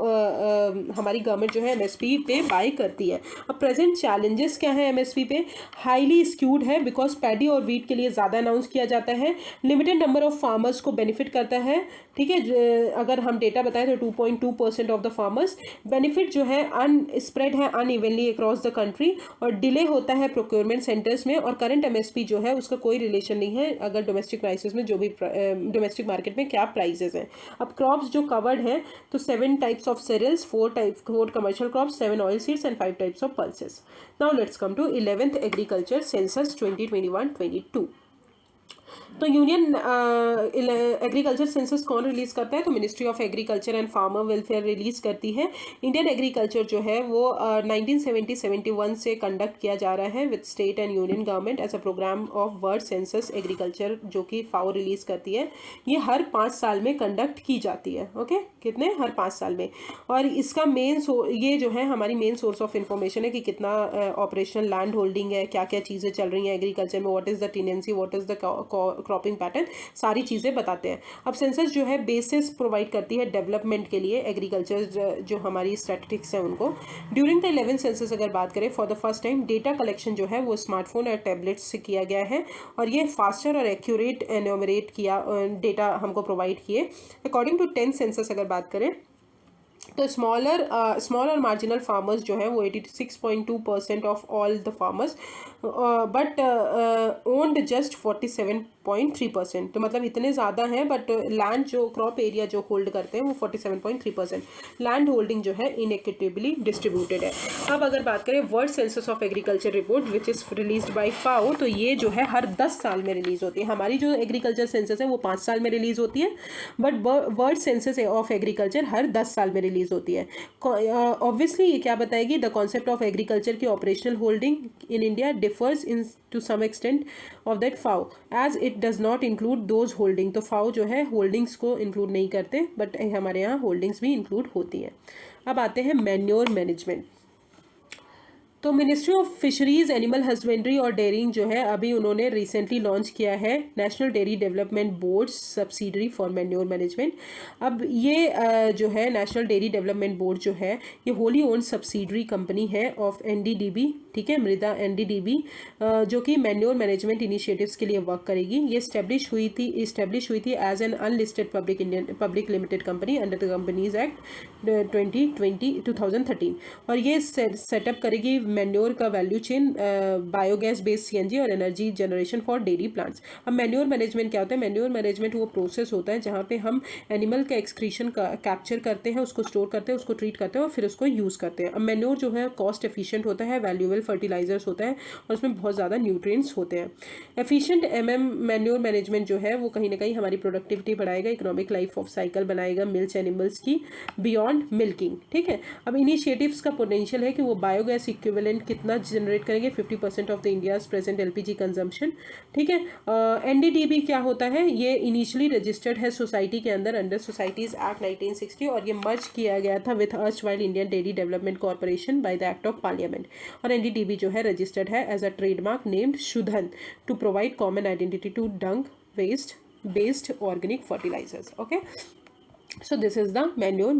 हमारी गवर्नमेंट जो है MSP पे बाई करती है। अब प्रेजेंट चैलेंजेस क्या है MSP पे, हाईली स्क्यूड है बिकॉज पैडी और वीट के लिए ज़्यादा अनाउंस किया जाता है, लिमिटेड नंबर ऑफ फार्मर्स को बेनिफिट करता है। ठीक है, अगर हम डेटा बताएं तो 2.2% ऑफ द फार्मर्स, बेनिफिट जो है स्प्रेड है अनइवनली अक्रॉस द कंट्री, और डिले होता है प्रोक्योरमेंट सेंटर्स में, और करंट MSP जो है उसका कोई रिलेशन नहीं है अगर डोमेस्टिक प्राइसेस में जो भी डोमेस्टिक मार्केट में क्या प्राइसेस हैं। अब क्रॉप्स जो कवर्ड हैं तो 7 types of cereals, 4 commercial crops, 7 oil seeds and 5 types of pulses. Now let's come to 11th agriculture census 2021-22। तो यूनियन एग्रीकल्चर सेंसस कौन रिलीज करता है, तो ministry of agriculture and farmer welfare release करती है। इंडियन एग्रीकल्चर जो है वो 1970-71 से कंडक्ट किया जा रहा है with state and union government as a programme of world census agriculture, जो कि FAO रिलीज करती है। ये हर 5 साल में कंडक्ट की जाती है। ओके, कितने, हर 5 साल में। और इसका ये जो है हमारी मेन सोर्स ऑफ इंफॉर्मेशन है कि कितना ऑपरेशनल लैंड होल्डिंग है, क्या क्या चीज़ें चल रही हैं एग्रीकल्चर में, what is the tenancy, what is the cropping pattern, सारी चीज़ें बताते हैं। अब सेंसस जो है बेसिस प्रोवाइड करती है डेवलपमेंट के लिए, एग्रीकल्चर जो हमारी स्टैटिस्टिक्स हैं उनको। ड्यूरिंग द 11th सेंसस अगर बात करें, for the first time data collection जो है वो स्मार्टफोन और टैबलेट्स से किया गया है, और ये फास्टर और एक्यूरेट एन्यूमरेट किया डेटा हमको प्रोवाइड किए। अकॉर्डिंग टू 10th सेंसस अगर बात करें तो स्मॉल और मार्जिनल फार्मर्स जो हैं वो 86.2% of all the farmers, but owned just 47.3%। तो मतलब इतने ज़्यादा हैं, बट लैंड जो क्रॉप एरिया जो होल्ड करते हैं वो 47.3%। लैंड होल्डिंग जो है इनइक्विटेबली डिस्ट्रीब्यूटेड है। अब अगर बात करें world census of agriculture report which is released by FAO, तो ये जो है हर 10 साल में रिलीज़ होती है। हमारी जो एग्रीकल्चर सेंसस है वो 5 साल में रिलीज़ होती है, but world census of agriculture हर 10 साल में रिलीज़ होती है। ऑब्वियसली ये क्या बताएगी, द कॉन्सेप्ट ऑफ एग्रीकल्चर की operational holding in India differs in to some extent of that FAO as it does not include those holding. तो FAO जो है होल्डिंग्स को इंक्लूड नहीं करते, बट हमारे यहाँ होल्डिंग्स भी इंक्लूड होती हैं। अब आते हैं मैन्योर मैनेजमेंट। तो ministry of fisheries, animal husbandry और डेयरिंग जो है अभी उन्होंने रिसेंटली लॉन्च किया है national dairy development board subsidiary for manure management. अब ये जो है नेशनल डेयरी डेवलपमेंट बोर्ड जो है ये होली ओन्ड सब्सिडरी कंपनी है ऑफ NDDB, ठीक है, मृदा NDDB, जो कि मैन्योर मैनेजमेंट इनिशिएटिव्स के लिए वर्क करेगी। ये इस्टेब्लिश हुई थी as an unlisted public limited company under the companies act 2013, और ये सेटअप करेगी मैन्योर का value chain, biogas based CNG और energy generation for dairy plants. अब मैन्योर मैनेजमेंट क्या होता है? मैन्योर मैनेजमेंट वो प्रोसेस होता है जहाँ पे हम एनिमल का एक्सक्रीशन का कैप्चर करते हैं, उसको स्टोर करते हैं, उसको ट्रीट करते हैं और फिर उसको यूज़ करते हैं। अब मैन्योर जो है कॉस्ट एफिशिएंट होता है, वैल्यूएबल फर्टिलाइजर्स होता है और उसमें बहुत ज़्यादा न्यूट्रिएंट्स होते हैं। एफिशिएंट मैन्योर मैनेजमेंट जो है वो कहीं ना कहीं हमारी प्रोडक्टिविटी बढ़ाएगा, इकोनॉमिक लाइफ ऑफ साइकिल बनाएगा मिल्क एनिमल्स की बियॉन्ड मिल्किंग। ठीक है, अब इनिशिएटिव्स का पोटेंशियल है कि वो बायोगैस इक्विवेलेंट कितना जनरेट करेंगे, 50% of the India's present LPG consumption. ठीक है, एनडीडीबी क्या होता है? ये इनिशियली रजिस्टर्ड है सोसाइटी के अंडर सोसाइटीज एक्ट 1960 और ये मर्ज किया गया था with erstwhile Indian dairy development corporation by the act of parliament. और एनडीडीबी जो है रजिस्टर्ड है as a trademark named Shuddhan to provide common identity to dung waste based organic fertilisers. Okay, so this is the manure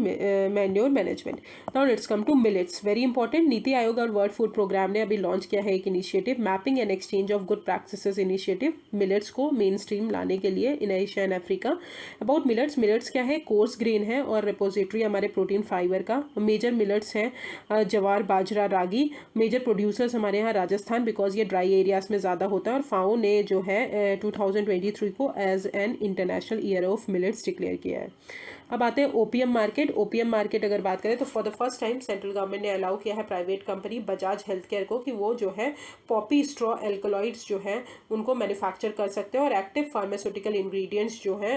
management. Now let's come to millets, very important. NITI Aayog और world food programme ने अभी launch किया है एक initiative, mapping and exchange of good practices initiative, millets को main stream लाने के लिए in Asia and Africa. About millets क्या है? कोर्स ग्रेन है और रिपोजिटरी हमारे प्रोटीन फाइबर का। मेजर मिलेट्स हैं जवार, बाजरा, रागी। मेजर प्रोड्यूसर्स हमारे यहाँ राजस्थान, बिकॉज ये ड्राई एरियाज में ज़्यादा होता है। और फाओ ने जो है 2023 को as an international year of millets declare किया है। अब आते हैं ओपीएम मार्केट। ओपीएम मार्केट अगर बात करें तो for the first time central government ने अलाउ किया है private company Bajaj health care को कि वो जो है पॉपी स्ट्रॉ एल्कलॉइड्स जो है उनको मैन्युफैक्चर कर सकते हैं और एक्टिव फार्मास्यूटिकल इंग्रेडिएंट्स जो है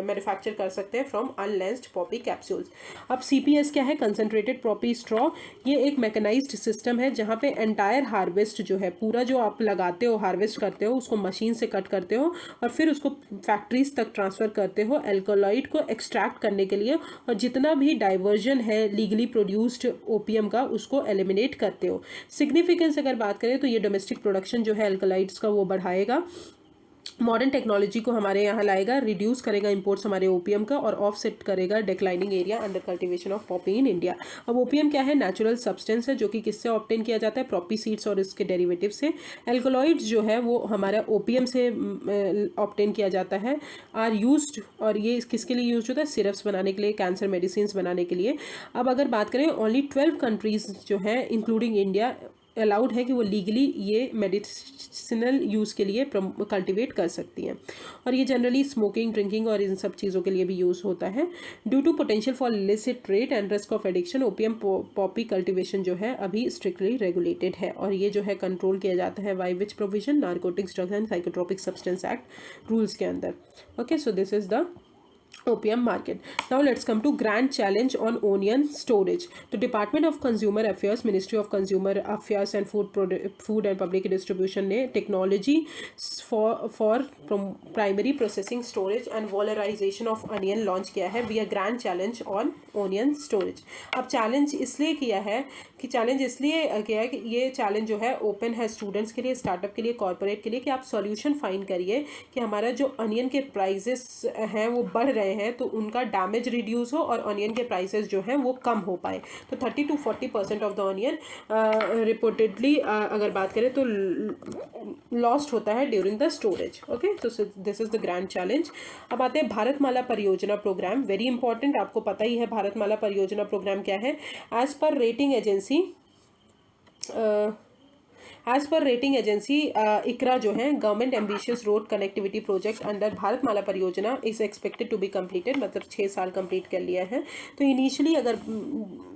मैन्युफैक्चर कर सकते हैं फ्रॉम अनलेंस्ड पॉपी कैप्सूल्स। अब सीपीएस क्या है? Concentrated Poppy straw. ये एक मैकेनाइज्ड सिस्टम है जहाँ पे एंटायर हार्वेस्ट जो है, पूरा जो आप लगाते हो, हार्वेस्ट करते हो, उसको मशीन से कट करते हो और फिर उसको फैक्ट्रीज तक ट्रांसफर करते हो एल्कलॉइड को एक्सट्रैक्ट करने के लिए, और जितना भी डाइवर्जन है लीगली प्रोड्यूस्ड ओपीएम का उसको एलिमिनेट करते हो। सिग्निफिकेंस अगर बात करें तो ये डोमेस्टिक प्रोडक्शन जो है एल्कलॉइड्स का वो बढ़ाएगा, मॉडर्न टेक्नोलॉजी को हमारे यहाँ लाएगा, रिड्यूस करेगा इंपोर्ट्स हमारे ओपीएम का और ऑफसेट करेगा declining area under cultivation of Poppy in India. अब ओपीएम क्या है? नेचुरल सब्सटेंस है जो कि किससे ऑब्टेन किया जाता है? पॉपी सीड्स और इसके डेरिवेटिव से। एल्कलॉइड्स जो है वो हमारा ओपीएम से ऑब्टेन किया जाता है, आर यूज्ड, और ये किसके लिए यूज होता है? सिरप्स बनाने के लिए, कैंसर मेडिसिन बनाने के लिए। अब अगर बात करें ओनली 12 कंट्रीज जो है इंक्लूडिंग इंडिया अलाउड है कि वो लीगली ये मेडिसिनल यूज़ के लिए कल्टिवेट कर सकती हैं, और ये जनरली स्मोकिंग, ड्रिंकिंग और इन सब चीज़ों के लिए भी यूज़ होता है। Due to potential for illicit trade and risk of addiction, opium poppy cultivation जो है अभी स्ट्रिक्टली रेगुलेटेड है और ये जो है कंट्रोल किया जाता है by which provision? Narcotics, drugs and psychotropic substance act rules के अंदर। Okay, so this is the opium market. Now let's come to grand challenge on onion storage. The Department of Consumer Affairs, Ministry of Consumer Affairs and Food and Public Distribution ने technology for primary processing, storage and valorization of onion launch किया है via grand challenge on onion storage. अब challenge इसलिए किया है कि ये challenge जो है open है students के लिए, startup के लिए, corporate के लिए, कि आप solution find करिए कि हमारा जो onion के prices हैं वो बढ़ रहे हैं तो उनका डैमेज रिड्यूस हो और ऑनियन के प्राइसेस जो हैं वो कम हो पाए। तो 30 to 40% of the onion reportedly अगर बात करें तो लॉस्ट होता है ड्यूरिंग द स्टोरेज। ओके, तो this is the grand challenge. अब आते हैं भारतमाला परियोजना प्रोग्राम, वेरी इंपॉर्टेंट, आपको पता ही है भारतमाला परियोजना प्रोग्राम क्या है। As per rating agency ICRA जो है government ambitious road connectivity project under Bharatmala Pariyojana is expected to be completed, मतलब 6 साल कंप्लीट कर लिया है। तो इनिशियली अगर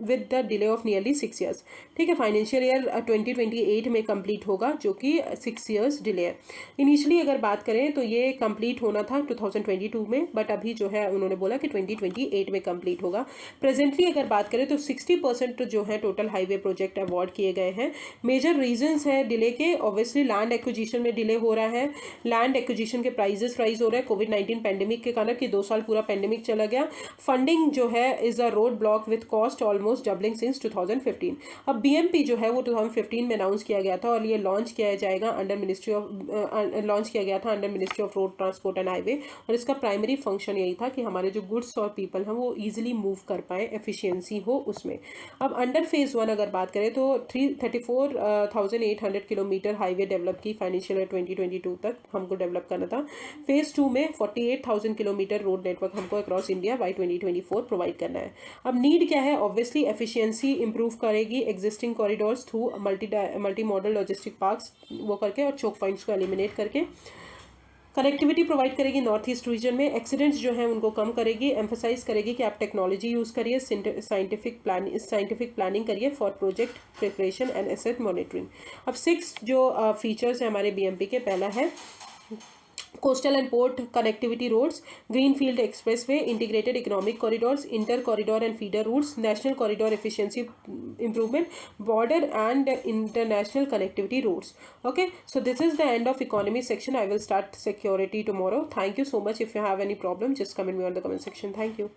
with the delay of nearly 6 years, ठीक है, फाइनेंशियल ईयर 2028 में कंप्लीट होगा जो कि 6 ईयर्स डिले है। इनिशियली अगर बात करें तो ये कंप्लीट होना था 2022 में, बट अभी जो है उन्होंने बोला कि 2028 में कंप्लीट होगा। प्रेजेंटली अगर बात करें तो 60% जो है टोटल हाईवे प्रोजेक्ट अवार्ड किए गए हैं। मेजर रीजंस है डिले के, ऑब्वियसली लैंड एक्विजिशन में डिले हो रहा है, लैंड एक्विजिशन के प्राइजेस राइज हो रहे हैं कोविड-19 पेंडेमिक के कारण, कि 2 साल पूरा पेंडेमिक चला गया। फंडिंग जो है is a road block with cost almost doubling since 2015। अब बीएमपी जो है वो 2015 में अनाउंस किया गया था और ये लॉन्च किया जाएगा under ministry of road transport and highway, और इसका प्राइमरी फंक्शन यही था कि हमारे जो गुड्स और पीपल हैं वो ईजिली मूव कर पाए, एफिशिएंसी हो उसमें। अब अंडर फेज 1 अगर बात करें तो 34,800 800 किलोमीटर हाईवे डेवलप की फाइनेंशियल ईयर 2022 तक हमको डेवलप करना था। फेज 2 में 48,000 किलोमीटर रोड नेटवर्क हमको अक्रॉस इंडिया बाई 2024 प्रोवाइड करना है। अब नीड क्या है, ऑब्वियसली एफिशिएंसी इंप्रूव करेगी existing corridors through multi modal logistic parks वो करके और चोक पॉइंट्स को एलिमिनेट करके। कनेक्टिविटी प्रोवाइड करेगी नॉर्थ ईस्ट रीजन में, एक्सीडेंट्स जो हैं उनको कम करेगी, एम्फोसाइज करेगी कि आप टेक्नोलॉजी यूज़ करिए, साइंटिफिक प्लानिंग करिए for project preparation and asset monitoring. अब 6 जो फीचर्स हैं हमारे बीएमपी के, पहला है coastal and port connectivity roads, greenfield expressway, integrated economic corridors, inter corridor and feeder routes, national corridor efficiency improvement, border and international connectivity roads. Okay, so this is the end of economy section. I will start security tomorrow. Thank you so much. If you have any problem, just comment me on the comment section. Thank you.